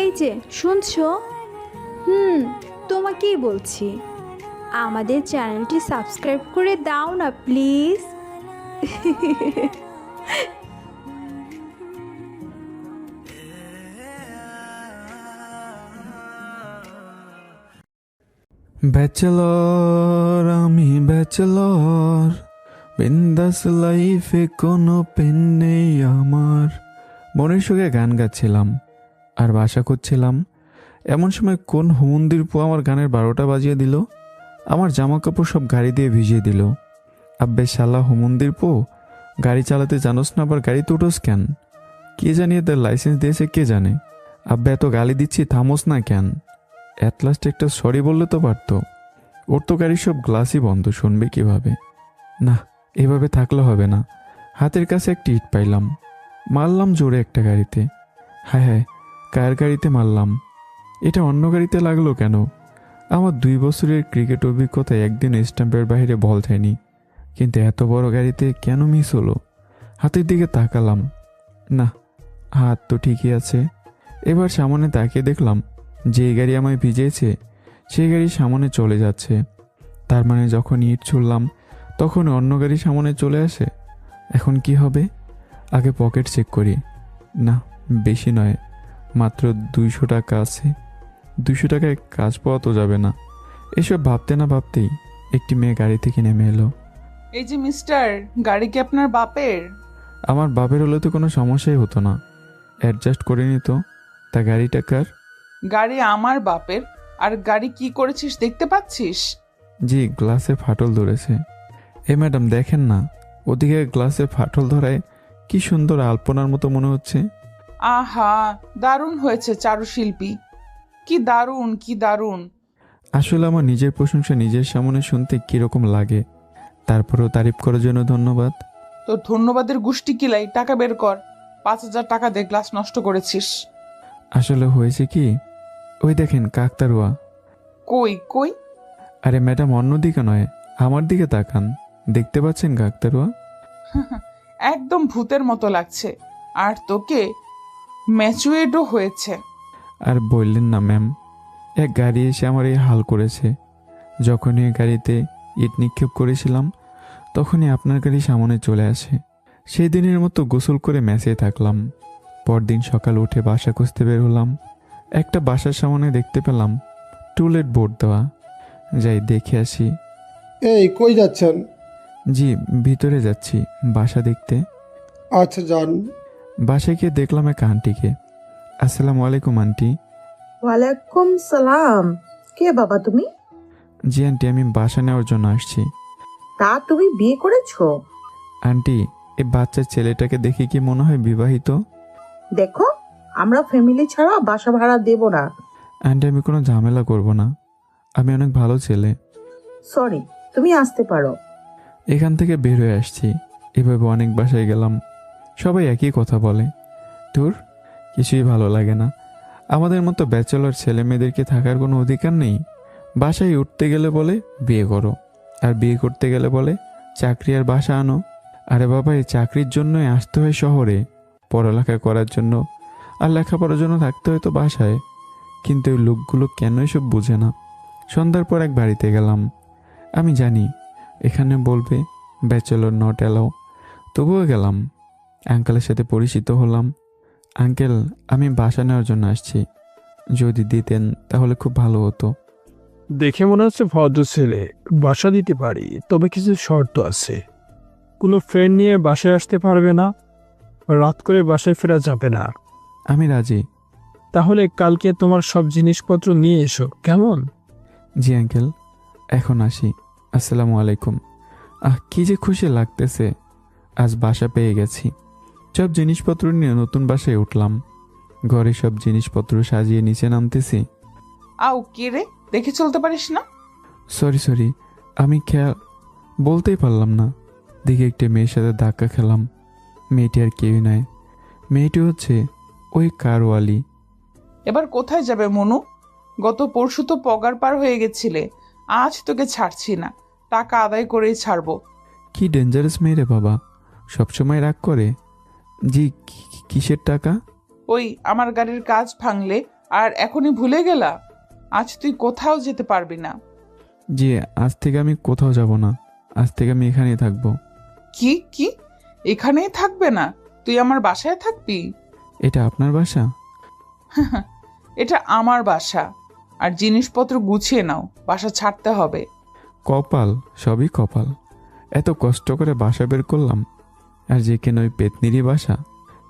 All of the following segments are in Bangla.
এই যে শুনছো? তোমাকেই বলছি, আমাদের চ্যানেলটি সাবস্ক্রাইব করে দাও না প্লিজ। ব্যাচেলর আমি ব্যাচেলর, বিন্দাস লাইফে কোনো পেন নেই আমার। মনের সুখে গান গাচ্ছিলাম আর বাসা করছিলাম। এমন সময় কোন হুমন্দির পো আমার গানের 12টা বাজিয়ে দিল। আমার জামা কাপড় সব গাড়ি দিয়ে ভিজিয়ে দিল। আব্বে শালা হুমন্দির পো, গাড়ি চালাতে জানোস না, আবার গাড়িতে উঠোস কেন? কে জানিয়ে তার লাইসেন্স দিয়েছে কে জানে। আব্বে এত গালি দিচ্ছি, থামোস না কেন? অ্যাট লাস্ট একটা সরি বললে তো পারতো। ওর তো গাড়ির সব গ্লাসই বন্ধ, শুনবে কিভাবে? না, এভাবে থাকলে হবে না। হাতের কাছে একটা ইট পাইলাম, মারলাম জোরে একটা গাড়িতে। হায় হায়, কার গাড়িতে মারলাম? এটা অন্য গাড়িতে লাগলো কেন? আমার 2 বছরের ক্রিকেট অভিজ্ঞতায় একদিন স্ট্যাম্পের বাইরে বল যায়নি, কিন্তু এত বড় গাড়িতে কেন মিস হলো? হাতের দিকে তাকালাম, না, হাত তো ঠিকই আছে। এবার সামনে তাকিয়ে দেখলাম যে গাড়ি আমায় ভিজিয়েছে সেই গাড়ি সামনে চলে যাচ্ছে। তার মানে যখন ইট ছুড়লাম তখন অন্য গাড়ি সামনে চলে আসে। এখন কি হবে? আগে পকেট চেক করি। না, বেশি নয়, মাত্র 200 টাকা আছে। 200 টাকায় কাজ পাওয়া তো যাবে না। এসব ভাবতে না ভাবতেই একটি মেয়ে গাড়ি থেকে নেমে এলো। এই যে মিস্টার, গাড়ি কি আপনার বাপের? আমার বাপের হলে তো কোনো সমস্যাই হতো না, অ্যাডজাস্ট করে নিত। তা গাড়িটা কার? গাড়ি আমার বাপের। আর গাড়ি কি করেছিস দেখতে পাচ্ছিস? জি, গ্লাসে ফাটল ধরেছে। এ ম্যাডাম দেখেন না, ওদিকে গ্লাসে ফাটল ধরায় কি সুন্দর আলপনার মতো মনে হচ্ছে। আহা, দারুণ হয়েছে চারুশিল্পী, কি দারুণ কি দারুণ। আসলে আমার নিজের প্রশংসা নিজের সামনে শুনতে কিরকম লাগে। তারপরেও তারিফ করার জন্য ধন্যবাদ। তোর ধন্যবাদের গুষ্টি কিলাই, টাকা বের কর। 5,000 টাকা দিয়ে গ্লাস নষ্ট করেছিস। আসলে হয়েছে কি, ওই দেখেন কাকতারুয়া। কই কই? আরে ম্যাডাম, অন্যদিকে নয়, আমার দিকে তাকান, দেখতে পাচ্ছেন কাকতারুয়া? একদম ভূতের মতো লাগছে। আর তোকে ম্যাচুয়েডও হয়েছে। আর বললেন না ম্যাম, এক গাড়ি এসে আমার এই হাল করেছে। যখনই এই গাড়িতে ইট নিক্ষেপ করেছিলাম তখনই আপনার গাড়ি সামনে চলে আসে। সেই দিনের মতো গোসল করে ম্যাচে থাকলাম। পরদিন সকাল উঠে বাসা খুঁজতে বের হলাম। একটা বাসার সামনে দেখতে পেলাম টুলেট বোর্ড দেওয়া। যাই দেখে আসি। এই কই যাচ্ছেন? জি, ভিতরে যাচ্ছি বাসা দেখতে। আচ্ছা যান। বাসায় গিয়ে দেখলাম এক আন্টিকে। আসসালামু আলাইকুম আন্টি। ওয়ালাইকুম সালাম। কে বাবা তুমি? জি আন্টি, আমি বাসা নেওয়ার জন্য আসছি। তা তুমি বিয়ে করেছো? আন্টি, এই বাচ্চা ছেলেটাকে দেখে কি মনে হয় বিবাহিত? দেখো, আমরা ফ্যামিলি ছাড়া বাসা ভাড়া দেব না। আন্টি, আমি কোনো ঝামেলা করব না, আমি অনেক ভালো ছেলে। সরি, তুমি আসতে পারো। এখান থেকে বের হয়ে আসছি। এভাবে অনেক বাসায় গেলাম, সবাই একই কথা বলে। তোর কিছুই ভালো লাগে না। আমাদের মতো ব্যাচেলর ছেলে মেয়েদেরকে থাকার কোনো অধিকার নেই। বাসায় উঠতে গেলে বলে বিয়ে করো, আর বিয়ে করতে গেলে বলে চাকরি আর বাসা আনো। আরে বাবা, এই চাকরির জন্যই আসতে হয় শহরে, পড়ালেখা করার জন্য আর লেখাপড়ার জন্য থাকতে হয় তো বাসায়। কিন্তু ওই লোকগুলো কেন এসব বুঝে না। সন্ধ্যার পর এক বাড়িতে গেলাম। আমি জানি এখানে বলবে ব্যাচেলর নট অ্যালাউ, তবুও গেলাম। আঙ্কেলের সাথে পরিচিত হলাম। আঙ্কেল, আমি বাসা নেওয়ার জন্য আসছি, যদি দিতেন তাহলে খুব ভালো হতো। দেখে মনে হচ্ছে ভদ্র ছেলে, বাসা দিতে পারি, তবে কিছু শর্ত আছে। কোনো ফ্রেন্ড নিয়ে বাসায় আসতে পারবে না, রাত করে বাসায় ফেরা যাবে না। আমি রাজি। তাহলে কালকে তোমার সব জিনিসপত্র নিয়ে এসো, কেমন? জি আঙ্কেল, এখন আসি। আসসালামু আলাইকুম। কি যে খুশি লাগতেছে, আজ বাসা পেয়ে গেছি। সব জিনিসপত্র নিয়ে নতুন বাসায় উঠলাম। ঘরে সব জিনিসপত্র সাজিয়ে নিচে নামতেছি। আও কে রে, দেখে চলতে পারিস না? সরি, আমি খেয়াল বলতেই পারলাম না। দেখে একটা মেয়ের সাথে ধাক্কা খেলাম। মেয়েটি আর কেউই নয়, মেয়েটি হচ্ছে ওই কারওয়ালি। এবার কোথায় যাবে মনু? গত পরশু তো পগার পার হয়ে গেছিলে। আজ তোকে ছাড়ছি না, টাকা আদায় করেই ছাড়বো। কি ডেঞ্জারাস মেয়ে রে বাবা, সবসময় রাগ করে। জি, কিসের টাকা? ওই আমার গাড়ির কাজ ভাঙলে আর এখনই ভুলে গেলা? আজ তুই কোথাও যেতে পারবি না। জি, আজ থেকে আমি কোথাও যাব না। আজ থেকে আমি এখানেই থাকবো। কি কি এখানেই থাকবে না? তুই আমার বাসায় থাকবি? এটা আপনার বাসা? এটা আমার বাসা। আর জিনিসপত্র গুছিয়ে নাও, বাসা ছাড়তে হবে। কপাল, সবই কপাল। এত কষ্ট করে বাসা বের করলাম, আর যে কেন ওই পেতনিরই বাসা।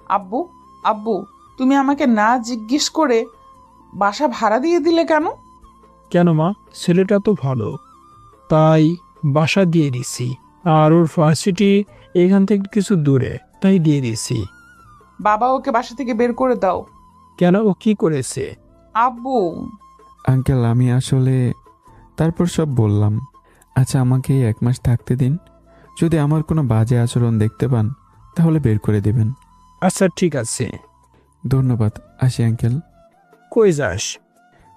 আব্বু, আব্বু, তুমি আমাকে না জিজ্ঞেস করে বাসা ভাড়া দিয়ে দিলে কেন? কেন মা, ছেলেটা তো ভালো, তাই বাসা দিয়ে দিছি। আর ওর ভার্সিটি এখান থেকে কিছু দূরে, তাই দিয়ে দিছি। বাবা, ওকে বাসা থেকে বের করে দাও। কেন, ও কি করেছে? আব্বু, আঙ্কেল, আমি আসলে... তারপর সব বললাম। আচ্ছা, আমাকে এই 1 মাস থাকতে দিন। যদি আমার কোনো বাজে আচরণ দেখতে পান তাহলে বের করে দেবেন। আচ্ছা ঠিক আছে। ধন্যবাদ, আসি আঙ্কেল। কই যাস?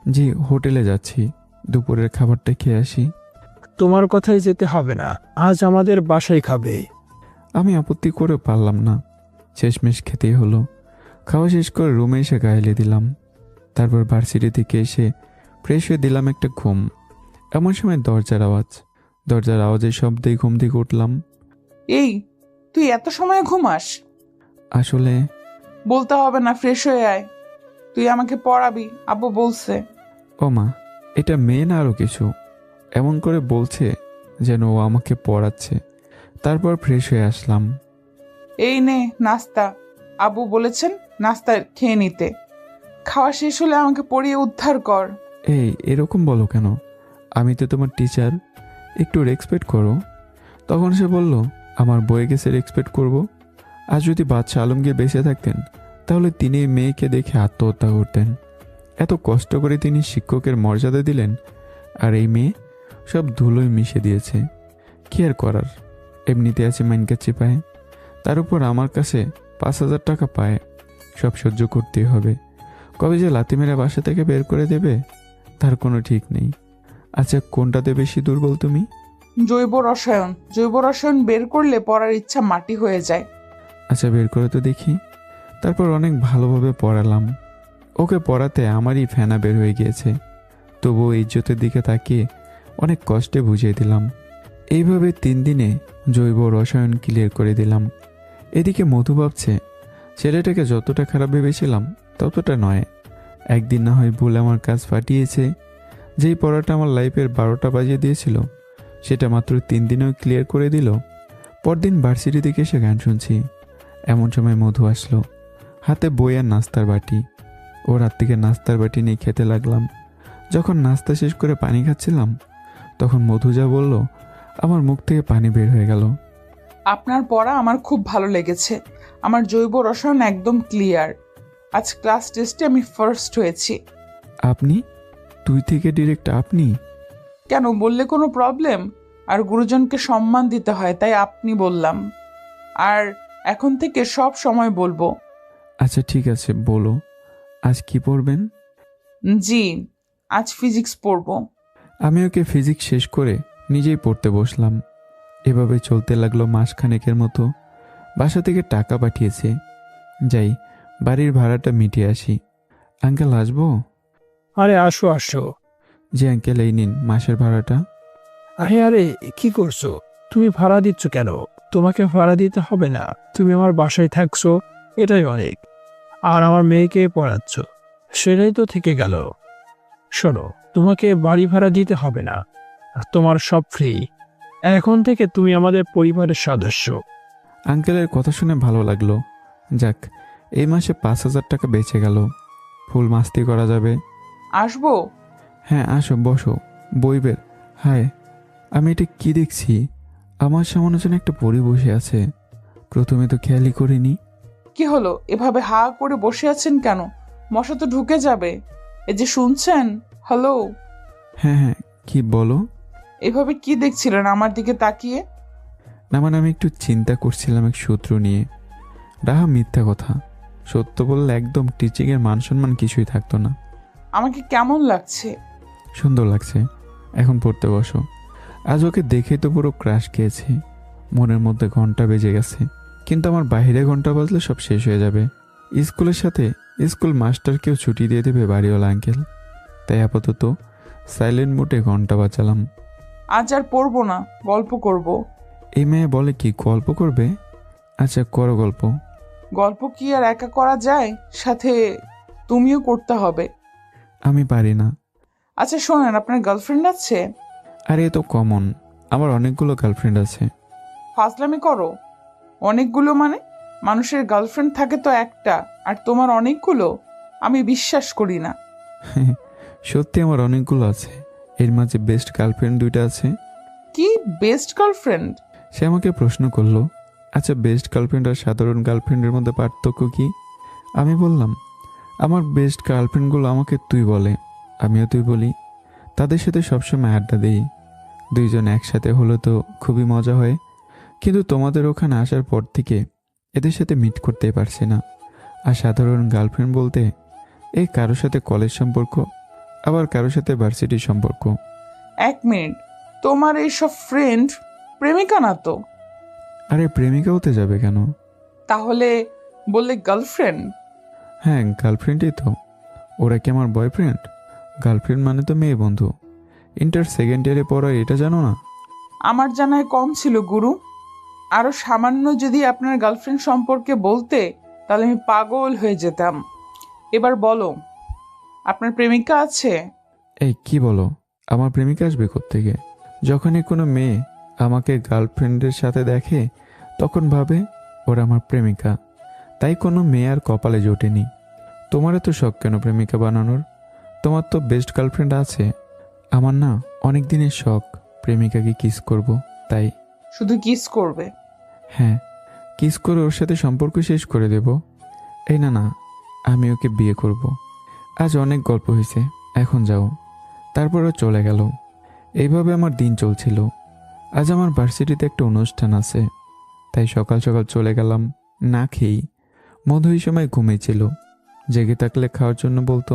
জি, হোটেলে যাচ্ছি, দুপুরের খাবারটা খেয়ে আসি। তোমার কথাই যেতে হবে না, আজ আমাদের বাসায় খাবে। আমি আপত্তি করেও পারলাম না, শেষমেশ খেতেই হলো। খাওয়া শেষ করে রুমে এসে গাইলে দিলাম। তারপর ভার্সিটি থেকে এসে ফ্রেশ হয়ে দিলাম একটা ঘুম। এমন সময় দরজার আওয়াজের শব্দেই ঘুম থেকে উঠলাম। এই, তুই এত সময় ঘুমাস? আসলে... বলতে হবে না, ফ্রেশ হয়ে আয়। তুই আমাকে পড়াবি, আব্বু বলছে। ও মা, এটা মেয়ে না আরও কিছু? এমন করে বলছে যেন ও আমাকে পড়াচ্ছে। তারপর ফ্রেশ হয়ে আসলাম। এই নে নাস্তা, আব্বু বলেছেন নাস্তা খেয়ে নিতে। খাওয়া শেষ হলে আমাকে পড়িয়ে উদ্ধার কর। এই, এরকম বলো কেন? আমি তো তোমার টিচার, একটু রেসপেক্ট করো। তখন সে বলল, আমার বয়ে গেছে রেসপেক্ট করব? আজ যদি বাদশাহ আলমগীর বেঁচে থাকতেন তাহলে তিনি এই মেয়েকে দেখে আত্মহত্যা করতেন। এত কষ্ট করে তিনি শিক্ষকের মর্যাদা দিলেন, আর এই মেয়ে সব ধুলোয় মিশে দিয়েছে। কি আর করার, এমনিতে আছে মাইনকাচ্ছি পায়, তার উপর আমার কাছে 5,000 টাকা পায়। সব সহ্য করতেই হবে। কবে যে লাথি মেরে বাসা থেকে বের করে দেবে তার কোনো ঠিক নেই। আচ্ছা, কোনটাতে বেশি দুর্বল তুমি? জৈব রসায়ন বের করলে পড়ার ইচ্ছা মাটি হয়ে যায়। আচ্ছা, বের করে তো দেখি। তারপর অনেক ভালোভাবে পড়ালাম। ওকে পড়াতে আমারই ফেনা বের হয়ে গিয়েছে, তবুও ইজ্জতের দিকে তাকিয়ে অনেক কষ্টে বুঝিয়ে দিলাম। এইভাবে 3 দিনে জৈব রসায়ন ক্লিয়ার করে দিলাম। এদিকে মধু ভাবছে, ছেলেটাকে যতটা খারাপ ভেবেছিলাম ততটা নয়। একদিন না হয় ভুল আমার কাজ ফাটিয়েছে। যেই পড়াটা আমার লাইফের 12টা বাজিয়ে দিয়েছিল সেটা মাত্র 3 দিনেও ক্লিয়ার করে দিল। পরদিন ভার্সিটি থেকে এসে গান শুনছি। এমন সময় মধু আসলো, হাতে বই আর নাস্তার বাটি। ওর হাত থেকে নাস্তার বাটি নিয়ে খেতে লাগলাম। যখন নাস্তা শেষ করে পানি খাচ্ছিলাম তখন মধু যা বলল, আমার মুখ থেকে পানি বের হয়ে গেল। আপনার পড়া আমার খুব ভালো লেগেছে। আমার জৈব রসায়ন একদম ক্লিয়ার। আজ ক্লাস টেস্টে আমি ফার্স্ট হয়েছি। আপনি? তুই থেকে ডিরেক্ট আপনি? কেন, বললে কোনো প্রবলেম? আর গুরুজনকে সম্মান দিতে হয়, তাই আপনি বললাম। আর এখন থেকে সব সময় বলবো। আচ্ছা ঠিক আছে, বলো আজ কি পড়বেন? জি, আজ ফিজিক্স পড়বো। আমি ওকে ফিজিক্স শেষ করে নিজেই পড়তে বসলাম। এভাবে চলতে লাগলো মাসখানেকের মতো। বাসা থেকে টাকা পাঠিয়েছে, যাই বাড়ির ভাড়াটা মিটিয়ে আসি। আঙ্কেল, আসবো? আরে আসো আসো। জি আঙ্কেল, এই নিন মাসের ভাড়াটা। আরে কি করছো? তুমি ভাড়া দিচ্ছ কেন? তোমাকে ভাড়া দিতে হবে না, তুমি আমার বাসায় থাকছো, এটাই অনেক। আর আমার মেয়েকে পড়াচ্ছ, সেটাই তো থেকে গেল। শোনো, তোমাকে বাড়ি ভাড়া দিতে হবে না, আর তোমার সব ফ্রি। এখন থেকে তুমি আমাদের পরিবারের সদস্য। আঙ্কেলের কথা শুনে ভালো লাগলো। যাক, এই মাসে 5,000 টাকা বেঁচে গেল। ফুল মাস্তি করা যাবে। আসবো? হ্যাঁ, আসো, বসো, বইবের। হায়, আমি এটা কি দেখছি? আমার সামনে যেন একটা পরী বসে আছে। প্রথমে তো খেয়ালই করিনি। কি হলো, এভাবে হা করে বসে আছেন কেন? মশা তো ঢুকে যাবে। এই যে শুনছেন, হ্যালো? হ্যাঁ হ্যাঁ, কি বলো? এভাবে কি দেখছিলেন আমার দিকে তাকিয়ে? না মানে আমি একটু চিন্তা করছিলাম এক শত্রু নিয়ে। ডাহা মিথ্যা কথা, সত্য বললে একদম টিচিংয়ের মান সম্মান কিছুই থাকতো না। আমাকে কেমন লাগছে? সুন্দর লাগছে। এখন পড়তে বসো। আজ ওকে দেখে তো পুরো ক্রাশ খেয়েছে। মনের মধ্যে ঘন্টা বেজে গেছে, কিন্তু আমার বাইরে ঘন্টা বাজলে সব শেষ হয়ে যাবে। স্কুলের সাথে স্কুল মাস্টারকেও ছুটি দিয়ে দেবে বাড়িওয়ালা আঙ্কেল। তাই আপাতত সাইলেন্ট মোডে ঘন্টা বাজালাম। আজ আর পড়বো না, গল্প করব। এই মেয়ে বলে কি গল্প করবে? আচ্ছা করো গল্প। গল্প কি আর একা করা যায়? সাথে তুমিও করতে হবে। আমি পারি না। আচ্ছা শোনেন, আপনার গার্লফ্রেন্ড আছে? আরে এ তো কমন, আমার অনেকগুলো গার্লফ্রেন্ড আছে। ফাজলামি করো। অনেকগুলো মানে? মানুষের গার্লফ্রেন্ড থাকে তো একটা, আর তোমার অনেকগুলো? আমি বিশ্বাস করি না। সত্যি আমার অনেকগুলো আছে, এর মাঝে বেস্ট গার্লফ্রেন্ড 2টা আছে। কি বেস্ট গার্লফ্রেন্ড? সে আমাকে প্রশ্ন করলো, আচ্ছা বেস্ট গার্লফ্রেন্ড আর সাধারণ গার্লফ্রেন্ডের মধ্যে পার্থক্য কি? আমি বললাম, আমার বেস্ট গার্লফ্রেন্ডগুলো আমাকে তুই বলে, আমিও তুই বলি। তাদের সাথে সবসময় আড্ডা দিই, 2জন একসাথে হলে তো খুবই মজা হয়। কিন্তু তোমাদের ওখানে আসার পর থেকে এদের সাথে মিট করতেই পারছি না। আর সাধারণ গার্লফ্রেন্ড বলতে এই কারোর সাথে কলেজ সম্পর্ক, আবার কারোর সাথে ভার্সিটির সম্পর্ক। 1 মিনিট, তোমার এইসব ফ্রেন্ড প্রেমিকা না তো? আরে প্রেমিকা হতে যাবে কেন? তাহলে বললে গার্লফ্রেন্ড? হ্যাঁ গার্লফ্রেন্ডই তো। ওরা কি আমার বয়ফ্রেন্ড? গার্লফ্রেন্ড মানে তো মেয়ে বন্ধু। ইন্টার 2nd ইয়ারে পড়া, এটা জানো না? আমার জানায় কম ছিল গুরু। আরো সামান্য যদি আপনার গার্লফ্রেন্ড সম্পর্কে বলতে, তাহলে আমি পাগল হয়ে যেতাম। এবার বলো, আপনার প্রেমিকা আছে? এই কি বলো, আমার প্রেমিকা আসবে কোত্থেকে? যখনই কোনো মেয়ে আমাকে গার্লফ্রেন্ডের সাথে দেখে তখন ভাবে ওরা আমার প্রেমিকা। তাই কোনো মেয়ে আর কপালে জোটেনি। তোমার এত শখ কেন প্রেমিকা বানানোর? তোমার তো বেস্ট গার্লফ্রেন্ড আছে। আমার না অনেক দিনের শখ প্রেমিকাকে কিস করব, তাই। শুধু কিস করবে? হ্যাঁ, কিস করে ওর সাথে সম্পর্ক শেষ করে দেব। এই না না, আমি ওকে বিয়ে করব। আজ অনেক গল্প হয়েছে, এখন যাও। তারপরও চলে গেল। এইভাবে আমার দিন চলছিল। আজ আমার ভার্সিটিতে একটা অনুষ্ঠান আছে, তাই সকাল সকাল চলে গেলাম না খেয়েই। মধু এই সময় ঘুমিয়েছিল, জেগে থাকলে খাওয়ার জন্য বলতো।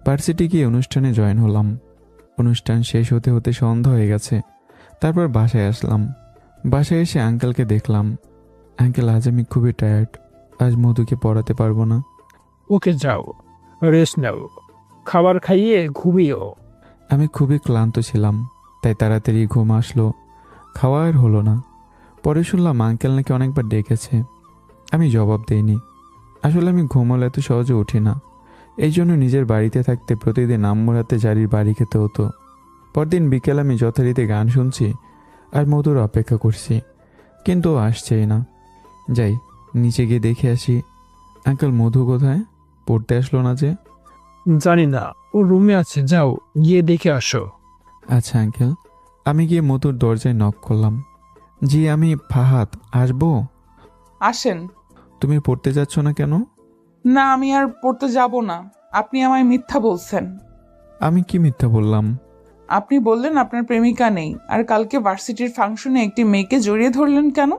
ভার্সিটি গিয়ে অনুষ্ঠানে জয়েন হলাম। অনুষ্ঠান শেষ হতে হতে সন্ধ্যা হয়ে গেছে। তারপর বাসায় আসলাম। বাসায় এসে আঙ্কেলকে দেখলাম। আঙ্কেল আজ আমি খুবই টায়ার্ড, আজ মধুকে পড়াতে পারবো না। ওকে যাও, রেস্ট নাও, খাবার খাইয়ে ঘুমিও। আমি খুবই ক্লান্ত ছিলাম, তাই তাড়াতাড়ি ঘুম আসলো। খাওয়া আর হলো না। পরে শুনলাম আঙ্কেল নাকি অনেকবার ডেকেছে। আমি জবাব দেইনি। আসলে আমি ঘুমালে এত সহজে উঠি না। এই জন্য নিজের বাড়িতে থাকতে প্রতিদিন আম্মুর হাতে জারির বাড়ি খেতে হতো। পরদিন বিকেল আমি যথারীতি গান শুনছি আর মধুর অপেক্ষা করছি, কিন্তু ও আসছেই না। যাই নিচে গিয়ে দেখে আসি। আঙ্কেল মধু কোথায়? পড়তে আসলো না যে? জানি না, ও রুমে আছে, যাও গিয়ে দেখে আসো। আচ্ছা আঙ্কেল। আমি গিয়ে মধুর দরজায় নক করলাম। জি আমি ফাহাদ, আসবো? আসেন। তুমি পড়তে যাচ্ছ না কেন? না, আমি আর পড়তে যাব না। আপনি আমায় মিথ্যা বলছেন। আমি কি মিথ্যা বললাম? আপনি বললেন আপনার প্রেমিকা নেই, আর কালকে ভার্সিটির ফাংশনে একটি মেয়েকে জড়িয়ে ধরলেন কেন?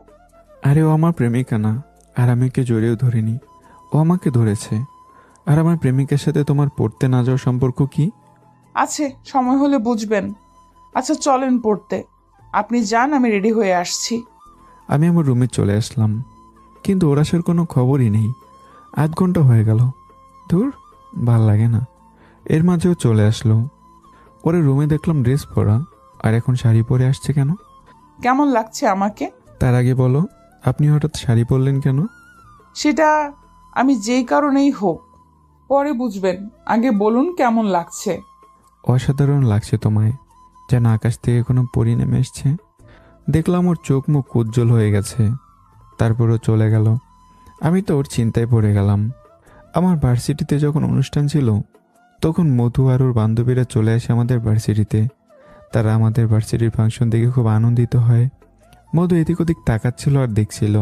আরে ও আমার প্রেমিকা না, আর আমি ওকে জড়িয়েও ধরিনি। ও আমাকে ধরেছে। আর আমার প্রেমিকার সাথে তোমার পড়তে না যাওয়ার সম্পর্ক কি? আছে, সময় হলে বুঝবেন। আচ্ছা চলেন পড়তে। আপনি যান, আমি রেডি হয়ে আসছি। আমি আমার রুমে চলে আসলাম, কিন্তু ওর আসার কোনো খবরই নেই। 8 ঘন্টা হয়ে গেল। ধুর, ভাল লাগে না। এর মাঝেও চলে আসলো। ওরে রুমে দেখলাম ড্রেস পরা, আর এখন শাড়ি পরে আসছে কেন? কেমন লাগছে আমাকে? তার আগে বলো, আপনি হঠাৎ শাড়ি পরলেন কেন? সেটা আমি যেই কারণেই হোক, পরে বুঝবেন। আগে বলুন কেমন লাগছে। অসাধারণ লাগছে তোমায়, যেন আকাশ থেকে কোনো পরি নেমে এসছে। দেখলাম ওর চোখ মুখ উজ্জ্বল হয়ে গেছে। তারপরও চলে গেল। আমি তো ওর চিন্তায় পড়ে গেলাম। আমার ভার্সিটিতে যখন অনুষ্ঠান ছিল, তখন মধু আর ওর বান্ধবীরা চলে আসে আমাদের ভার্সিটিতে। তারা আমাদের ভার্সিটির ফাংশন দেখে খুব আনন্দিত হয়। মধু এদিক ওদিক তাকাচ্ছিল আর দেখছিল।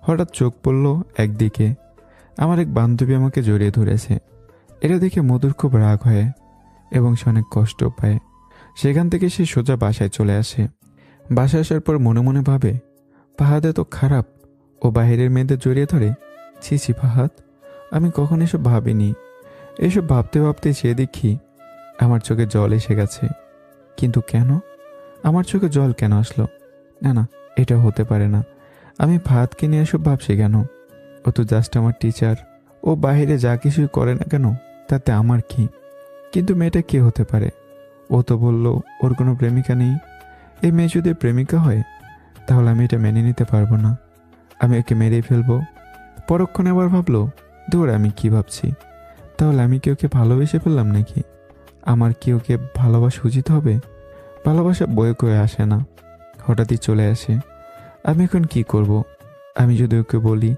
হঠাৎ চোখ পড়ল একদিকে। আমার এক বান্ধবী আমাকে জড়িয়ে ধরেছে। এটা দেখে মধুর খুব রাগ হয় এবং সে অনেক কষ্ট পায়। সেখান থেকে সে সোজা বাসায় চলে আসে। বাসায় আসার পর মনে মনে ভাবে, ফাহাদ এত খারাপ, ও বাইরের মেয়েদের জড়িয়ে ধরে। ছি ছি ফাহাদ, আমি কখন এসব ভাবিনি। এসব ভাবতে ভাবতে সে দেখি আমার চোখে জল এসে গেছে। কিন্তু কেন? আমার চোখে জল কেন আসলো? না না, এটা হতে পারে না। আমি ফাহাদকে নিয়ে এসব ভাবছি কেন? ও তো জাস্ট আমার টিচার, ও বাইরে যা কিছুই করে না কেন তাতে আমার কি? কিন্তু মেয়েটা কে হতে পারে? ও তো বলল ওর কোনো প্রেমিকা নেই। এই মেয়ে যদি প্রেমিকা হয় তাহলে আমি এটা মেনে নিতে পারবো না। আমি ওকে মেরেই ফেলবো। পরক্ষণে আবার ভাবলো, দূর, আমি কি ভাবছি? তাহলে আমি কি ওকে ভালোবেসে ফেললাম নাকি? আমার কি ওকে ভালোবাসা উচিত হবে? ভালোবাসা বয়ে কয়ে আসে না, হঠাৎই চলে আসে। আমি এখন কি করব? আমি যদি ওকে বলি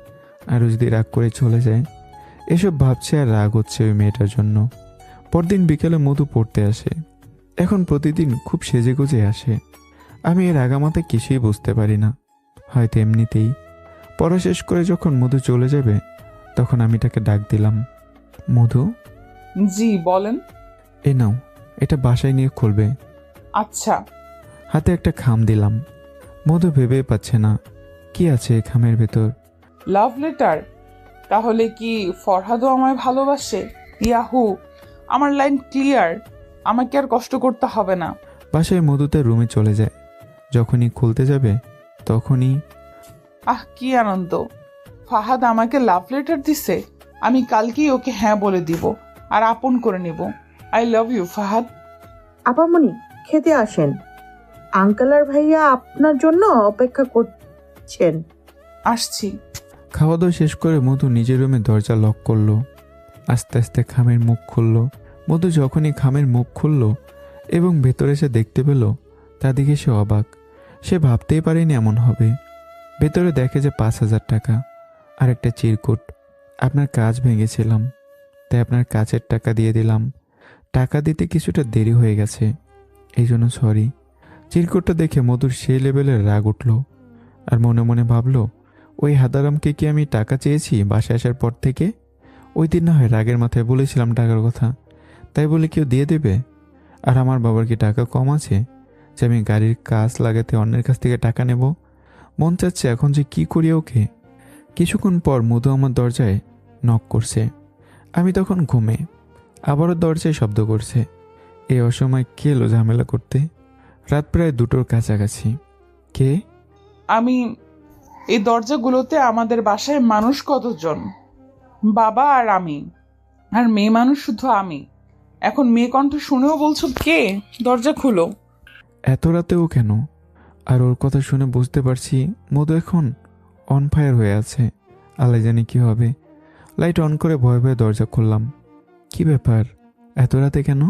আর ও যদি রাগ করে চলে যায়? এসব ভাবছে আর রাগ হচ্ছে ওই মেয়েটার জন্য। পরদিন বিকেলে মধু পড়তে আসে। এখন প্রতিদিন খুব সেজে গুজে আসে। আমি এর আগামাতে কিছুই বুঝতে পারি না, হয়তো এমনিতেই। পড়া শেষ করে যখন মধু চলে যাবে তখন আমি তাকে ডাক দিলাম, মধু, জি বলেন। এ নাও, এটা বাসায় নিয়ে খুলবে। আচ্ছা। হাতে একটা খাম দিলাম। মধু ভেবেই পাচ্ছে না কি আছে এই খামের ভেতর। Love letter? তাহলে কি ফরহাদও আমায় ভালোবাসে? ইয়াহু, আমার লাইন ক্লিয়ার, আমাকে আর কষ্ট করতে হবে না। বাসায় মধু তার রুমে চলে যায়। যখনই খুলতে যাবে তখনই, আহ কি আনন্দ! ফাহাদ আমাকে লাভ লেটার দিছে। আমি কালকেই ওকে হ্যাঁ বলে দিব আর আপন করে নিব। I love you Fahad. আপামনি, খেতে আসেন। আঙ্কেল আর ভাইয়া আপনার জন্য অপেক্ষা করছেন। আসছি। খাওয়া দাওয়া শেষ করে মধু নিজের রুমে দরজা লক করলো। আস্তে আস্তে খামের মুখ খুলল। মধু যখনই খামের মুখ খুলল এবং ভেতরে এসে দেখতে পেল, তা দেখে সে অবাক। সে ভাবতেই পারেনি এমন হবে। ভেতরে দেখে যে 5,000 টাকা আর একটা চিরকুট। আপনার কাজ ভেঙেছিলাম, তাই আপনার কাজের টাকা দিয়ে দিলাম। টাকা দিতে কিছুটা দেরি হয়ে গেছে, এই জন্য সরি। চিরকুটটা দেখে মধুর সেই লেভেলের রাগ উঠল আর মনে মনে ভাবল, ওই হাদারামকে কি আমি টাকা চেয়েছি বাসায় আসার পর থেকে? ওই দিন না হয় রাগের মাথায় বলেছিলাম টাকার কথা, তাই বলে কেউ দিয়ে দেবে? আর আমার বাবার কি টাকা কম আছে যে আমি গাড়ির কাজ লাগাতে অন্যের কাছ থেকে টাকা নেব? মন চাচ্ছে এখন যে কি করি ওকে। কিছুক্ষণ পর মধু আমার দরজায় নক করছে। আমি তখন ঘুমে। আবারও দরজায় শব্দ করছে। এই অসময় কে এলো ঝামেলা করতে? রাত প্রায় 2টোর কাছাকাছি। কে? আমি। এই দরজাগুলোতে আমাদের বাসায় মানুষ কতজন? বাবা আর আমি, আর মেয়ে মানুষ শুধু আমি। এখন মেয়ে কণ্ঠ শুনেও বলছো কে? দরজা খুলো। এত রাতেও কেন? আর ওর কথা শুনে বুঝতে পারছি মধু এখন অন ফায়ার হয়ে আছে। আল্লাহ জানি কি হবে। লাইট অন করে ভয়ে ভয়ে দরজা খুললাম। কি ব্যাপার, এত রাতে কেন?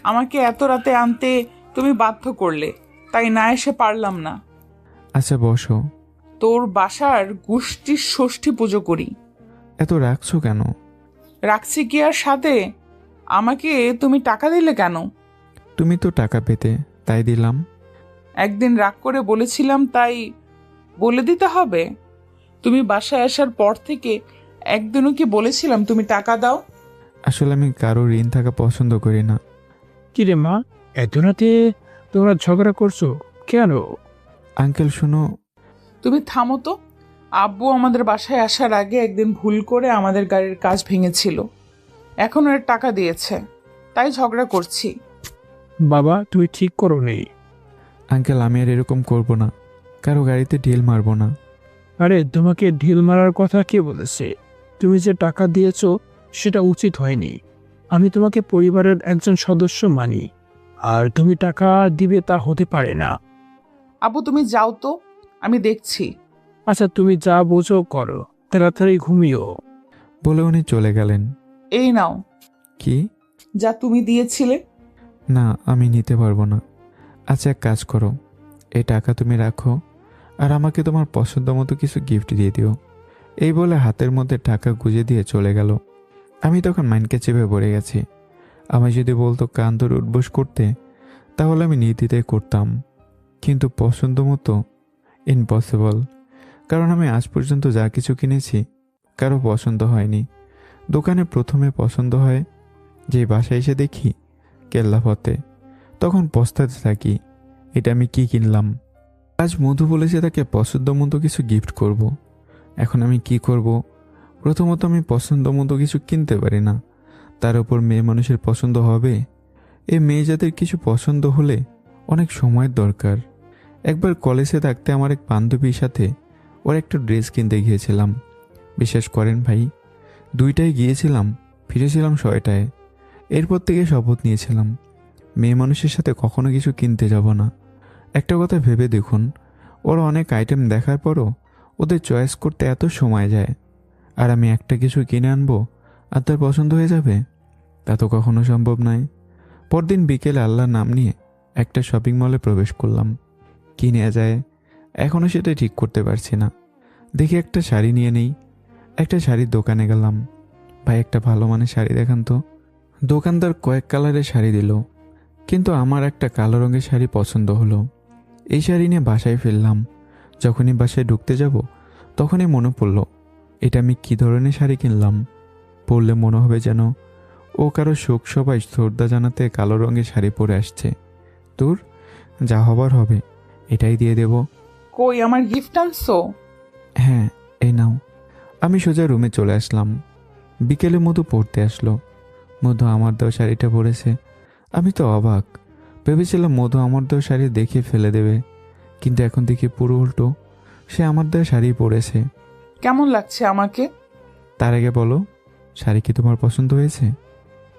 আমাকে এত রাতে আনতে তুমি বাধ্য করলে, তাই না এসে পারলাম না। আচ্ছা বসো। তোর বাসার গোষ্ঠীর ষষ্ঠী পুজো করি। এত রাখছো কেন? রাখছি কি আর সাথে? আমাকে তুমি টাকা দিলে কেন? তুমি তো টাকা পেতে, তাই দিলাম। একদিন রাগ করে বলেছিলাম তাই বলে দিতে হবে? তুমি বাসায় আসার পর থেকে একদিনও কি বলেছিলাম তুমি টাকা দাও? আসলে আমি কারো ঋণ থাকা পছন্দ করি না। কিরে মা, এত রাতে তোমরা ঝগড়া করছো কেন? আঙ্কেল শোনো। তুমি থামো তো। আব্বু আমাদের বাসায় আসার আগে একদিন ভুল করে আমাদের গাড়ির কাজ ভেঙেছিল। এখন এর টাকা দিয়েছে, তাই ঝগড়া করছি। বাবা, তুই ঠিক করো নেই। আঙ্কেল আমি আর এরকম করব না, কারো গাড়িতে ঢিল মারবো না। আরে তোমাকে ঢিল মারার কথা কে বলেছে? তুমি যে টাকা দিয়েছো সেটা উচিত হয়নি। আমি তোমাকে পরিবারের একজন সদস্য মানি, আর তুমি টাকা দিবে তা হতে পারে না। আব্বু তুমি যাও তো, আমি দেখছি। আচ্ছা, তুমি যা বোঝো করো, তাড়াতাড়ি ঘুমিও। বলে উনি চলে গেলেন। এই নাও কি? যা তুমি দিয়েছিলে। না, আমি নিতে পারবো না। আচ্ছা এক কাজ করো, এই টাকা তুমি রাখো আর আমাকে তোমার পছন্দ মতো কিছু গিফট দিয়ে দিও। এই বলে হাতের মধ্যে টাকা গুজে দিয়ে চলে গেল। আমি তখন মাইন্ডকে চেপে পড়ে গেছি। আমায় যদি বলতো কান ধরে উঠবোস করতে, তাহলে আমি নির্দ্বিধায় করতাম। কিন্তু পছন্দ মতো ইম্পসিবল। কারণ আমি আজ পর্যন্ত যা কিছু কিনেছি কারো পছন্দ হয়নি। দোকানে প্রথমে পছন্দ হয়, যে বাসায় এসে দেখি কেল্লাফতে, তখন পস্তাতে থাকি এটা আমি কি কিনলাম। আজ মধু বলেছে তাকে পছন্দ মতো কিছু গিফট করব। এখন আমি কি করব? প্রথমত আমি পছন্দ মতো কিছু কিনতে পারি না, তার উপর মেয়ে মানুষের পছন্দ হবে? এই মেয়ে জাতির কিছু পছন্দ হলে অনেক সময়ের দরকার। একবার কলেজে থাকতে আমার এক বান্ধবীর সাথে ওর একটা ড্রেস কিনতে গিয়েছিলাম। বিশ্বাস করেন ভাই, 2টায় গিয়েছিলাম, ফিরেছিলাম 6টায়। এরপর থেকে শপথ নিয়েছিলাম মেয়ে মানুষের সাথে কখনো কিছু কিনতে যাব না। একটা কথা ভেবে দেখুন, ওরা অনেক আইটেম দেখার পরও ওদের চয়েস করতে এত সময় যায়, আর আমি একটা কিছু কিনে আনবো আর তার পছন্দ হয়ে যাবে? তা তো কখনো সম্ভব নয়। পরদিন বিকেলে আল্লাহর নাম নিয়ে একটা শপিং মলে প্রবেশ করলাম। কি নেওয়া যায় এখনও সেটা ঠিক করতে পারছি না। দেখি একটা শাড়ি নিয়ে নেই। একটা শাড়ির দোকানে গেলাম। ভাই, একটা ভালো মানের শাড়ি দেখান তো। দোকানদার কয়েক কালারের শাড়ি দিল, কিন্তু আমার একটা কালো রঙের শাড়ি পছন্দ হলো। এই শাড়ি নিয়ে বাসায় ফিরলাম। যখনই বাসায় ঢুকতে যাব তখনই মনে পড়ল, এটা আমি কী ধরনের শাড়ি কিনলাম। পরলে মনে হবে যেন ও কারো শোক সবাই শ্রদ্ধা জানাতে কালো রঙের শাড়ি পরে আসছে। তোর যা হবার হবে, এটাই দিয়ে দেব। কই আমার গিফট আনছো? হ্যাঁ, এই নাও। আমি সোজা রুমে চলে আসলাম। বিকেলে মধু পড়তে আসলো। মধু আমার দেওয়া শাড়িটা পরেছে। আমি তো অবাক। ভেবেছিলাম মধু আমার দেওয়া শাড়ি দেখে ফেলে দেবে, কিন্তু এখন দেখি পুরো উল্টো। সে আমার দেওয়া শাড়ি পরেছে। কেমন লাগছে আমাকে? তার আগে বলো, শাড়ি কি তোমার পছন্দ হয়েছে?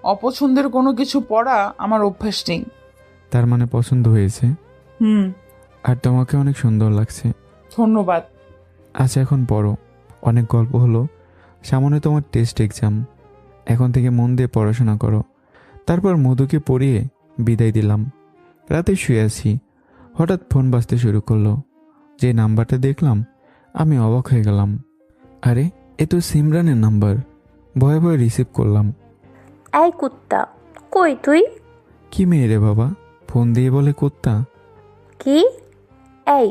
অপছন্দের কোনো কিছু পরা আমার অভ্যাস নেই। তার মানে পছন্দ হয়েছে। হুম। আর তোমাকে অনেক সুন্দর লাগছে। ধন্যবাদ। আচ্ছা, এখন পড়ো। অনেক গল্প হলো, সামনে তোমার টেস্ট এক্সাম। এখন থেকে মন দিয়ে পড়াশোনা করো। তারপর মধুকে পড়িয়ে বিদায় দিলাম। রাতে শুয়ে আছি, হঠাৎ ফোন বাজতে শুরু করলো। যে নাম্বারটা দেখলাম আমি অবাক হয়ে গেলাম। আরে, এ তো সিমরানের নাম্বার। ভয়ে ভয়ে রিসিভ করলাম। এই কুত্তা, কই তুই? কি মেয়ে রে বাবা, ফোন দিয়ে বলে কুত্তা? কি? এই,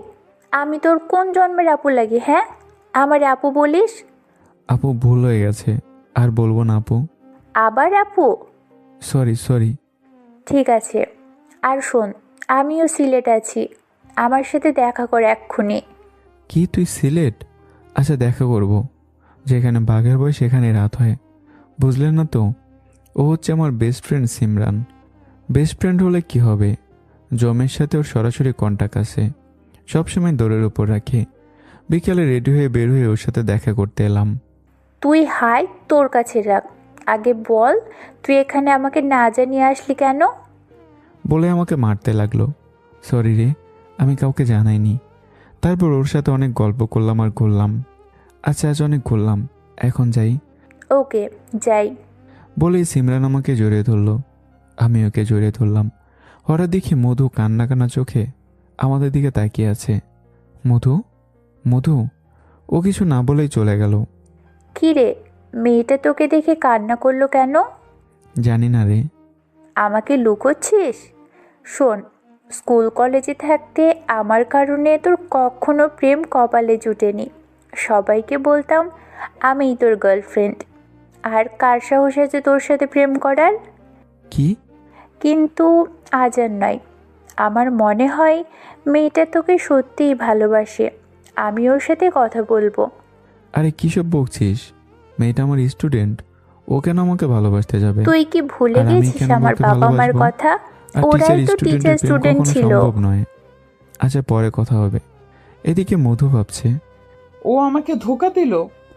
আমি তোর কোন জন্মের আপু লাগি? হ্যাঁ, আমার আপু বলিস? আপু, ভুল হয়ে গেছে, আর বলবো না আপু। আবার আপু? সরি। ঠিক আছে। আর শোন, আমিও সিলেট আছি, আমার সাথে দেখা কর এক্ষুনি। কি, তুই সিলেট? আচ্ছা, দেখা করব। যেখানে বাঘের বয় সেখানে রাত হয়, বুঝলেন না তো? ও হচ্ছে আমার best friend Simran. Best friend হলে কি হবে, জমের সাথে ওর সরাসরি কন্টাক্ট আছে। সবসময় দৌড়ের উপর রাখে। বিকেলে রেডি হয়ে বের হয়ে ওর সাথে দেখা করতে এলাম। তুই হাই তোর কাছে রাখ, আগে বল তুই এখানে আমাকে না জানিয়ে আসলি কেন? বলে আমাকে মারতে লাগলো। সরি রে, আমি কাউকে জানাইনি। তারপর ওর সাথে অনেক গল্প করলাম আর ঘুরলাম। আচ্ছা, আজ অনেক ঘুরলাম, এখন যাই। ওকে, যাই। বলেই সিমরান আমাকে জড়িয়ে ধরলো। আমি ওকে জড়িয়ে ধরলাম। হঠাৎ দেখি মধু কান্না কান্না চোখে আমাদের দিকে তাকিয়ে আছে। মধু, মধু। ও কিছু না বলেই চলে গেল। কি রে, মেয়েটা তোকে দেখে কান্না করলো কেন? জানি না রে। আমাকে লুকোচ্ছিস? শোন, স্কুল কলেজে থাকতে আমার কারণে তোর কখনো প্রেম কপালে জুটেনি। সবাইকে বলতাম আমিই তোর গার্লফ্রেন্ড। আর কার সাহস আছে তোর সাথে প্রেম করার? কি? কিন্তু আজ আর নয়। আমার মনে হয় মেয়েটা তোকে সত্যিই ভালোবাসে। আমি ওর সাথে কথা বলবো। আরে কিসব বকছিস? মেয়েটা আমার স্টুডেন্ট, ও কেন আমাকে ভালোবাসতে যাবে? তুই কি ভুলে আর আমি গেছিস কেন আমার ওকে বাবা মার ভালোবাসবো? কথা? আর ওরাই তো টিচার টিচার স্টুডেন্টের প্রেম স্টুডেন্ট কখনো ছিল। সম্ভব নয়। আচ্ছা, পরে কথা হবে। এদিকে মধু ভাবছে, ও আমাকে ধোকা দিল।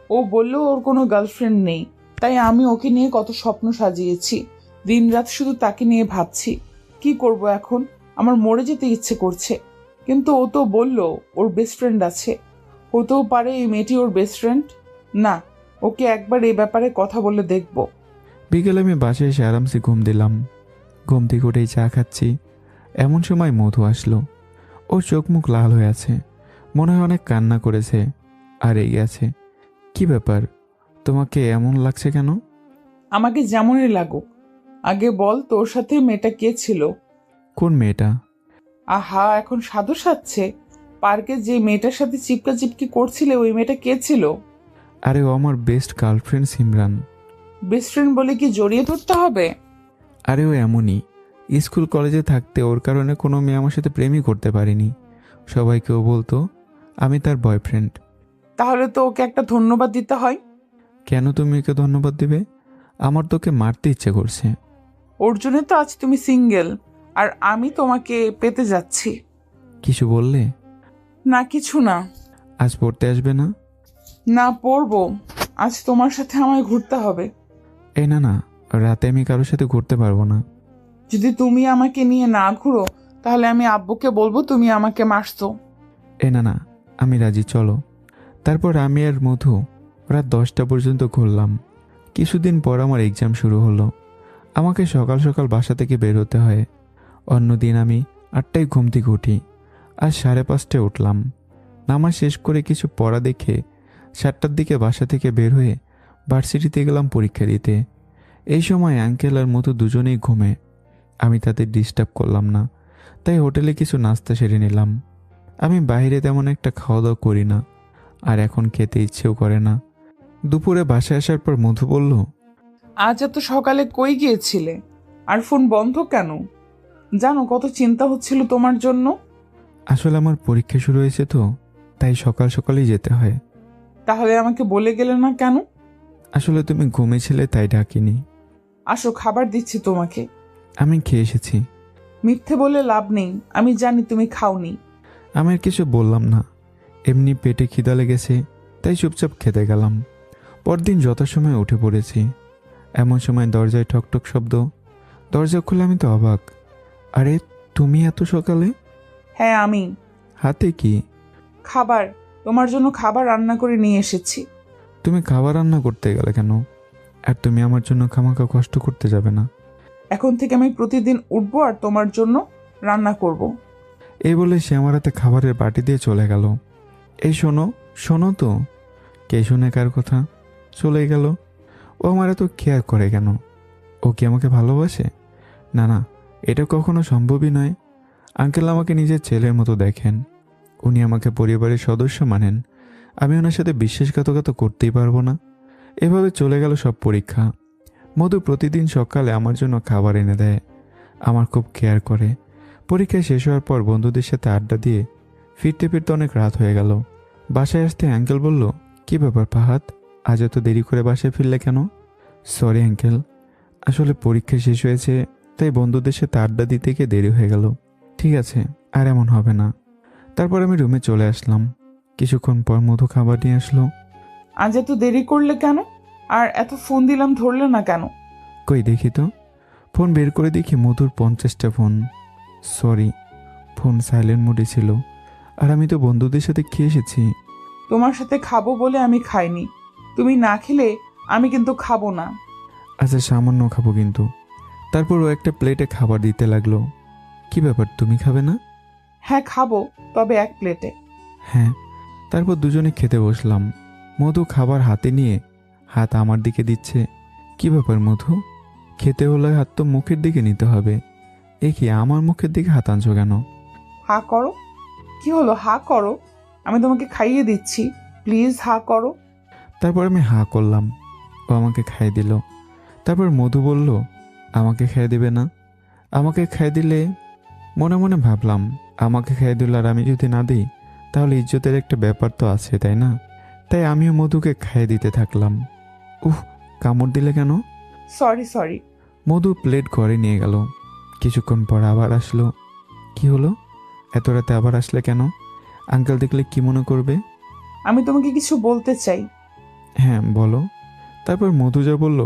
ও বলল ওর কোনো গার্লফ্রেন্ড নেই, তাই আমি ওকে নিয়ে কত স্বপ্ন সাজিয়েছি। দিনরাত শুধু তাকে নিয়ে ভাবছি। কি করব এখন? আমার মরে যেতে ইচ্ছে করছে। কিন্তু ও তো বলল ওর বেস্ট ফ্রেন্ড আছে। হতেও পারে এই মেয়েটি ওর বেস্ট ফ্রেন্ড। না, ওকে একবার এই ব্যাপারে কথা বলে দেখব। বিকেলে আমি বাসায় এসে আরামসে ঘুম দিলাম। ঘুম থেকে উঠেই চা খাচ্ছি, এমন সময় মধু আসলো। ওর চোখ মুখ লাল হয়ে আছে, মনে হয় অনেক কান্না করেছে আর এই আছে। কি ব্যাপার, তোমাকে এমন লাগছে কেন? আমাকে যেমনই লাগুক, আগে বল তোর সাথে মেয়েটা কে ছিল? কোন মেয়েটা? আহা, এখন সাধু সাজছে। পার্কে যে মেয়েটার সাথে চিপকা চিপকি করছিলে ওই মেয়েটা কে ছিল? আরে, ও আমার best girlfriend Simran. Best friend বলে কি জড়িয়ে ধরতে হবে? আরে, ও এমনই। স্কুল কলেজে থাকতে ওর কারণে কোনো মেয়ে আমার সাথে প্রেমই করতে পারেনি। সবাইকে ও বলতো আমি তার বয়ফ্রেন্ড। তাহলে তো ওকে একটা ধন্যবাদ দিতে হয়। কেন তুমি ওকে ধন্যবাদ দেবে? আমার তোকে মারতে ইচ্ছে করছে। ওর জন্য তো আজ তুমি সিঙ্গেল, আর আমি তোমাকে পেতে যাচ্ছি। কিছু বললে? না, কিছু না। আজ পড়তে আসবে না? না, পড়বো। আজ তোমার সাথে আমায় ঘুরতে হবে। এই না না, রাতে আমি কারোর সাথে ঘুরতে পারবো না। যদি তুমি আমাকে নিয়ে না ঘুরো তাহলে আমি আব্বুকে বলবো তুমি আমাকে মারছো। এই না না, আমি রাজি, চলো। তারপর আমি আর মধু রাত 10টা পর্যন্ত ঘুরলাম। কিছুদিন পর আমার এক্সাম শুরু হলো। আমাকে সকাল সকাল বাসা থেকে বের হতে হয়। অন্যদিন আমি 8টায় ঘুম থেকে উঠি, আর 5:30টায় উঠলাম। নামাজ শেষ করে কিছু পড়া দেখে 7টার দিকে বাসা থেকে বের হয়ে ভার্সিটিতে গেলাম পরীক্ষা দিতে। এই সময় আঙ্কেল আর মধু দুজনেই ঘুমে। আমি তাদের ডিস্টার্ব করলাম না, তাই হোটেলে কিছু নাস্তা সেরে নিলাম। আমি বাইরে তেমন একটা খাওয়া দাওয়া করি না, আর এখন খেতে ইচ্ছেও করে না। দুপুরে বাসায় আসার পর মধু বলল, আজ এত সকালে কই গিয়েছিলে? আর ফোন বন্ধ কেন? জানো কত চিন্তা হচ্ছিল তোমার জন্য। আসলে আমার পরীক্ষা শুরু হয়েছে তো, তাই সকাল সকালেই যেতে হয়। তাহলে আমাকে বলে গেলে না কেন? আসলে তুমি ঘুমিয়েছিলে তাই ডাকিনি। আসো, খাবার দিচ্ছি তোমাকে। আমি খেয়ে এসেছি। মিথ্যে বলে লাভ নেই, আমি জানি তুমি খাওনি। আমি আর কিছু বললাম না, এমনি পেটে খিদা লেগেছে তাই চুপচাপ খেতে গেলাম। পরদিন যথাসময়ে উঠে পড়েছি। এমন সময় দরজায় ঠকঠক শব্দ। দরজা খুলে আমি তো অবাক। আরে তুমি এত সকালে? হ্যাঁ আমি। হাতে কি? খাবার, তোমার জন্য খাবার রান্না করে নিয়ে এসেছি। তুমি খাবার রান্না করতে গেলে কেন? আর তুমি আমার জন্য খামাখা কষ্ট করতে যাবে না? এখন থেকে আমি প্রতিদিন উঠবো আর তোমার জন্য রান্না করব। এই বলে সে আমার হাতে খাবারের বাটি দিয়ে চলে গেল। এই শোনো, শোনো তো। কে শুনে কার কথা? চলে গেল। ও আমার এত কেয়ার করে কেন? ও কি আমাকে ভালোবাসে? না না, এটা কখনো সম্ভবই নয়। আঙ্কেল আমাকে নিজের ছেলের মতো দেখেন। উনি আমাকে পরিবারের সদস্য মানেন। আমি ওনার সাথে বিশ্বাসঘাতকতা করতেই পারবো না। এভাবে চলে গেল সব পরীক্ষা। মধু প্রতিদিন সকালে আমার জন্য খাবার এনে দেয়, আমার খুব কেয়ার করে। পরীক্ষা শেষ হওয়ার পর বন্ধুদের সাথে আড্ডা দিয়ে ফিরতে ফিরতে অনেক রাত হয়ে গেল। বাসায় আসতে আঙ্কেল বলল, কি ব্যাপার ফাহাদ, আজ এত দেরি করে বাসায় ফিরলে কেন? সরি আঙ্কেল, আসলে পরীক্ষা শেষ হয়েছে তাই বন্ধুদের সাথে আড্ডা দিতে গিয়ে দেরি হয়ে গেল। ঠিক আছে, আর এমন হবে না। তারপর আমি রুমে চলে আসলাম। কিছুক্ষণ পর মধু খাবার নিয়ে আসলো। আজ এত দেরি করলে কেন? আর এত ফোন দিলাম ধরলে না কেন? কই দেখি তো। ফোন বের করে দেখি মধুর 50টা ফোন। সরি, ফোন সাইলেন্ট মোডে ছিল। আর আমি তো বন্ধুদের সাথে খেয়ে এসেছি। তোমার সাথে খাবো বলে আমি খাইনি। তুমি না খেলে আমি কিন্তু খাবো না। আচ্ছা সামান্য খাবো কিন্তু। তারপর ও একটা প্লেটে খাবার দিতে লাগলো। কি ব্যাপার, তুমি খাবে না? হ্যাঁ খাবো, তবে এক প্লেটে। হ্যাঁ। তারপর দুজনে খেতে বসলাম। মধু খাবার হাতে নিয়ে হাত আমার দিকে দিচ্ছে। কি ব্যাপার মধু, খেতে হলে হাত তো মুখের দিকে নিতে হবে। এ কি, আমার মুখের দিকে হাত আনছো কেন? হা করো। কি হলো, হা করো। আমি তোমাকে খাইয়ে দিচ্ছি, প্লিজ হা করো। তারপর আমি হা করলাম। ও আমাকে খাইয়ে দিল। তারপর মধু বলল, আমাকে খাইয়ে দিবে না? আমাকে খাইয়ে দিলে, মনে মনে ভাবলাম, আমাকে খাইয়ে দিল আর আমি যদি না দিই তাহলে ইজ্জতের একটা ব্যাপার তো আছে, তাই না? তাই আমিও মধুকে খাইয়ে দিতে থাকলাম। উহ, কামড় দিলে কেন? Sorry sorry. মধু প্লেট ঘরে নিয়ে গেল। কিছুক্ষণ পর আবার আসলো। কি হলো, এত রাতে আবার আসলে কেন? আঙ্কেল দেখলে কি মনে করবে? আমি তোমাকে কিছু বলতে চাই। হ্যাঁ বলো। তারপর মধু যা বলল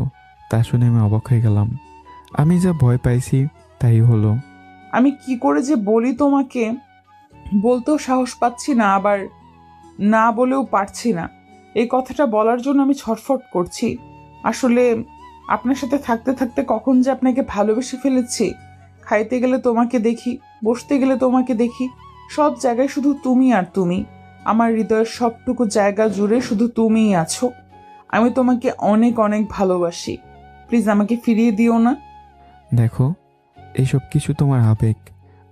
তা শুনে আমি অবাক হয়ে গেলাম। আমি যা ভয় পাইছি তাই হলো। আমি কি করে যে বলি তোমাকে, বলতেও সাহস পাচ্ছি না, আবার না বলেও পারছি না। এই কথাটা বলার জন্য আমি ছটফট করছি। আসলে আপনার সাথে থাকতে থাকতে কখন যে আপনাকে ভালোবেসে ফেলেছি। খাইতে গেলে তোমাকে দেখি, বসতে গেলে তোমাকে দেখি, সব জায়গায় শুধু তুমি আর তুমি। আমার হৃদয়ের সবটুকু জায়গা জুড়ে শুধু তুমিই আছো। আমি তোমাকে অনেক অনেক ভালোবাসি। প্লিজ আমাকে ফিরিয়ে দিও না। দেখো, এইসব কিছু তোমার আবেগ,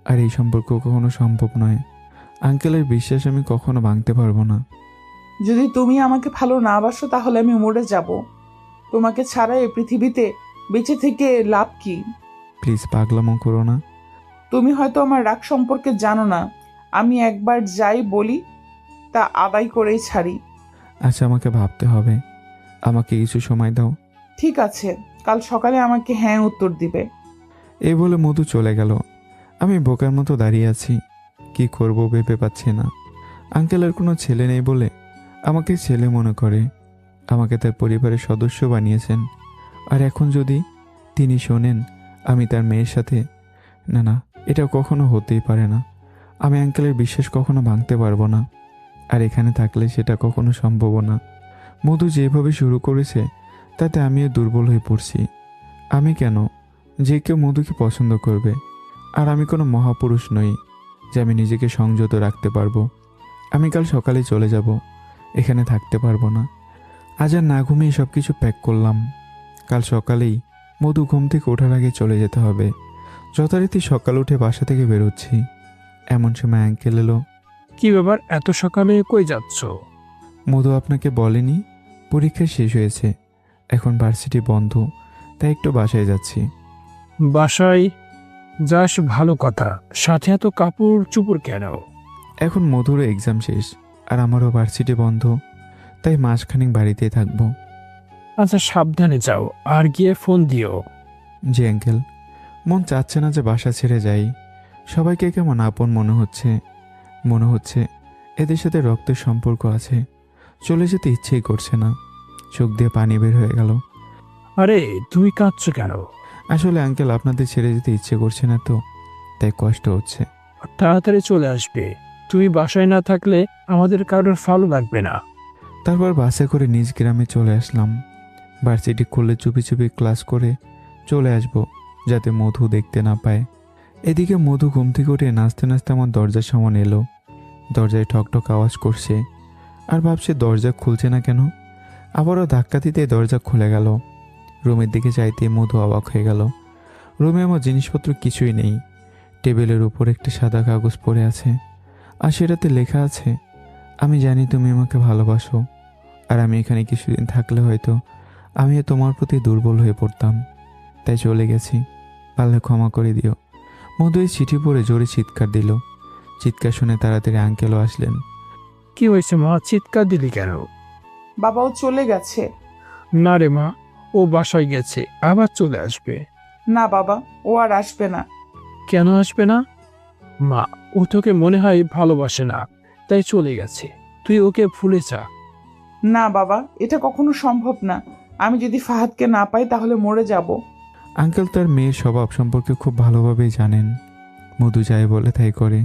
আর এই সম্পর্ক কখনো সম্ভব নয়। আঙ্কেলের বিশ্বাস আমি কখনো ভাঙতে পারবো না। যদি তুমি আমাকে ভালো না বাসো তাহলে আমি মরে যাব। তোমাকে ছাড়া এই পৃথিবীতে বেঁচে থেকে লাভ কি? প্লিজ পাগলামো করো না। তুমি হয়তো আমার রাগ সম্পর্কে জানো না। আমি একবার যাই বলি তা আদায় করেই ছাড়ি। আচ্ছা, আমাকে ভাবতে হবে। আমাকে কিছু সময় দাও। ঠিক আছে, কাল সকালে আমাকে হ্যাঁ উত্তর দিবে। এই বলে মধু চলে গেল। আমি বোকার মতো দাঁড়িয়ে আছি। কি করব ভেবে পাচ্ছি না। আঙ্কেলের কোনো ছেলে নেই বলে আমাকে ছেলে মনে করে। আমাকে তার পরিবারের সদস্য বানিয়েছেন। আর এখন যদি তিনি শোনেন আমি তার মেয়ের সাথে, না না, এটা কখনো হতেই পারে না। আমি আঙ্কেলের বিশ্বাস কখনো ভাঙতে পারবো না। আর এখানে থাকলে সেটা কখনো সম্ভব না। মধু যেভাবে শুরু করেছে তাতে আমিও দুর্বল হয়ে পড়ছি। আমি কেন? যে কেউ মধুকে পছন্দ করবে। আর আমি কোনো মহাপুরুষ নই যে আমি নিজেকে সংযত রাখতে পারবো। আমি কাল সকালে চলে যাব, এখানে থাকতে পারবো না। আজ আর না ঘুমিয়ে সব কিছু প্যাক করলাম। কাল সকালেই মধু ঘুম থেকে ওঠার আগে চলে যেতে হবে। যথারীতি সকাল উঠে বাসা থেকে বেরোচ্ছি, এমন সময় আঙ্কেল এলো। কি ব্যাপার, এত সকালে কই যাচ্ছ? মধু আপনাকে বলেনি পরীক্ষা শেষ হয়েছে, এখন ভার্সিটি বন্ধ, তাই একটু বাসায় যাচ্ছি। বাসায় যাস, ভালো কথা। সাথে এত কাপড় চুপড় কেন? এখন মধুরও এক্সাম শেষ আর আমারও ভার্সিটি বন্ধ, তাই মাসখানেক বাড়িতেই থাকবো। আচ্ছা, সাবধানে যাও, আর গিয়ে ফোন দিও। জি আঙ্কেল। মন চাচ্ছে না যে বাসা ছেড়ে যাই। সবাইকে কেমন আপন মনে হচ্ছে এদের সাথে রক্তের সম্পর্ক আছে। চলে যেতে ইচ্ছেই করছে না। চোখ দিয়ে পানি বের হয়ে গেল। আরে তুমি কাঁদছো কেন? আসলে আঙ্কেল আপনাদের ছেড়ে যেতে ইচ্ছে করছে না তো, তাই কষ্ট হচ্ছে। তাড়াতাড়ি চলে আসবে। তুমি বাসায় না থাকলে আমাদের কারোর ভালো লাগবে না। তারপর বাসে করে নিজ গ্রামে চলে আসলাম। ভার্সিটি খুললে চুপি চুপি ক্লাস করে চলে আসব, যাতে মধু দেখতে না পায়। এদিকে মধু ঘুম থেকে উঠে নাচতে নাচতে আমার দরজার সামনে এলো। দরজায় ঠকঠক আওয়াজ করছে আর ভাবছে দরজা খুলছে না কেন। আবারও ধাক্কা দিতে দরজা খুলে গেল। রুমের দিকে চাইতে মধু অবাক হয়ে গেল। রুমে আমার জিনিসপত্র কিছুই নেই। টেবিলের উপর একটি সাদা কাগজ পড়ে আছে, আর সেটাতে লেখা আছে, আমি জানি তুমি আমাকে ভালোবাসো, আর আমি এখানে কিছুদিন থাকলে হয়তো আমিও তোমার প্রতি দুর্বল হয়ে পড়তাম, তাই চলে গেছি, পারলে ক্ষমা করে দিও। মধু এই চিঠি পড়ে জোরে চিৎকার দিল। চিৎকার শুনে তাড়াতাড়ি আঙ্কেলও আসলেন। কি হয়েছে মা, চিৎকার দিলি কেন? বাবাও চলে গেছে। না রে মা, ও বাসায় গেছে, আবার চলে আসবে। না বাবা, ও আর আসবে না। কেন আসবে না? মা, ও তোকে মনে হয় ভালোবাসে না, তাই চলে গেছে। তুই ওকে ভুলে যা। না বাবা, এটা কখনো সম্ভব না। আমি যদি ফাহাদকে না পাই তাহলে মরে যাব। আঙ্কেল তার মেয়ের স্বভাব সম্পর্কে খুব ভালোভাবেই জানেন। মধু যাই বলে তাই করে।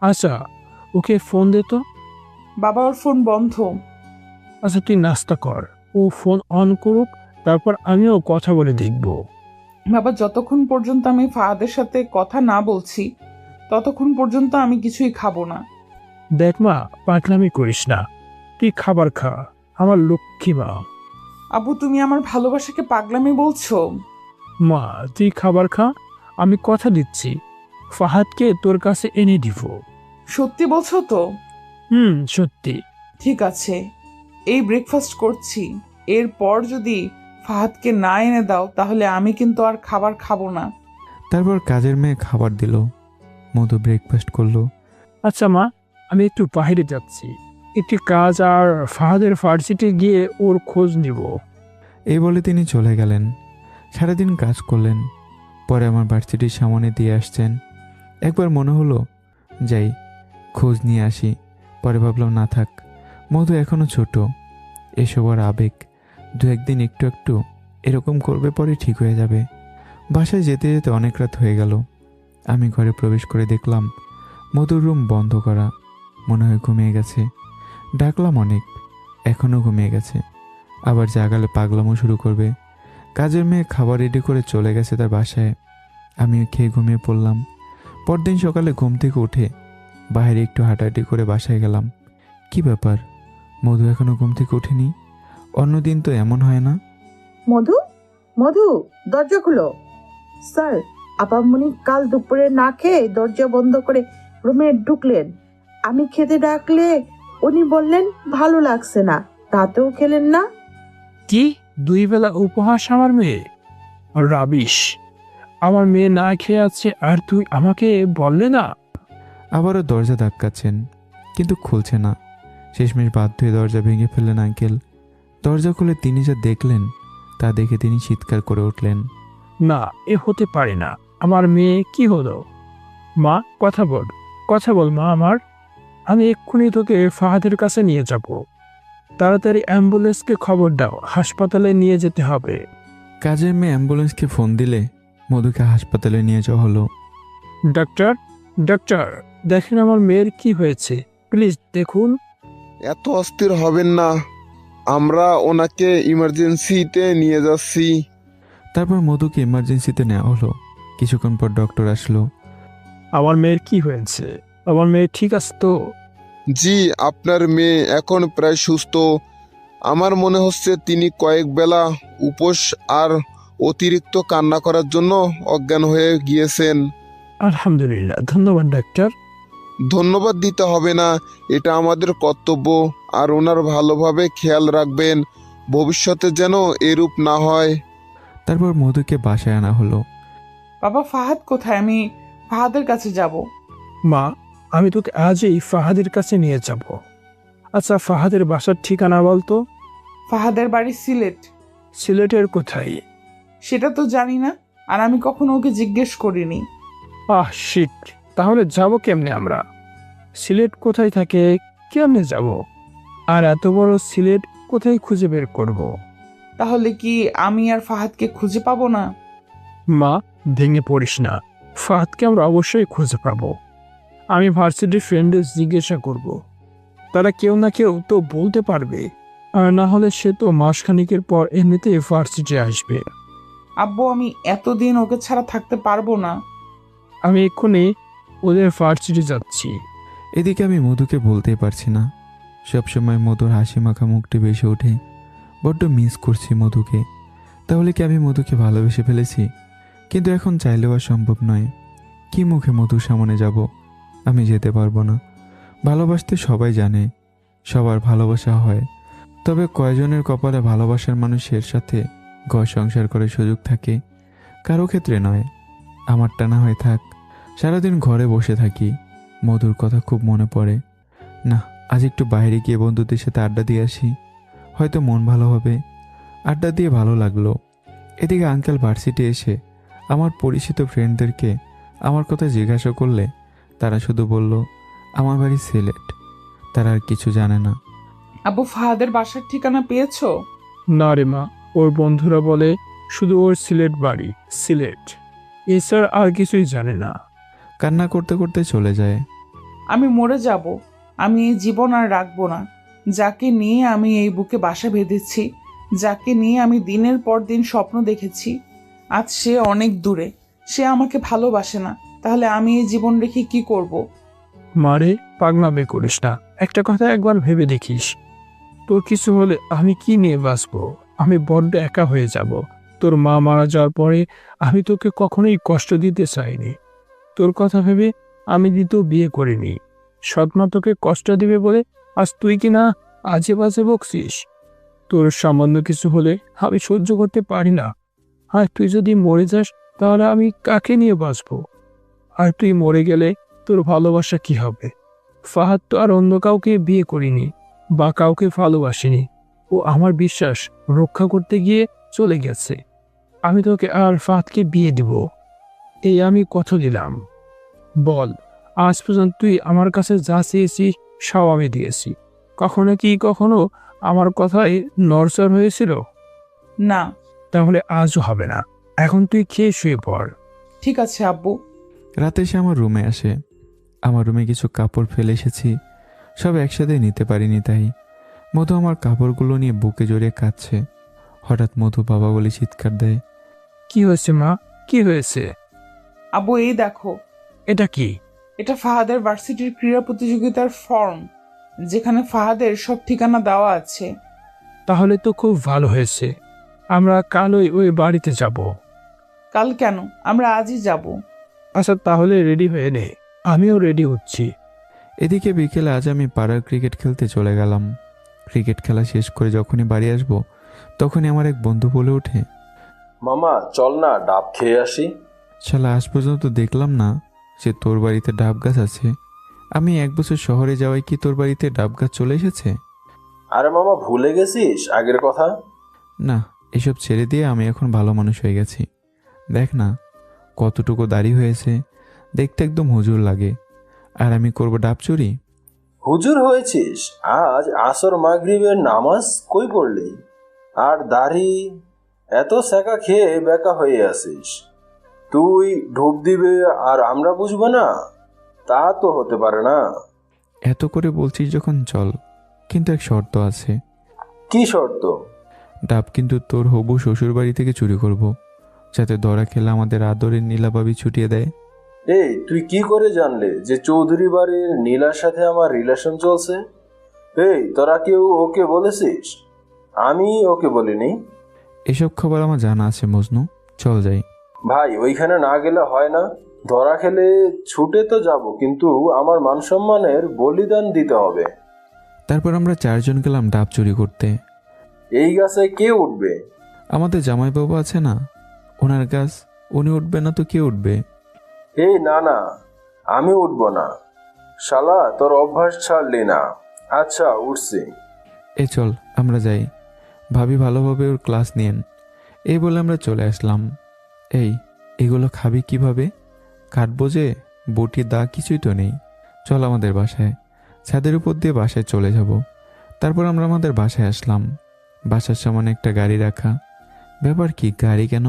আচ্ছা, ওকে ফোন দে তো। বাবা, ওর ফোন বন্ধ। আচ্ছা, তুই নাস্তা কর, ও ফোন অন করুক, তারপর আমিও কথা বলে দেখব। বাবা, যতক্ষণ পর্যন্ত আমি ফাহাদের সাথে কথা না বলছি ততক্ষণ পর্যন্ত আমি কিছুই খাবো না। দেখ মা, পাগলামি করিস না, তুই খাবার খা, আমার লক্ষ্মী মা। আবু, তুমি আমার ভালোবাসাকে পাগলামি বলছো? মা, তুই খাবার খা, আমি কথা দিচ্ছি ফাহাদকে তোর কাছে এনে দিব। সত্যি বলছো তো? সত্যি। ঠিক আছে, এই ব্রেকফাস্ট করছি। এরপর যদি ফাহাদকে না এনে দাও তাহলে আমি কিন্তু আর খাবার খাবো না। তারপর কাজের মেয়ে খাবার দিল। মধু ব্রেকফাস্ট করলো। আচ্ছা মা, আমি একটু বাইরে যাচ্ছি, একটি কাজ, আর ফাহাদের ভার্সিটি গিয়ে ওর খোঁজ নিব। এই বলে তিনি চলে গেলেন। সারাদিন কাজ করলেন, পরে আমার ভার্সিটির সামনে দিয়ে আসছেন। একবার মনে হলো যাই, খোঁজ নিয়ে আসি। পরে ভাবলাম না থাক, মধু এখনও ছোট, এসব আর আবেগ, দু একদিন একটু একটু এরকম করবে, পরে ঠিক হয়ে যাবে। বাসায় যেতে যেতে অনেক রাত হয়ে গেল। আমি ঘরে প্রবেশ করে দেখলাম মধুর রুম বন্ধ করা। মনে হয় ঘুমিয়ে গেছে। ডাকলাম অনেক, এখনও ঘুমিয়ে গেছে। আবার জাগালে পাগলামও শুরু করবে। কাজের মেয়ে খাবার রেডি করে চলে গেছে তার বাসায়। আমিও খেয়ে ঘুমিয়ে পড়লাম। পরদিন সকালে ঘুম থেকে উঠে বাইরে একটু হাঁটাহাঁটি করে বাসায় গেলাম। কি ব্যাপার, মধু এখনো ঘুম থেকে ওঠেনি? অন্যদিন তো এমন হয় না। মধু, মধু, দরজা খুলো। স্যার, আপামনি কাল দুপুরে না খেয়ে দরজা বন্ধ করে রুমে ঢুকলেন। আমি খেতে ডাকলে উনি বললেন ভালো লাগছে না, তাতেও খেলেন না। কি, 2 বেলা উপহাস আমার মেয়ে? রাবিশ! আমার মেয়ে না খেয়ে আছে আর তুই আমাকে বললে না? আবারও দরজা ধাক্কাচ্ছেন, কিন্তু খুলছে না। শেষমেশ বাধ্য হয়ে দরজা ভেঙে ফেললেন আঙ্কেল। দরজা খুলে তিনি যা দেখলেন তা দেখে তিনি চিৎকার করে উঠলেন। না, এ হতে পারে না। আমার মেয়ে কি হলো? মা, কথা বল মা আমার। আমি এক্ষুনি তোকে ফাহাদের কাছে নিয়ে যাব। তাড়াতাড়ি অ্যাম্বুলেন্সকে খবর দাও, হাসপাতালে নিয়ে যেতে হবে। কাজের মেয়ে অ্যাম্বুলেন্সকে ফোন দিলে মধুকে হাসপাতালে নিয়ে যাওয়া হলো। ডাক্তার, ডাক্তার, দেখেন আমার মেয়ের কি হয়েছে, প্লিজ দেখুন। এত অস্থির হবেন না, আমরা ওনাকে ইমার্জেন্সিতে নিয়ে যাচ্ছি। তারপর মধুকে ইমার্জেন্সিতে নেওয়া হলো। কিছুক্ষণ পর ডক্টর আসলো। আমার মেয়ের কি হয়েছে? আমার মেয়ে ঠিক আছে তো? জি, আপনার মেয়ে এখন প্রায় সুস্থ। আমার মনে হচ্ছে তিনি কয়েক বেলা উপোস আর অতিরিক্ত কান্না করার জন্য অজ্ঞান হয়ে গিয়েছেন। আলহামদুলিল্লাহ, ধন্যবাদ ডাক্তার। ধন্যবাদ দিতে হবে না, এটা আমাদের কর্তব্য। আর ওনার ভালোভাবে খেয়াল রাখবেন, ভবিষ্যতে যেন এরূপ না হয়। তারপর মধুকে বাসায় আনা হলো। বাবা ফাহাদ কোথায়? আমি ফাহাদের কাছে যাব। মা, আমি তোকে আজই ফাহাদের কাছে নিয়ে যাব। আচ্ছা, ফাহাদের বাসার ঠিকানা বলতো। ফাহাদের বাড়ি সিলেট। সিলেটের কোথায়? সেটা তো জানি না, আর আমি কখনো ওকে জিজ্ঞেস করিনি। শিট, তাহলে যাব কেমনে আমরা? সিলেট কোথায় থাকে, কেমনে যাব? আর এত বড় সিলেট কোথায় খুঁজে বের করব? তাহলে কি আমি আর ফাহাদকে খুঁজে পাবো না? মা, ভেঙে পড়িস না, ফাহাদকে আমরা অবশ্যই খুঁজে পাবো। আমি ভার্সিটির ফ্রেন্ডদের জিজ্ঞাসা করব, তারা কেউ না কেউ তো বলতে পারবে। আর না হলে সে তো মাসখানিকের পর এমনিতেই ভার্সিটি আসবে। আব্বু, আমি এতদিন ওকে ছাড়া থাকতে পারবো না। আমি এক্ষুনি ওদের ভার্সিটি যাচ্ছি। এদিকে আমি মধুকে বলতেই পারছি না। সবসময় মধুর হাসি মাখা মুখটি ভেসে ওঠে। বড্ড মিস করছি মধুকে। তাহলে কি আমি মধুকে ভালোবেসে ফেলেছি? কিন্তু এখন চাইলেও আর সম্ভব নয়। কি মুখে মধুর সামনে যাব? আমি যেতে পারবো না। ভালোবাসতে সবাই জানে, সবার ভালোবাসা হয়, তবে কয়জনের কপালে ভালোবাসার মানুষের সাথে ঘর সংসার করার সুযোগ থাকে? কারো ক্ষেত্রে নয়। আমারটা না হয় থাক। সারাদিন ঘরে বসে থাকি, মধুর কথা খুব মনে পড়ে। না, আজ একটু বাইরে গিয়ে বন্ধুদের সাথে আড্ডা দিয়ে আসি, হয়তো মন ভালো হবে। আড্ডা দিয়ে ভালো লাগলো। এদিকে আঙ্কেল ভার্সিটি এসে আমার পরিচিত ফ্রেন্ডদেরকে আমার কথা জিজ্ঞাসা করলে তারা শুধু বলল আমার বাড়ি সিলেট। তারা আর কিছু জানে না। আব্বু, ফাহাদের বাসার ঠিকানা পেয়েছো? না রে মা, ওর বন্ধুরা বলে শুধু ওর সিলেট বাড়ি, সিলেট, এছাড়া আর কিছুই জানে না। কান্না করতে করতে চলে যায়। আমি মরে যাব। আমি এই জীবন আর রাখবো না। যাকে নিয়ে আমি এই বুকে বাসা বেঁধেছি, যাকে নিয়ে আমি দিনের পর দিন স্বপ্ন দেখেছি, আজ সে অনেক দূরে। সে আমাকে ভালোবাসে না। তাহলে আমি এই জীবন রেখে কি করব? মারে, পাগলামি করিস না। একটা কথা একবার ভেবে দেখিস, তোর কিছু হলে আমি কি নিয়ে বাঁচবো? আমি বড্ড একা হয়ে যাব। তোর মা মারা যাওয়ার পরে আমি তোকে কখনোই কষ্ট দিতে চাইনি। তোর কথা ভেবে আমি দ্বিতীয় বিয়ে করিনি। সৎমা তোকে কষ্ট দিবে বলে আজ তুই কি না আজে বাজে বকছিস? তোর সামান্য কিছু হলে আমি সহ্য করতে পারি না। আর তুই যদি মরে যাস তাহলে আমি কাকে নিয়ে বাঁচবো? আর তুই মরে গেলে তোর ভালোবাসা কি হবে? ফাহাদ তো আর অন্য কাউকে বিয়ে করিনি বা কাউকে ভালোবাসিনি। ও আমার বিশ্বাস রক্ষা করতে গিয়ে চলে গেছে। আমি তোকে আর ফাহাদকে বিয়ে দিব, এই আমি কথা দিলাম। বল, আজ পর্যন্ত তুই আমার কাছে যা চেয়েছিস সব আমি দিয়েছি। কখনো আমার কথায় নড়চড় হয়েছিল? না। তাহলে আজও হবে না। এখন তুই খেয়ে শুয়ে পড়। ঠিক আছে আব্বু। রাতে সে আমার রুমে আসে। আমার রুমে কিছু কাপড় ফেলে এসেছি, সব একসাথে নিতে পারিনি তাই। মধু আমার কাপড়গুলো নিয়ে বুকে জড়িয়ে কাঁদছে। হঠাৎ মধু বাবা বলে চিৎকার দেয়। কি হয়েছে মা, কি হয়েছে? আব্বু, এই দেখো। এটা কি? এটা ফাহাদের ভার্সিটির ক্রীড়া প্রতিযোগিতার ফর্ম, যেখানে ফাহাদের সব ঠিকানা দেওয়া আছে। তাহলে তো খুব ভালো হয়েছে। আমরা কালই ওই বাড়িতে যাব। কাল কেন? আমরা আজই যাব। আচ্ছা, তাহলে রেডি হয়ে নে, আমিও রেডি হচ্ছি। এদিকে বিকেলে আজ আমি পাড়ার ক্রিকেট খেলতে চলে গেলাম। ক্রিকেট খেলা শেষ করে যখনই বাড়ি আসবো তখনই আমার এক বন্ধু বলে ওঠে, মামা চল না ডাব খেয়ে আসি। শালা আজ পর্যন্ত দেখলাম না যে তোর বাড়িতে ডাব গাছ আছে। আমি 1 বছর শহরে যাওয়ায় কি তোর বাড়িতে ডাব গাছ চলে এসেছে? আরে মামা ভুলে গেছিস আগের কথা? না, এসব ছেড়ে দিয়ে আমি এখন ভালো মানুষ হয়ে গেছি। দেখ না কতটুকু দাড়ি হয়েছে, দেখতে একদম হুজুর লাগে। আর আমি করব ডাব চুরি? হুজুর হয়েছিস? আজ আসর মাগরিবের নামাজ কই পড়লি? আর দাড়ি এত সেকা খেয়ে বেকা হয়ে আসিস। তুই ঢোপ দিবে আর আমরা বুঝবো না? তা তো হতে পারে না। এত করে বলছিস যখন চল, কিন্তু এক শর্ত আছে। কি শর্ত? ডাব কিন্তু তোর হবু শ্বশুর বাড়ি থেকে চুরি করব, যাতে ধরা খেলে আমাদের আদরের নীলাভাবি ছুটিয়ে দেয়। এই তুই কি করে জানলে যে চৌধুরী বাড়ির নীলার সাথে আমার রিলেশন চলছে? এই তোরা কেউ ওকে বলেছিস? আমি ওকে বলিনি। এসব খবর আমার জানা আছে মজনু, চল যাই। ভাই ওইখানে না গেলে হয় না? ধরা খেলে ছুটে তো যাব, কিন্তু আমার মান সম্মানের বলিদান দিতে হবে। তারপর আমরা 4 জন গেলাম ডাব চুরি করতে। এই গাছে কে উঠবে? আমাদের জামাইবাবু আছে না, ওনার গাছ, উনি উঠবে না তো কে উঠবে? এই না না, আমি উঠবো না। শালা তোর অভ্যাস ছাড়লি না। আচ্ছা উঠছি। এ চল আমরা যাই, ভাবি ভালোভাবে ওর ক্লাস নিয়েন। এই বলে আমরা চলে আসলাম। এই এগুলো খাবি কিভাবে? কাটবো যে, বটি দা কিছুই তো নেই। চল আমাদের বাসায়, ছাদের উপর দিয়ে বাসায় চলে যাব। তারপর আমরা আমাদের বাসায় আসলাম। বাসার সামনে একটা গাড়ি রাখা। ব্যাপার কি, গাড়ি কেন?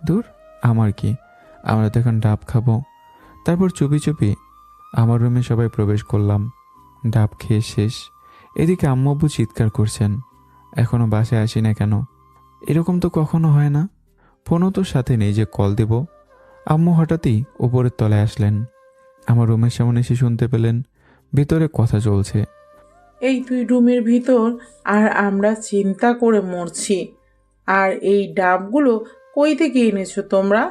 দূর, আমার কি, আমরা তো এখন ডাব খাবো। তারপর চুপি চুপি আমার রুমে সবাই প্রবেশ করলাম। ডাব খেয়ে শেষ। এদিকে আম্মু আব্বু চিৎকার করছেন, এখনো বাসায় আসি না কেন? এরকম তো কখনো হয় না। ফোনও তো সাথে নেই যে কল দেব। আম্মু হঠাৎই উপরের তলায় আসলেন। আমার রুমের সামনে এসে শুনতে পেলেন ভিতরে কথা চলছে। এই তুই রুমের ভিতর আর আমরা চিন্তা করে মরছি। আর এই ডাবগুলো কই থেকে এনেছো তোমরা?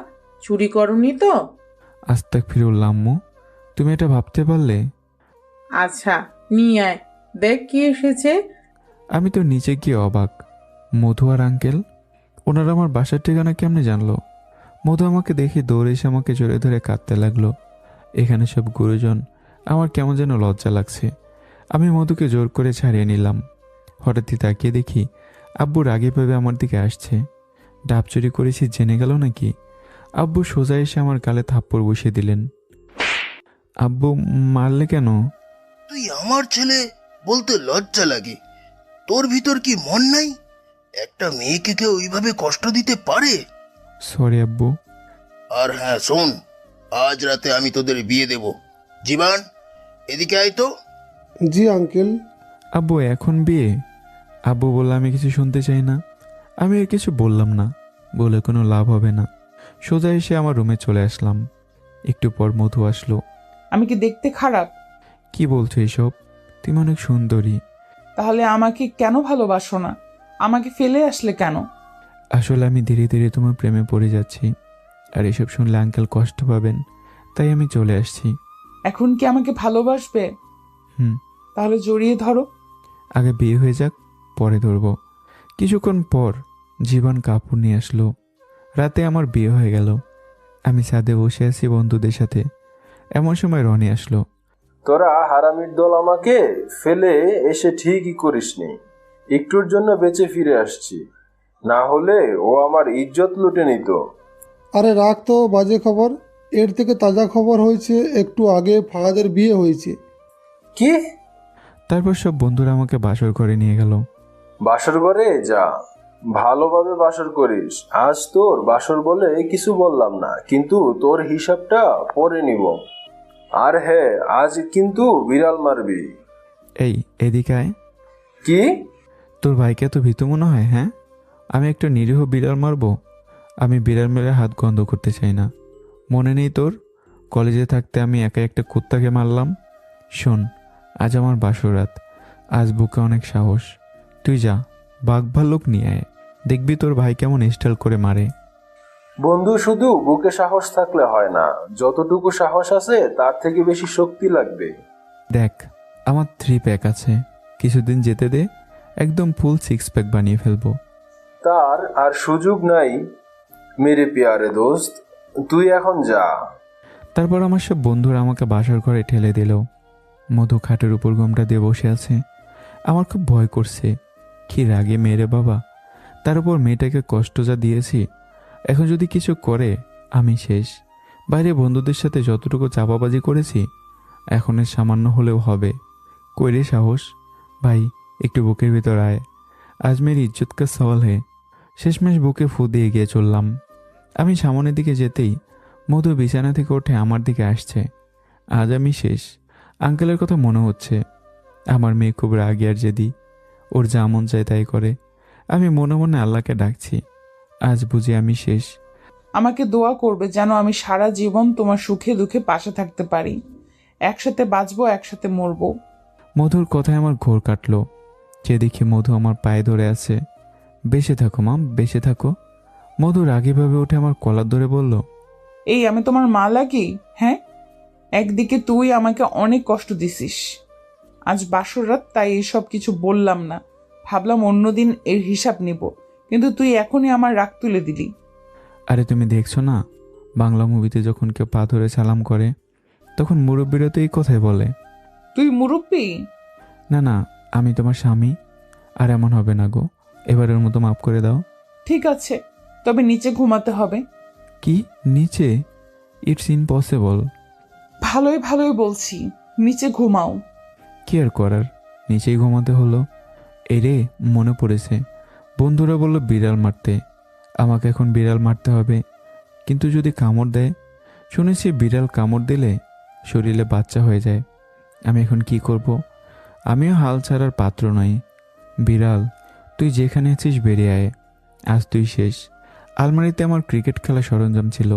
চুরি করনি তো? আস্তাক ফিরুল্লাহ আম্মু, তুমি এটা ভাবতে পারলে? আচ্ছা নিয়ে আয়, দেখ কি এসেছে। আমি তো নিচে গিয়ে অবাক। মধু আর আঙ্কেল, ওনারা আমার বাসার ঠিকানা কেমনে জানলো? মধু আমাকে দেখে দৌড়ে এসে আমাকে জড়িয়ে ধরে কাঁদতে লাগলো। এখানে সব গুরুজন, আমার কেমন যেন লজ্জা লাগছে। আমি মধুকে জোর করে ছাড়িয়ে নিলাম। হঠাৎই তাকিয়ে দেখি আব্বু রাগে ভেবে আমার দিকে আসছে। ডাব চুরি করেছি জেনে গেল নাকি? আব্বু সোজা এসে আমার গালে থাপ্পড় বসিয়ে দিলেন। আব্বু, মারলে কেন? তুই আমার ছেলে বলতে লজ্জা লাগে? তোর ভিতর কি মন নাই? একটা মেয়েকে কেউ ওইভাবে কষ্ট দিতে পারে? সরি আব্বু। আর হ্যাঁ শোন, আজ রাতে আমি তোদের বিয়ে দেব। জীবন, এদিকে আয় তো। জি আঙ্কেল। আব্বু এখন বিয়ে? আব্বু বলল আমি কিছু শুনতে চাই না। আমি আর কিছু বললাম না, বলে কোনো লাভ হবে না। সোজা এসে আমার রুমে চলে আসলাম। একটু পর মধু আসলো। আমি কি দেখতে খারাপ? কি বলছো এসব? তুমি অনেক সুন্দরী। তাহলে আমাকে কেন ভালোবাসো না? আমাকে ফেলে আসলে কেন? আসলে আমি ধীরে ধীরে তোমার প্রেমে পড়ে যাচ্ছি, আর এসব শুনলে আঙ্কেল কষ্ট পাবেন, তাই আমি চলে আসছি। এখন কি আমাকে ভালোবাসবে? হুম। তাহলে জড়িয়ে ধরো। আগে বিয়ে হয়ে যাক, পরে ধরবো। কিছুক্ষণ পর জীবন কাপড় নিয়ে আসলো। রাতে আমার বিয়ে হয়ে গেল। আমি ছাদে বসে আছি বন্ধুদের সাথে। এমন সময় রনি আসলো। তোরা হারামির দল আমাকে ফেলে এসে ঠিকই করিসনি। একটুর জন্য বেঁচে ফিরে আসছি, না হলে ও আমার ইজ্জত লুটে নিত। আরে রাখ তো বাজে খবর। এর থেকে তাজা খবর হয়েছে একটু আগে ফাহাদের বিয়ে হয়েছে। কি? তারপর সব বন্ধুরা আমাকে বাসর ঘরে নিয়ে গেল। বাসর ঘরে যা, ভালোভাবে বাসর করিস। আজ তোর বাসর বলে কিছু বললাম না, কিন্তু তোর হিসাবটা পরে নিব। আর হ্যাঁ, আজ কিন্তু বিড়াল মারবি। এই এদিকে আয়। কি? তোর ভাইকে এত ভীতু মনে হয়? হ্যাঁ, আমি একটা নিরীহ বিড়াল মারবো? আমি বিড়াল মেরে হাত গন্ধ করতে চাই না। মনে নেই তোর, কলেজে থাকতে আমি একা একটা কুত্তাকে মারলাম? শোন, আজ আমার বাসর রাত, আজ বুকে অনেক সাহস। তুই যা, বাঘ ভাল্লুক নিয়ে আয়, দেখবি তোর ভাই কেমন স্টাইল করে মারে। বন্ধু, শুধু বুকে সাহস থাকলে হয় না, যতটুকু সাহস আছে তার থেকে বেশি শক্তি লাগবে। দেখ, আমার 3 প্যাক আছে, কিছুদিন যেতে দে, একদম ফুল 6 প্যাক বানিয়ে ফেলবো। তার আর সুযোগ নাই মেরে পেয়ারে দোস্ত, তুই এখন যা। তারপর আমার সব বন্ধুরা আমাকে বাসার ঘরে ঠেলে দিল। মধু খাটের উপর ঘোমটা দিয়ে বসে আছে। আমার খুব ভয় করছে। কি রাগে মেরে বাবা, তার উপর মেয়েটাকে কষ্ট যা দিয়েছি, এখন যদি কিছু করে আমি শেষ। বাইরে বন্ধুদের সাথে যতটুকু চাপাবাজি করেছি, এখন এর সামান্য হলেও হবে। कोई रे साहस भाई একটু বুকের ভিতর আয় আজ মেরি ইজ্জত কা সওয়াল হে শেষমেশ বুকে ফু দিয়ে গিয়ে চললাম আমি সামনের দিকে যেতেই মধু বিছানা থেকে উঠে আমার দিকে আসছে আজ আমি শেষ আঙ্কেলের কথা মনে হচ্ছে আমার মেয়ে খুব রাগী আর জেদি ওর যা মন চায় তাই করে আমি মনে মনে আল্লাহকে ডাকছি আজ বুঝি আমি শেষ আমাকে দোয়া করবে যেন আমি সারা জীবন তোমার সুখে দুঃখে পাশে থাকতে পারি, একসাথে বাঁচবো একসাথে মরবো। মধুর কথায় আমার ঘোর কাটলো যে দেখি মধু আমার পায়ে ধরে আছে। বেঁচে থাকো মাম, বেঁচে থাকো। মধু রাগীভাবে উঠে আমার কলার ধরে বলল, এই আমি তোমার মা লাগি? হ্যাঁ, একদিকে তুই আমাকে অনেক কষ্ট দিছিস, আজ বাসর রাত তাই এইসব কিছু বললাম না, ভাবলাম অন্যদিন এর হিসাব নিব, কিন্তু তুই এখনই আমার রাগ তুলে দিলি। আরে তুমি দেখছো না বাংলা মুভিতে যখন কেউ পা ধরে সালাম করে তখন মুরব্বীরা তো এই কথাই বলে। তুই মুরব্বী? না না, আমি তোমার স্বামী। আর এমন হবে না গো, এবারের মতো মাফ করে দাও। ঠিক আছে, তবে নিচে ঘুমাতে হবে। কি নিচে? It's impossible. ভালোই ভালোই বলছি, নিচে ঘুমাও। কি আর করার, নিচেই ঘুমাতে হলো। এরে মনে পড়েছে, বন্ধুরা বলল বিড়াল মারতে, আমাকে এখন বিড়াল মারতে হবে। কিন্তু যদি কামড় দেয়, শুনেছি বিড়াল কামড় দিলে শরীরে বাচ্চা হয়ে যায়। আমি এখন কি করব? আমিও হাল ছাড়ার পাত্র নই। বিড়াল, তুই যেখানে আছিস বেরিয়ে আয়, আজ তুই শেষ। আলমারিতে আমার ক্রিকেট খেলা সরঞ্জাম ছিল,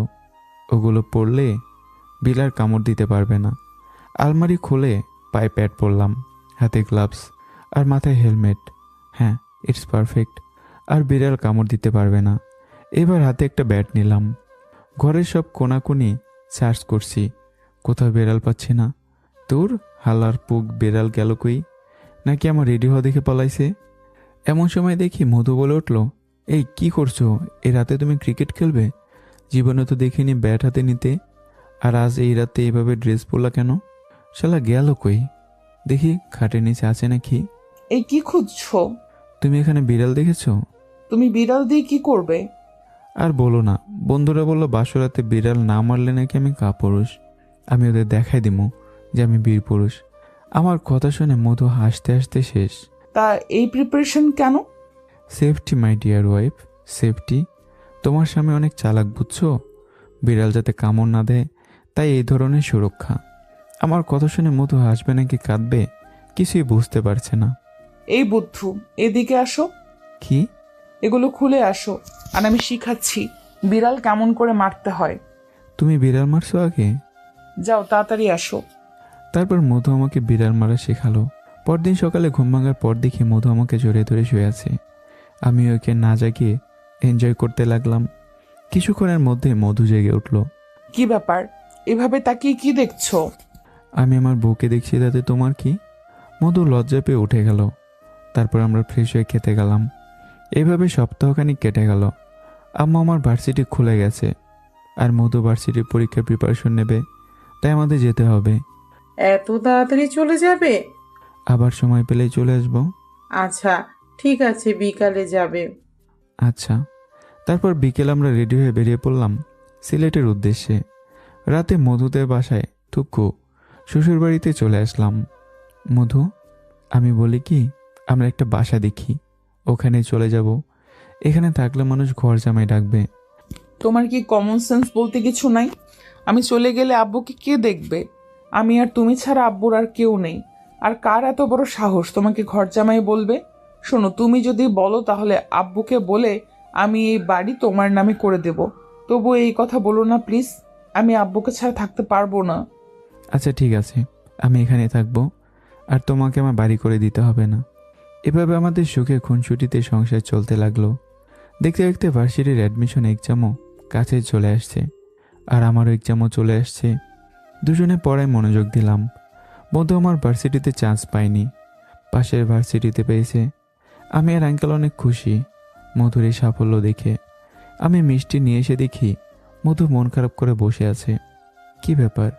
ওগুলো পড়লে বিড়াল কামড় দিতে পারবে না। আলমারি খুলে পায়ে প্যাড পরলাম, হাতে গ্লাভস আর মাথায় হেলমেট। হ্যাঁ, ইটস পারফেক্ট। আর বিড়াল কামড় দিতে পারবে না। এবার হাতে একটা ব্যাট নিলাম, ঘরের সব কোনাকুনি সার্চ করছি, কোথাও বিড়াল পাচ্ছি না। তোর হালার পুক, বিড়াল গেল কই? নাকি আমার রেডি হওয়া দেখে পালাইছে? এমন সময় দেখি মধু বলে উঠল, এই কি করছো? এই রাতে তুমি ক্রিকেট খেলবে? জীবনে তো দেখিনি ব্যাট হাতে নিতে, আর আজ এই রাতে এইভাবে ড্রেস পরলা কেন? শালা গেল কই? দেখি খাটের নিচে আছে নাকি। এই কি খুঁজছো? তুমি এখানে বিড়াল দেখেছো? তুমি বিড়াল দিয়ে কি করবে? আর বলো না, বন্ধুরা বললো বাসরাতে বিড়াল না মারলে নাকি আমি কাপুরুষ। আমি ওদের দেখাই দিব যে আমি বীর পুরুষ। আমার কথা শুনে মধু হাসতে হাসতে শেষ। তা এই প্রিপারেশন কেন? Safety my dear wife, safety. তোমার স্বামী অনেক চালাক বুঝছো, বিড়াল যাতে কামড় না দেয় তাই এই ধরনের সুরক্ষা। আমার কথা শুনে মধু হাসবে নাকি কাঁদবে কিছুই বুঝতে পারছে না। এই বুদ্ধু, এদিকে আসো। কি? এগুলো খুলে আসো, আর আমি শিখাচ্ছি বিড়াল কেমন করে মারতে হয়। তুমি বিড়াল মারছো আগে? যাও তাড়াতাড়ি আসো। তারপর মধু আমাকে বিড়াল মারা শেখালো। পরদিন সকালে ঘুম ভাঙার পর দেখি মধু আমাকে জড়িয়ে ধরে শুয়ে আছে। আমি ওকে না জাগিয়ে এনজয় করতে লাগলাম। কিছুক্ষণের মধ্যে মধু জেগে উঠল। কি ব্যাপার, এভাবে তাকিয়ে কি দেখছো? আমি আমার বউকে দেখছি, তাতে তোমার কি? মধু লজ্জা পেয়ে উঠে গেল। তারপর আমরা ফ্রেশ হয়ে খেতে গেলাম। এইভাবে সপ্তাহখানিক কেটে গেল। আম্মা আমার ভার্সিটি খুলে গেছে, আর মধু ভার্সিটির পরীক্ষার প্রিপারেশন নেবে, তাই আমাদের যেতে হবে। এত তাড়াতাড়ি চলে যাবে? আবার সময় পেলেই চলে আসবো। আচ্ছা ঠিক আছে, বিকালে যাবে। আচ্ছা। তারপর বিকেল আমরা রেডি হয়ে বেরিয়ে পড়লাম সিলেটের উদ্দেশ্যে। রাতে মধুদের বাসায় থুকু শ্বশুরবাড়িতে চলে আসলাম। মধু, আমি বলি কি, আমরা একটা বাসা দেখি, ওখানে চলে যাব। এখানে থাকলে মানুষ ঘর জামাই ডাকবে। তোমার কি কমন সেন্স বলতে কিছু নাই? আমি চলে গেলে আব্বুকে কে দেখবে? আমি আর তুমি ছাড়া আব্বুর আর কেউ নেই। আর কার এত বড় সাহস তোমাকে ঘর জামাই বলবে? শোনো, তুমি যদি বলো তাহলে আব্বুকে বলে আমি এই বাড়ি তোমার নামে করে দেব। তবু এই কথা বলো না প্লিজ, আমি আব্বুকে ছাড়া থাকতে পারবো না। আচ্ছা ঠিক আছে, আমি এখানে থাকবো, আর তোমাকে আমার বাড়ি করে দিতে হবে না। এভাবে আমাদের সুখে খুনসুটিতে সংসার চলতে লাগলো। দেখতে দেখতে ভার্সিটির অ্যাডমিশন এক্সামও কাছে চলে আসছে, আর আমারও এক্সামও চলে আসছে। দুজনে পড়ায় মনোযোগ দিলাম। বন্ধু আমার ভার্সিটিতে চান্স পাইনি, পাশের ভার্সিটিতে পেয়েছে। আমি আর আঙ্কেল অনেক খুশি মধুর এই সাফল্য দেখে। আমি মিষ্টি নিয়ে এসে দেখি মধু মন খারাপ করে বসে আছে। কি ব্যাপার,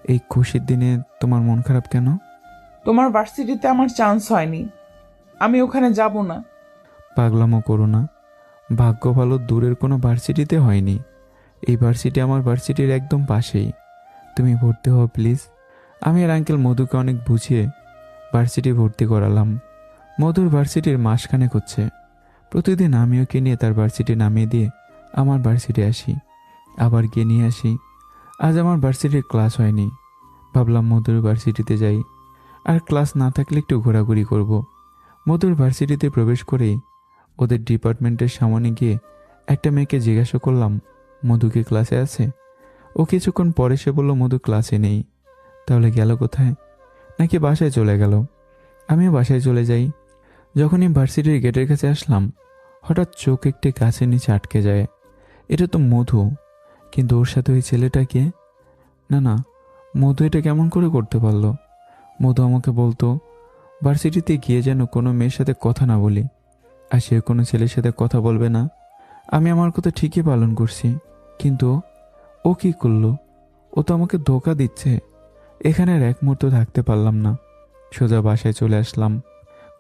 এই খুশির দিনে তোমার মন খারাপ কেন? তোমার ভার্সিটিতে আমার চান্স হয়নি, আমি ওখানে যাব না। পাগলামো করো না, ভাগ্য ভালো দূরের কোনো ভার্সিটিতে হয়নি। এই ভার্সিটি আমার ভার্সিটির একদম পাশেই। তুমি ভর্তি হও প্লিজ। আমি আর আঙ্কেল মধুকে অনেক বুঝিয়ে ভার্সিটি ভর্তি করালাম। মধুর ভার্সিটির মাসখানেক হচ্ছে। প্রতিদিন আমি ওকে নিয়ে তার ভার্সিটি নামিয়ে দিয়ে আমার ভার্সিটি আসি, আবার গিয়ে নিয়ে আসি। আজ আমার ভার্সিটির ক্লাস হয়নি। ভাবলাম মধুর ভার্সিটিতে যাই, আর ক্লাস না থাকলে একটু ঘোরাঘুরি করব। মধুর ভার্সিটিতে প্রবেশ করেই ওদের ডিপার্টমেন্টের সামনে গিয়ে একটা মেয়েকে জিজ্ঞাসা করলাম, মধু কি ক্লাসে আছে? ও কিছুক্ষণ পরে সে বলল, মধু ক্লাসে নেই। তাহলে গেল কোথায়? নাকি বাসায় চলে গেল। আমিও বাসায় চলে যাই। যখনই ভার্সিটির গেটের কাছে আসলাম, হঠাৎ চোখ একটি গাছের নিচে আটকে যায়। এটা তো মধু, কিন্তু ওর সাথে ওই ছেলেটা কে? না না, মধু এটা কেমন করে করতে পারলো? মধু আমাকে বলতো ভার্সিটিতে গিয়ে যেন কোনো মেয়ের সাথে কথা না বলি, আর সে কোনো ছেলের সাথে কথা বলবে না। আমি আমার কথা ঠিকই পালন করছি, কিন্তু ও কি করলো? ও তো আমাকে ধোঁকা দিচ্ছে। এখানে আর এক মুহূর্ত থাকতে পারলাম না। সোজা বাসায় চলে আসলাম।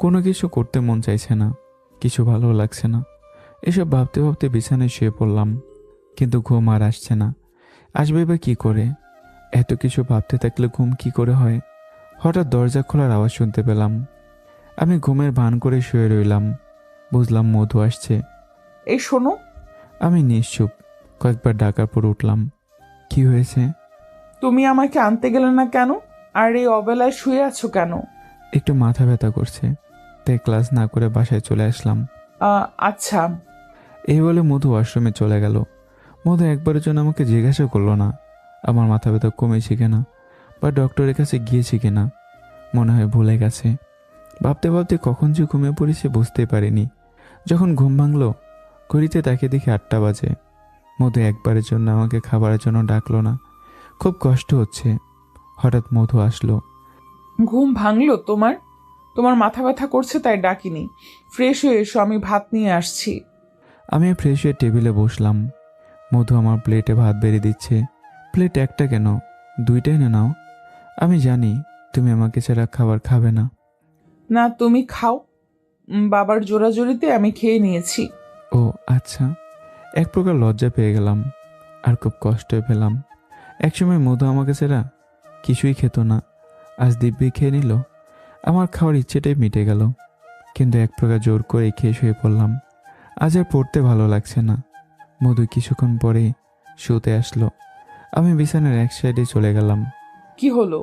কোনো কিছু করতে মন চাইছে না, কিছু ভালো লাগছে না। এসব ভাবতে ভাবতে বিছানায় শুয়ে পড়লাম, কিন্তু ঘুম আর আসছে না। আসবে বা কী করে? এত কিছু ভাবতে থাকলে ঘুম কি করে হয়? হঠাৎ দরজা খোলার আওয়াজ শুনতে পেলাম। আমি ঘুমের ভান করে শুয়ে রইলাম। বুঝলাম মধু আসছে। এই শোনো। আমি নিশ্চুপ। কয়েকবার ডাকার পর উঠলাম। কি হয়েছে? তুমি আমাকে আনতে গেলে না কেন? আর এই অবেলায় শুয়ে আছো কেন? একটু মাথা ব্যথা করছে, তাই ক্লাস না করে বাসায় চলে আসলাম। আচ্ছা। এই বলে মধু ওয়াশরুমে চলে গেল। মধু একবারের জন্য আমাকে জিজ্ঞাসা করলো না আমার মাথা ব্যথা কমেছে কিনা বা ডক্টরের কাছে গিয়েছি কিনা। মনে হয় ভুলে গেছে। ভাবতে ভাবতে কখন যে ঘুমিয়ে পড়েছে বুঝতে পারিনি। যখন ঘুম ভাঙলো, ঘড়িতে তাকে দেখি 8টা বাজে। মধু একবারের জন্য আমাকে খাবারের জন্য ডাকলো না। খুব কষ্ট হচ্ছে। হঠাৎ মধু আসলো। ঘুম ভাঙলো তোমার? তোমার মাথা ব্যথা করছে তাই ডাকিনি। ফ্রেশ হয়ে এসো, আমি ভাত নিয়ে আসছি। আমি ফ্রেশ হয়ে টেবিলে বসলাম। মধু আমার প্লেটে ভাত বেড়ে দিচ্ছে। প্লেট একটা কেন, 2টাই না নাও। আমি জানি তুমি আমাকে ছাড়া খাবার খাবে না। না, তুমি খাও। বাবার জোরাজোরিতে আমি খেয়ে নিয়েছি। ও আচ্ছা। এক প্রকার লজ্জা পেয়ে গেলাম, আর খুব কষ্ট পেলাম। একসময় মধু আমাকে ছাড়া কিছুই খেত না, আজ দিব্যি খেয়ে নিল। আমার খাওয়ার ইচ্ছেটাই মিটে গেল, কিন্তু এক প্রকার জোর করে খেয়ে শুয়ে পড়লাম। আজ আর পড়তে ভালো লাগছে না। মধু কিছুক্ষণ পরে শুতে আসলো। আমি বিছানার এক সাইডে চলে গেলাম। কি হলো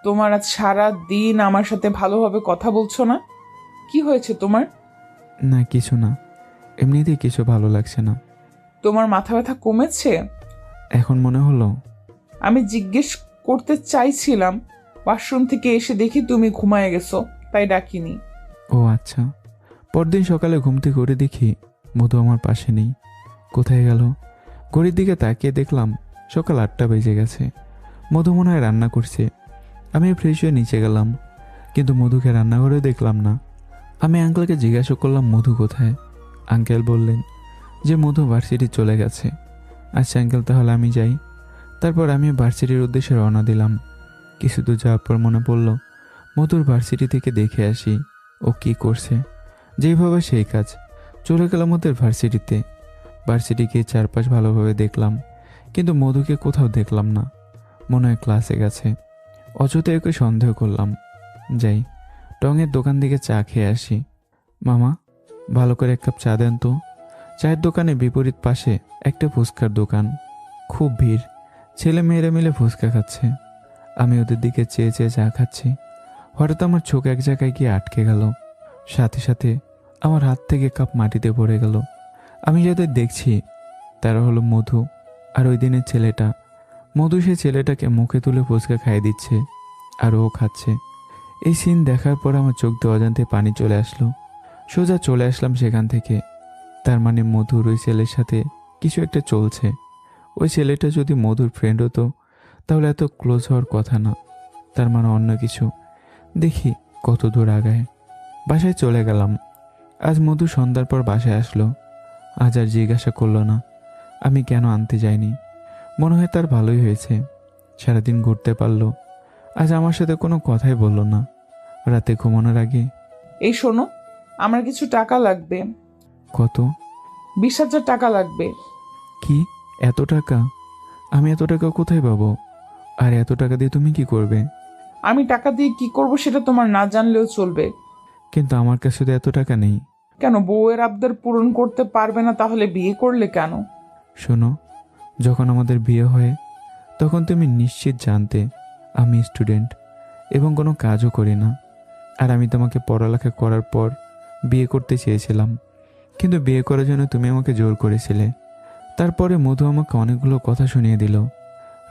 তোমার? আজ সারা দিন আমার সাথে ভালোভাবে কথা বলছো না। কি হয়েছে তোমার? না কিছু না, এমনিতেই কিছু ভালো লাগছে না। তোমার মাথা ব্যথা কমেছে? এখন মনে হলো। আমি জিজ্ঞেস করতে চাইছিলাম, ওয়াশরুম থেকে এসে দেখি তুমি ঘুমায় গেছো, তাই ডাকিনি। ও আচ্ছা। পরদিন সকালে ঘুম থেকে উঠে দেখি মধু আমার পাশে নেই। কোথায় গেল? ঘড়ির দিকে তাকিয়ে দেখলাম সকাল 8টা বেজে গেছে। মধু মনে হয় রান্না করছে। আমি ফ্রেশ হয়ে নিচে গেলাম, কিন্তু মধুকে রান্নাঘরে দেখলাম না। আমি আঙ্কেলকে জিজ্ঞাসা করলাম মধু কোথায়। আঙ্কেল বললেন যে মধু ভার্সিটি চলে গেছে। আচ্ছা আঙ্কেল, তাহলে আমি যাই। তারপর আমি ভার্সিটির উদ্দেশ্যে রওনা দিলাম। কিছু দূর যাওয়ার পর মনে পড়ল মধুর ভার্সিটি থেকে দেখে আসি ও কি করছে। যেইভাবে সেই কাজ। চলে গেলাম ওদের ভার্সিটিতে। ভার্সিটি গিয়ে চারপাশ ভালোভাবে দেখলাম, কিন্তু মধুকে কোথাও দেখলাম না। মনে হয় ক্লাসে গেছে। অযথা ওকে সন্দেহ করলাম। যাই, টঙের দোকান থেকে চা খেয়ে আসি। মামা, ভালো করে 1 কাপ চা দেন তো। চায়ের দোকানে বিপরীত পাশে একটা ফুচকার দোকান। খুব ভিড়, ছেলে মেয়েরা মিলে ফুচকা খাচ্ছে। আমি ওদের দিকে চেয়ে চেয়ে চা খাচ্ছি। হঠাৎ আমার চোখ এক জায়গায় গিয়ে আটকে গেল। সাথে সাথে আমার হাত থেকে কাপ মাটিতে পড়ে গেল। আমি যাদের দেখছি তারা হলো মধু আর ওই দিনের ছেলেটা। মধু সে ছেলেটাকে মুখে তুলে ফুচকা খাইয়ে দিচ্ছে, আর ও খাচ্ছে। এই সিন দেখার পর আমার চোখ দিয়ে অজান্তে পানি চলে আসলো। সোজা চলে আসলাম সেখান থেকে। তার মানে মধুর ওই ছেলের সাথে কিছু একটা চলছে। ওই ছেলেটা যদি মধুর ফ্রেন্ড হতো তাহলে এত ক্লোজ হওয়ার কথা না। তার মানে অন্য কিছু। দেখি কত দূর আগায়। বাসায় চলে গেলাম। আজ মধু সন্ধ্যার পর বাসায় আসলো। আজ আর জিজ্ঞাসা করলো না আমি কেন আনতে যাইনি। মনে হয় তার ভালোই হয়েছে, সারাদিন ঘুরতে পারলো। আজ আমার সাথে কোনো কথাই বললো না। রাতে ঘুমানোর আগে, এই শোনো, আমার কিছু টাকা লাগবে। কত? 20,000 টাকা লাগবে। কি, এত টাকা? আমি এত টাকা কোথায় পাবো? আর এত টাকা দিয়ে তুমি কি করবে? আমি টাকা দিয়ে কি করব সেটা তোমার না জানলেও চলবে। কিন্তু আমার কাছে তো এত টাকা নেই। কেন, বউয়ের আবদার পূরণ করতে পারবে না তাহলে বিয়ে করলে কেন? শোনো, যখন আমাদের বিয়ে হয় তখন তুমি নিশ্চিত জানতে আমি স্টুডেন্ট এবং কোনো কাজও করি না। আর আমি তোমাকে পড়ালেখা করার পর বিয়ে করতে চেয়েছিলাম, কিন্তু বিয়ে করার জন্য তুমি আমাকে জোর করেছিলে। তারপরে মধু আমাকে অনেকগুলো কথা শুনিয়ে দিল।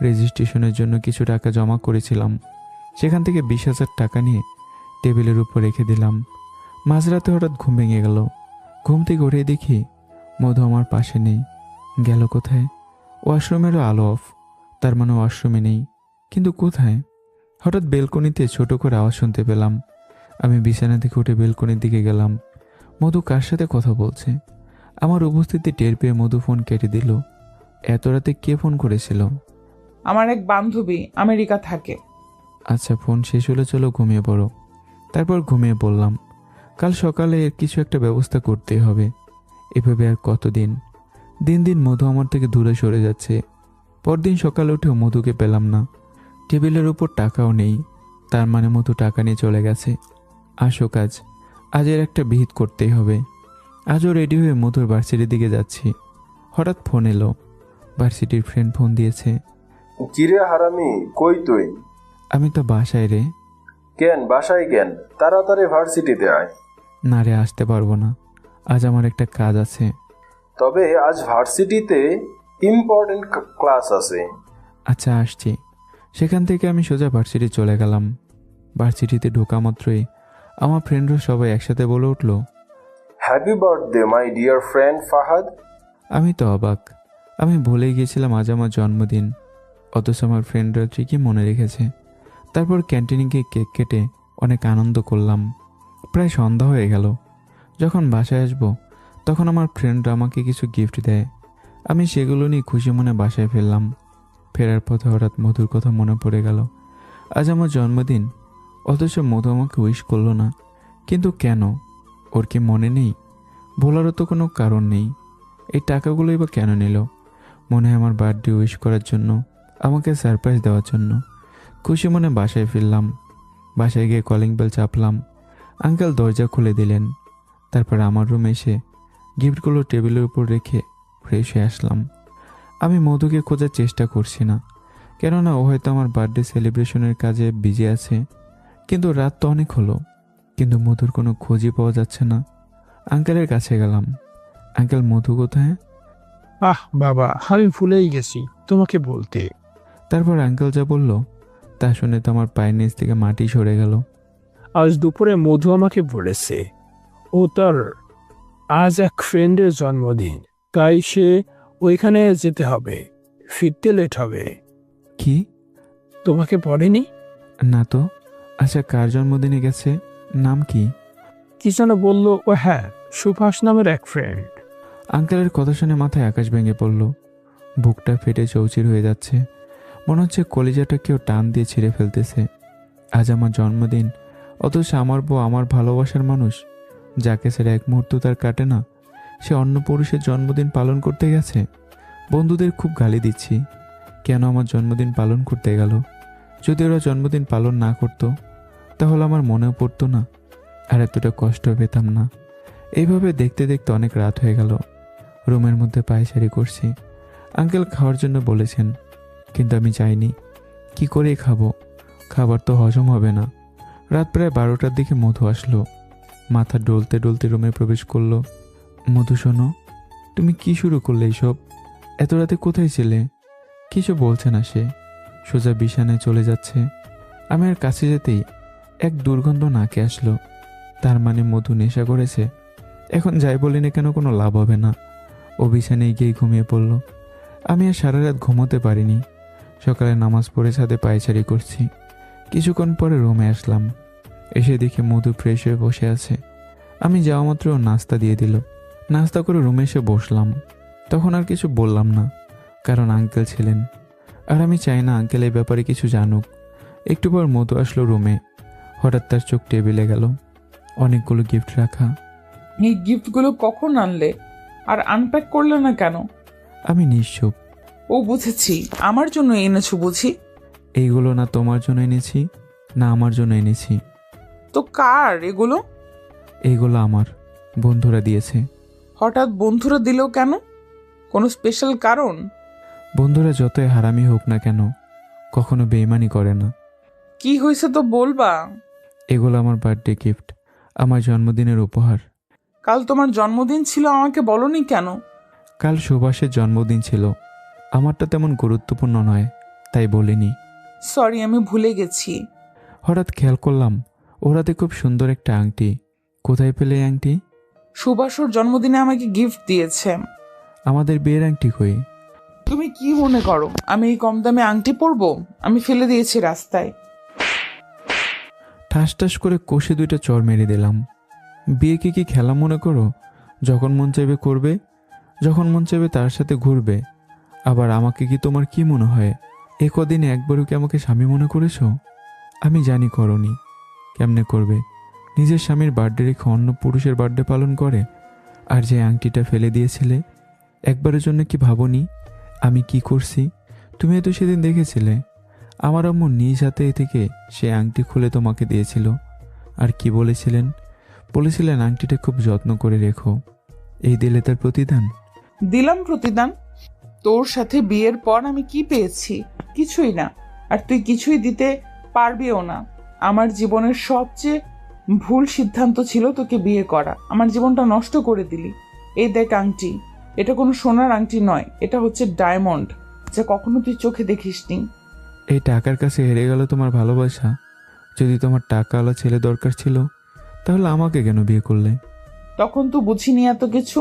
রেজিস্ট্রেশনের জন্য কিছু টাকা জমা করেছিলাম, সেখান থেকে 20,000 টাকা নিয়ে টেবিলের উপর রেখে দিলাম। মাঝরাতে হঠাৎ ঘুম ভেঙে গেল। ঘুম থেকে উঠে দেখি মধু আমার পাশে নেই। গেল কোথায়? ওয়াশরুমেরও আলো অফ, তার মানে ওয়াশরুমে নেই, কিন্তু কোথায়? হঠাৎ বেলকনিতে ছোট করে আওয়াজ শুনতে পেলাম। আমি বিছানা থেকে উঠে বেলকনির দিকে গেলাম। মধু কার সাথে কথা বলছে? আমার উপস্থিতি টের পেয়ে মধু ফোন কেটে দিল। এত রাতে কে ফোন করেছিল? আমার এক বান্ধবী, আমেরিকা থাকে। আচ্ছা, ফোন শেষ হলে চলো ঘুমিয়ে পড়ো। তারপর ঘুমিয়ে পড়লাম। কাল সকালে এর কিছু একটা ব্যবস্থা করতেই হবে। এভাবে আর কতদিন? দিন দিন মধু আমার থেকে দূরে সরে যাচ্ছে। পরদিন সকালে উঠেও মধুকে পেলাম না। টেবিলের উপর টাকাও নেই, তার মানে মধু টাকা নিয়ে চলে গেছে। আসো কাজ, আজ এর একটা বিহিত করতেই হবে। আজও রেডি হয়ে মধুর ভার্সিটির দিকে যাচ্ছি। হঠাৎ ফোন এলো। ভার্সিটির ফ্রেন্ড ফোন দিয়েছে। কিরে হারামি, কই তুই? আমি তো বাসায় রে। কেন বাসায় কেন? তাড়াতাড়ি ভার্সিটিতে আয়। না রে, আসতে পারবো না, আজ আমার একটা কাজ আছে। তবে আজ ভার্সিটিতে ইম্পর্টেন্ট ক্লাস আছে। আচ্ছা, আসছি। সেখান থেকে আমি সোজা ভার্সিটি চলে গেলাম। ভার্সিটিতে ঢোকা মাত্রই আমার ফ্রেন্ডরা সবাই একসাথে বলে উঠল, happy birthday my dear friend Fahad. আমি তো অবাক। আমি ভুলেই গিয়েছিলাম আজ আমার জন্মদিন, অথচ আমার ফ্রেন্ডরা ঠিকই মনে রেখেছে। তারপর ক্যান্টিনে গিয়ে কেক কেটে অনেক আনন্দ করলাম। প্রায় সন্ধ্যা হয়ে গেল। যখন বাসায় আসবো তখন আমার ফ্রেন্ডরা আমাকে কিছু গিফট দেয়। আমি সেগুলো নিয়ে খুশি মনে বাসায় ফিরলাম। ফেরার পথে হঠাৎ মধুর কথা মনে পড়ে গেল। আজ আমার জন্মদিন, অথচ মধু আমাকে উইশ করলো না। কিন্তু কেন? ওর কি মনে নেই? ভোলারও তো কোনো কারণ নেই। এই টাকাগুলোই বা কেন নিল? মনে হয় আমার বার্থডে উইশ করার জন্য, আমাকে সারপ্রাইজ দেওয়ার জন্য। খুশি মনে বাসায় ফিরলাম। বাসায় গিয়ে কলিং বেল চাপলাম। আঙ্কেল দরজা খুলে দিলেন। তারপর আমার রুমে এসে গিফটগুলো টেবিলের উপর রেখে ফ্রেশ হয়ে আসলাম। আমি মধুকে খোঁজার চেষ্টা করছি না, কেননা ও হয়তো আমার বার্থডে সেলিব্রেশনের কাজে বিজি আছে। কিন্তু রাত তো অনেক হলো, কিন্তু মধুর কোনো খোঁজই পাওয়া যাচ্ছে না। আঙ্কেলের কাছে গেলাম। আঙ্কেল, মধু কোথায়? আহ বাবা, আমি ভুলেই গেছি তোমাকে বলতে। তারপর আঙ্কেল যা বলল তা শুনে তো আমার পায়ের নিচ থেকে মাটি সরে গেল। আজ দুপুরে মধু আমাকে বলেছে ও তার আজ এক ফ্রেন্ডের জন্মদিন, তাই সে ওইখানে যেতে হবে, ফিরতে লেট হবে। কি? তোমাকে পড়েনি? না তো। আচ্ছা, কার জন্মদিনে গেছে? নাম কি? কি যেন বললো ও, হ্যাঁ, সুভাষ নামের এক ফ্রেন্ড। আঙ্কেলের কথা শুনে মাথায় আকাশ ভেঙে পড়ল। বুকটা ফেটে চৌচির হয়ে যাচ্ছে। মনে হচ্ছে কলিজাটা কেউ টান দিয়ে ছিঁড়ে ফেলতেছে। আজ আমার জন্মদিন, অথচ আমার বউ, আমার ভালোবাসার মানুষ, যাকে ছেড়ে এক মুহূর্ত তার কাটে না, সে অন্য পুরুষের জন্মদিন পালন করতে গেছে। বন্ধুদের খুব গালি দিচ্ছি, কেন আমার জন্মদিন পালন করতে গেল। যদি ওরা জন্মদিন পালন না করতো তাহলে আমার মনেও পড়তো না, আর এতটা কষ্ট পেতাম না। এইভাবে দেখতে দেখতে অনেক রাত হয়ে গেল। রুমের মধ্যে পায়চারি করছি। আঙ্কেল খাওয়ার জন্য বলেছেন, কিন্তু আমি চাইনি। কি করে খাবো? খাবার তো হজম হবে না। রাত প্রায় 12টার দিকে মধু আসলো। মাথা ডলতে ডলতে রুমে প্রবেশ করলো। মধু, শোনো, তুমি কি শুরু করলে এইসব? এত রাতে কোথায় ছিলে? কিছু বলছে না সে, সোজা বিছানায় চলে যাচ্ছে। আমি আর কাছে যেতেই এক দুর্গন্ধ নাকে আসলো। তার মানে মধু নেশা করেছে। এখন যাই বলি না কেন, কোনো লাভ হবে না। ও বিছানায় গিয়ে ঘুমিয়ে পড়ল। আমি আর সারা রাত ঘুমোতে পারিনি। সকালে নামাজ পড়ে ছাদে পায়চারি করছি। কিছুক্ষণ পরে রুমে আসলাম। এসে দেখি মধু ফ্রেশ হয়ে বসে আছে। আমি যাওয়া মাত্র নাস্তা দিয়ে দিল। নাস্তা করে রুমে এসে বসলাম। তখন আর কিছু বললাম না, কারণ আঙ্কেল ছিলেন, আর আমি চাই না আঙ্কেল এই ব্যাপারে কিছু জানুক। একটু পর মধু আসলো রুমে। হঠাৎ তার চোখ টেবিলে গেল। অনেকগুলো গিফট রাখা। এই গিফটগুলো কখন আনলে আর আনপ্যাক করলে না কেন? আমি নিশ্চুপ। ও বুঝেছি, আমার জন্য এনেছো বুঝি। এইগুলো না তোমার জন্য এনেছি? না, আমার জন্য এনেছি। তো কার এগুলো? এইগুলো আমার বন্ধুরা দিয়েছে। হঠাৎ বন্ধুরা দিলেও কেন? কোনো স্পেশাল কারণ? বন্ধুরা যতই হারামি হোক না কেন, কখনো বেইমানি করে না। কি হয়েছে তো বলবা? এগুলো আমার বার্থডে গিফট, আমার জন্মদিনের উপহার। কাল তোমার জন্মদিন ছিল, আমাকে বলনি কেন? কাল সুভাষের জন্মদিন ছিল, আমারটা তেমন গুরুত্বপূর্ণ নয়, তাই বলিনি। সরি, আমি ভুলে গেছি। হঠাৎ খেয়াল করলাম ওরাতে খুব সুন্দর একটা আংটি। কোথায় পেলে এই আংটি? সুভাষর জন্মদিনে আমাকে গিফট দিয়েছে। আমাদের বিয়ের আংটি কই? তুমি কি মনে করো আমি এই কম দামে আংটি পরবো? আমি ফেলে দিয়েছি রাস্তায়। ঠাস ঠাস করে কষে 2টা চর মেরে দিলাম। বিয়েকে কি খেলা মনে করো? যখন মন চাইবে করবে, যখন মন চাইবে তার সাথে ঘুরবে। আবার আমাকে কি তোমার কি মনে হয় এ কদিনে একবারও কি আমাকে স্বামী মনে করেছো? আমি জানি করনি। কেমনে করবে? নিজের স্বামীর বার্থডে রেখে অন্য পুরুষের বার্থডে পালন করে। আর যে আংটিটা ফেলে দিয়েছিলে, একবারের জন্য কি ভাবনি আমি কি করছি? তুমি তো সেদিন দেখেছিলে আমার আম্মু নিজ হাতে থেকে সে আংটি খুলে তোমাকে দিয়েছিল। আর কি বলেছিলেন? বলেছিলেন আংটিটা খুব যত্ন করে রেখো। এই দিলে তার প্রতিদান? দিলাম প্রতিদান। তোর সাথে বিয়ের পর আমি কি পেয়েছি? কিছুই না। আর তুই কিছুই দিতে পারবিও না। আমার জীবনের সবচেয়ে ভুল সিদ্ধান্ত ছিল তোকে বিয়ে করা। আমার জীবনটা নষ্ট করে দিলি। এই দেখ আংটি, এটা কোনো সোনার আংটি নয়, এটা হচ্ছে ডায়মন্ড, যা কখনো তুই চোখে দেখিসনি। এই টাকার কাছে হেরে গেল তোমার ভালোবাসা। যদি তোমার টাকাওয়ালা ছেলে দরকার ছিল, তাহলে আমাকে কেন বিয়ে করলে? তখন তো বুঝিনি এত কিছু।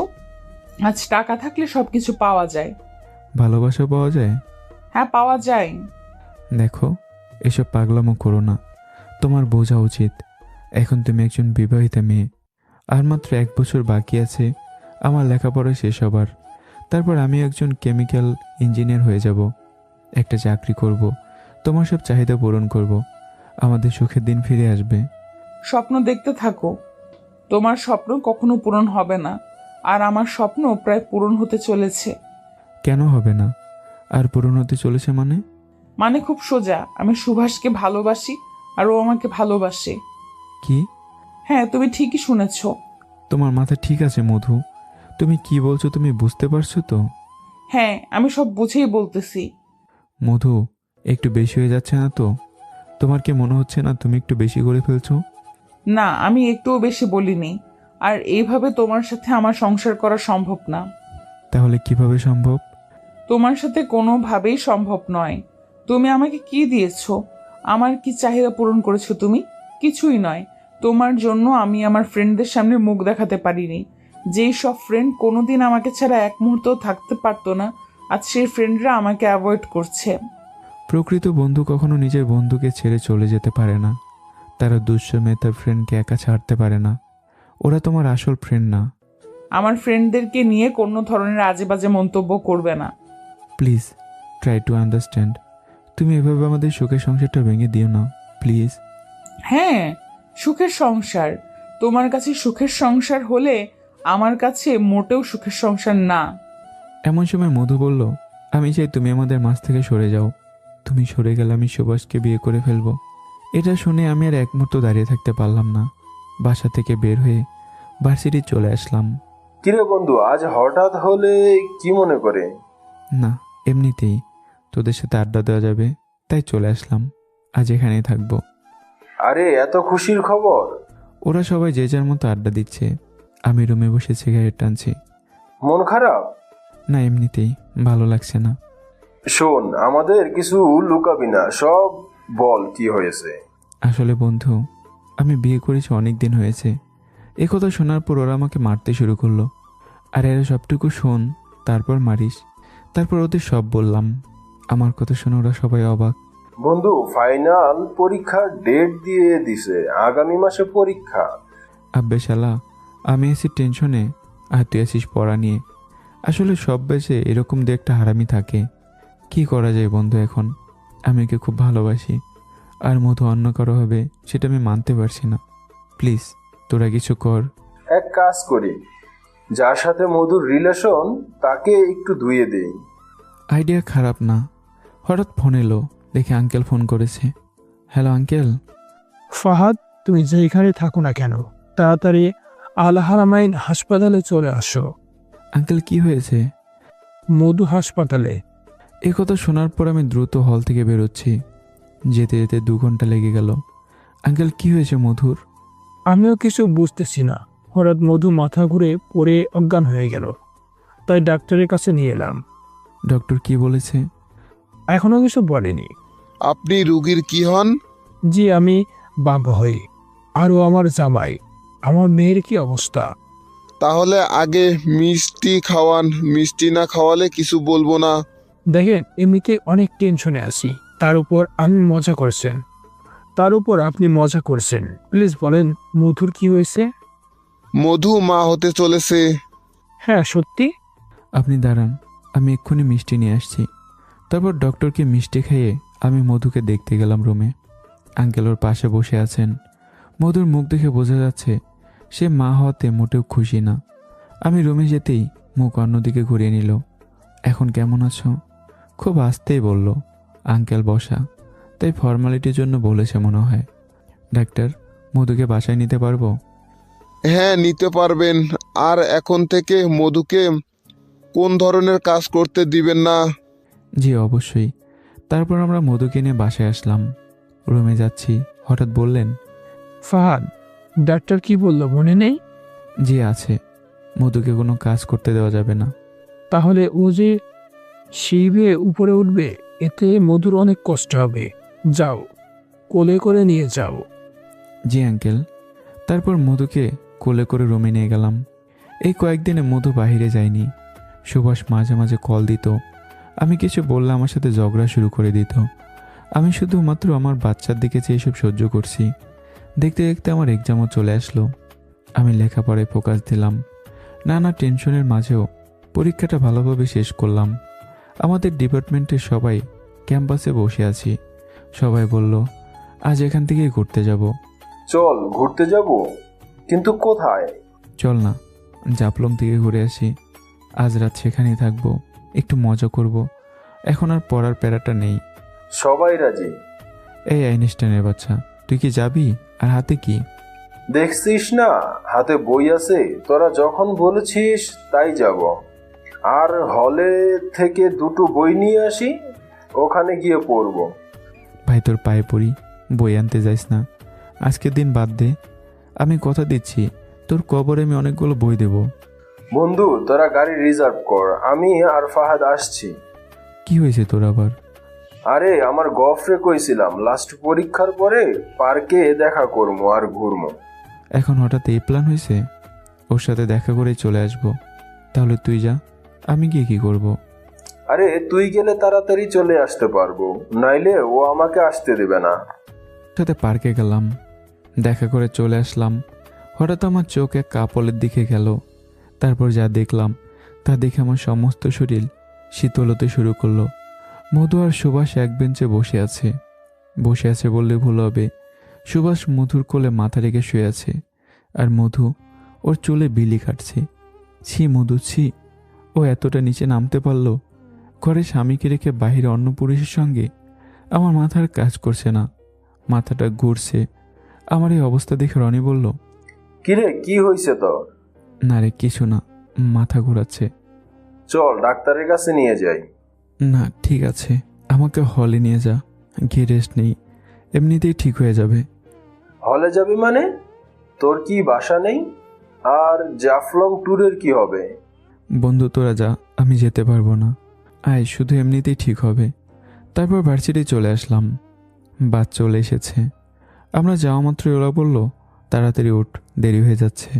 আজ টাকা থাকলে সবকিছু পাওয়া যায়। ভালোবাসা পাওয়া যায়? হ্যাঁ, পাওয়া যায়। দেখো, এসব পাগলামো করো না। তোমার বোঝা উচিত এখন তুমি একজন বিবাহিতা মেয়ে। আর মাত্র 1 বছর বাকি আছে আমার লেখাপড়া শেষ হবার। তারপর আমি একজন কেমিক্যাল ইঞ্জিনিয়ার হয়ে যাব। একটা চাকরি করব, তোমার সব চাহিদা পূরণ করব। আমাদের সুখের দিন ফিরে আসবে। স্বপ্ন দেখতে থাকো। তোমার স্বপ্ন কখনো পূরণ হবে না, আর আমার স্বপ্ন প্রায় পূরণ হতে চলেছে। কেন হবে না? আর পূরণ হতে চলেছে মানে? মানে খুব সোজা, আমি সুভাষকে ভালোবাসি আর ও আমাকে ভালোবাসে। কি? হ্যাঁ, তুমি ঠিকই শুনেছ। তোমার মাথা ঠিক আছে মধু? তুমি কি বলছো তুমি বুঝতে পারছো তো? হ্যাঁ, আমি সব বুঝেই বলতেছি। মধু, একটু বেশি হয়ে যাচ্ছে না তো? তোমার কি মনে হচ্ছে না তুমি একটু বেশি করে ফেলছো? না, আমি একটুও বেশি বলিনি। আর এইভাবে তোমার সাথে আমার সংসার করা সম্ভব না। তাহলে কিভাবে সম্ভব? তোমার সাথে কোনোভাবেই সম্ভব নয়। তুমি আমাকে কি দিয়েছো? আমার কি চাহিদা পূরণ করেছো তুমি? কিছুই নয়। তোমার জন্য আমি আমার ফ্রেন্ডদের সামনে মুখ দেখাতে পারিনি। যেই সব ফ্রেন্ড কোনোদিন আমাকে ছাড়া এক মুহূর্তও থাকতে পারতো না, আজ সেই ফ্রেন্ডরা আমাকে অ্যাভয়েড করছে। প্রকৃত বন্ধু কখনো নিজের বন্ধুকে ছেড়ে চলে যেতে পারে না। তারা দুঃসময়ে তার ফ্রেন্ডকে একা ছাড়তে পারে না। ওরা তোমার আসল ফ্রেন্ড না। আমার ফ্রেন্ডদেরকে নিয়ে কোনো ধরনের আজে বাজে মন্তব্য করবে না। Please try to understand. তুমি এভাবে আমাদের সুখের সংসারটা ভেঙে দিও না, প্লিজ। হ্যাঁ, সুখের সংসার। তোমার কাছে সুখের সংসার হলে আমার কাছে মোটেও সুখের সংসার না। এমন সময় মধু বলল, আমি চাই তুমি আমাদের মাঝ থেকে সরে যাও। তুমি সরে গেলে আমি সুভাষকে বিয়ে করে ফেলবো। এটা শুনে আমি আর এক মুহূর্ত দাঁড়িয়ে থাকতে পারলাম না। বাসা থেকে বের হয়ে ভার্সিটি চলে আসলাম। কিরে বন্ধু, আজ হঠাৎ হলে কি মনে করে? না, এমনিতেই তোদের সাথে আড্ডা দেওয়া যাবে তাই চলে আসলাম। আজ এখানেই থাকবো। আরে, এত খুশির খবর? ওরা সবাই যে যার মতো আড্ডা দিচ্ছে, আমি রুমে বসে সিগারেট টানছি। মন খারাপ? না, এমনিতেই ভালো লাগছে না। শোন, আমাদের কিছু লুকাবি না, সব বল কি হয়েছে। আসলে বন্ধু, আমি বিয়ে করেছি অনেক দিন হয়েছে। এ কথা শোনার পর ওরা আমাকে মারতে শুরু করলো। আর এরা সবটুকু শোন, তারপর মারিস। তারপর ওদের সব বললাম। আমার কথা শুনে ওরা সবাই অবাক। বন্ধু, ফাইনাল পরীক্ষার ডেট দিয়ে দিছে, আগামী মাসে পরীক্ষা। আব্বে শালা, আমি আছি টেনশনে আর তুই আসিস পড়া নিয়ে। আসলে সব বেশে এরকম দু একটা হারামি থাকে। কি করা যায় বন্ধু এখন? আমি ওকে খুব ভালোবাসি, আর মধু অন্য কারো হবে সেটা আমি মানতে পারছি না। প্লিজ তোরা কিছু কর। এক কাজ করি, যার সাথে মধুর রিলেশন তাকে একটু ধুয়ে দেই। আইডিয়া খারাপ না। হঠাৎ ফোন এলো, দেখে আঙ্কেল ফোন করেছে। Hello uncle. ফাহাদ, তুমি যেখানে থাকো না কেন, তাড়াতাড়ি আল হারামাইন হাসপাতালে চলে আসো। আঙ্কেল কি হয়েছে? মধু হাসপাতালে। এ কথা শোনার পর আমি দ্রুত হল থেকে বেরোচ্ছি। যেতে যেতে 2 ঘন্টা লেগে গেল। আঙ্কেল কি হয়েছে মধুর? আমিও কিছু বুঝতেছি না। হঠাৎ মধু মাথা ঘুরে পড়ে অজ্ঞান হয়ে গেল, তাই ডাক্তারের কাছে নিয়ে এলাম। ডক্টর কি বলেছে? এখনো কিছু বলেনি। আপনি রুগীর কি হন? জি, আমি বাবা হই, আরও আমার জামাই। আমার মেয়ের কি অবস্থা? তাহলে আগে মিষ্টি খাওয়ান, মিষ্টি না খাওয়ালে কিছু বলবো না। দেখেন, এমনিতে অনেক টেনশনে আছি, তার উপর আপনি মজা করছেন। প্লিজ বলেন, মধুর কি হয়েছে? মধু মা হতে চলেছে। হ্যাঁ, সত্যি? আপনি দাঁড়ান, আমি এক্ষুনি মিষ্টি নিয়ে আসছি। তারপর ডক্টরকে মিষ্টি খাইয়ে আমি মধুকে দেখতে গেলাম রুমে। আঙ্কেল ওর পাশে বসে আছেন। মধুর মুখ দেখে বোঝা যাচ্ছে সে মা হওয়াতে মোটেও খুশি না। আমি রুমে যেতেই মুখ অন্যদিকে ঘুরিয়ে নিল। এখন কেমন আছো? খুব আস্তেই বলল। আঙ্কেল বসা, তাই ফর্মালিটির জন্য বলেছে মনে হয়। ডাক্তার, মধুকে বাসায় নিতে পারবো? হ্যাঁ, নিতে পারবেন। আর এখন থেকে মধুকে কোন ধরনের কাজ করতে দিবেন না। জি অবশ্যই। তারপর আমরা মধুকে নিয়ে বাসায় আসলাম। রুমে যাচ্ছি, হঠাৎ বললেন, ফাহাদ, ডাক্তার কি বললো মনে নেই? জি আছে, মধুকে কোনো কাজ করতে দেওয়া যাবে না। তাহলে ও যে শিবে উপরে উঠবে, এতে মধুর অনেক কষ্ট হবে। যাও, কোলে করে নিয়ে যাও। জি আঙ্কেল। তারপর মধুকে কোলে করে রুমে নিয়ে গেলাম। এই কয়েকদিনে মধু বাহিরে যায়নি। সুভাষ মাঝে মাঝে কল দিত। আমি কিছু বললে আমার সাথে ঝগড়া শুরু করে দিত। আমি শুধুমাত্র আমার বাচ্চার দিকে চেয়ে এসব সহ্য করছি। দেখতে দেখতে আমার এক্সামও চলে আসলো। আমি লেখাপড়ায় ফোকাস দিলাম। নানা টেনশনের মাঝেও পরীক্ষাটা ভালোভাবে শেষ করলাম। আমাদের ডিপার্টমেন্টের সবাই ক্যাম্পাসে বসে আছি। সবাই বলল, আজ এখান থেকেই ঘুরতে যাব। চল ঘুরতে যাব, কিন্তু কোথায়? চল না, জাফলং থেকে ঘুরে আসি। আজ রাত সেখানেই থাকবো, একটু মজা করব। এখন আর পড়ার প্যারাটা নেই। সবাই রাজি? এই আইনস্টাইনের বাচ্চা, তুই কি যাবি? আর হাতে কি? দেখছিস না, হাতে বই আছে। তোরা যখন বলেছিস তাই যাব। আর হলে থেকে 2টো বই নিয়ে আসি, ওখানে গিয়ে পড়ব। ভাই তোর পায়ে পড়ি, বই আনতে যাইস না। আজকের দিন বাদ দে। আমি কথা দিচ্ছি, তোর কবরে আমি অনেকগুলো বই দেব। বন্ধু, তোরা গাড়ি রিজার্ভ কর, আমি আর ফাহাদ আসছি। কি হয়েছে তোর আবার? আরে আমার গফরে কইছিলাম লাস্ট পরীক্ষার পরে পার্কে দেখা করবো আর ঘুরবো। এখন হঠাৎ এই প্ল্যান হয়েছে? ওর সাথে দেখা করেই চলে আসবো। তাহলে তুই যা, আমি গিয়ে কি করব? আরে তুই গেলে তাড়াতাড়ি চলে আসতে পারবো, নাইলে ও আমাকে আসতে দেবে না। সাথে পার্কে গেলাম, দেখা করে চলে আসলাম। হঠাৎ আমার চোখ এক কাপড়ের দিকে গেল। তারপর যা দেখলাম তা দেখে আমার সমস্ত শরীর শীতল হতে শুরু করলো। মধু আর সুভাষ এক বেঞ্চে বসে আছে বললে ভুল হবে। সুভাষ মধুর কোলে মাথা রেখে শুয়ে আছে, আর মধু ওর চুলে বিলি কাটছে। ছি মধু, ছি! ও এতটা নিচে নামতে পারলো। ঘরে স্বামীকে রেখে বাইরে অন্য পুরুষের সঙ্গে। আমার মাথার কাজ করছে না, মাথাটা ঘুরছে। আমার এই অবস্থা দেখে রনি বলল, কিরে, কি হয়েছে তোর? না রে, কিছু না, মাথা ঘোরাচ্ছে। চল ডাক্তারের কাছে নিয়ে যাই। না ঠিক আছে, আমাকে হলে নিয়ে যা, গিয়ে রেস্ট নেই, এমনিতেই ঠিক হয়ে যাবে। হলে যাবি মানে? তোর কি বাসা নেই? আর জাফলং ট্যুরের কি হবে? বন্ধু তোরা যা, আমি যেতে পারবো না। আয়, শুধু এমনিতেই ঠিক হবে। তারপর ভার্সিটি চলে আসলাম। বাস চলে এসেছে। আমরা যাওয়া মাত্রই ওরা বলল, তাড়াতাড়ি উঠ, দেরি হয়ে যাচ্ছে।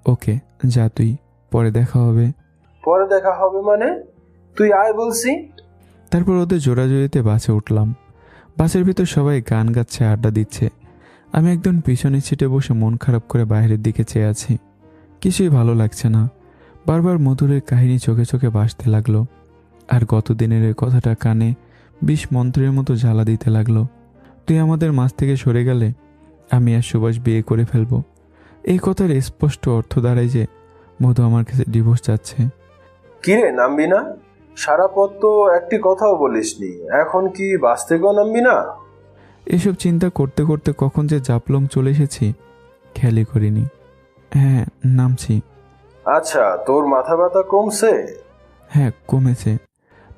ওকে যা তুই, পরে দেখা হবে। পরে দেখা হবে মানে? তুই আয় বলছি। তারপর ওদের জোড়াজোড়িতে বাসে উঠলাম। বাসের ভিতর সবাই গান গাচ্ছে, আড্ডা দিচ্ছে। আমি একদম পিছনের সিটে বসে মন খারাপ করে বাইরের দিকে চেয়ে আছি। কিছুই ভালো লাগছে না। বারবার মধুরের কাহিনী চোখে চোখে ভাসতে লাগলো। আর গত দিনের এই কথাটা কানে 20 মন্ত্রের মতো জ্বালা দিতে লাগলো। তুই আমাদের মাঝ থেকে সরে গেলে আমি আর সুভাষ বিয়ে করে ফেলবো। এই কথার স্পষ্ট অর্থ দাঁড়ায় যে মধু আমার কাছে ডিভোর্স চাচ্ছে। কিরে, নামবি না? সারা পথ তো একটি কথাও বলিসনি, এখন কি বাস থেকেও নামবি না? এসব চিন্তা করতে করতে কখন যে জাপলং চলে এসেছি খেয়ালই করিনি। হ্যাঁ, নামছি। আচ্ছা, তোর মাথা ব্যথা কমছে? হ্যাঁ, কমেছে।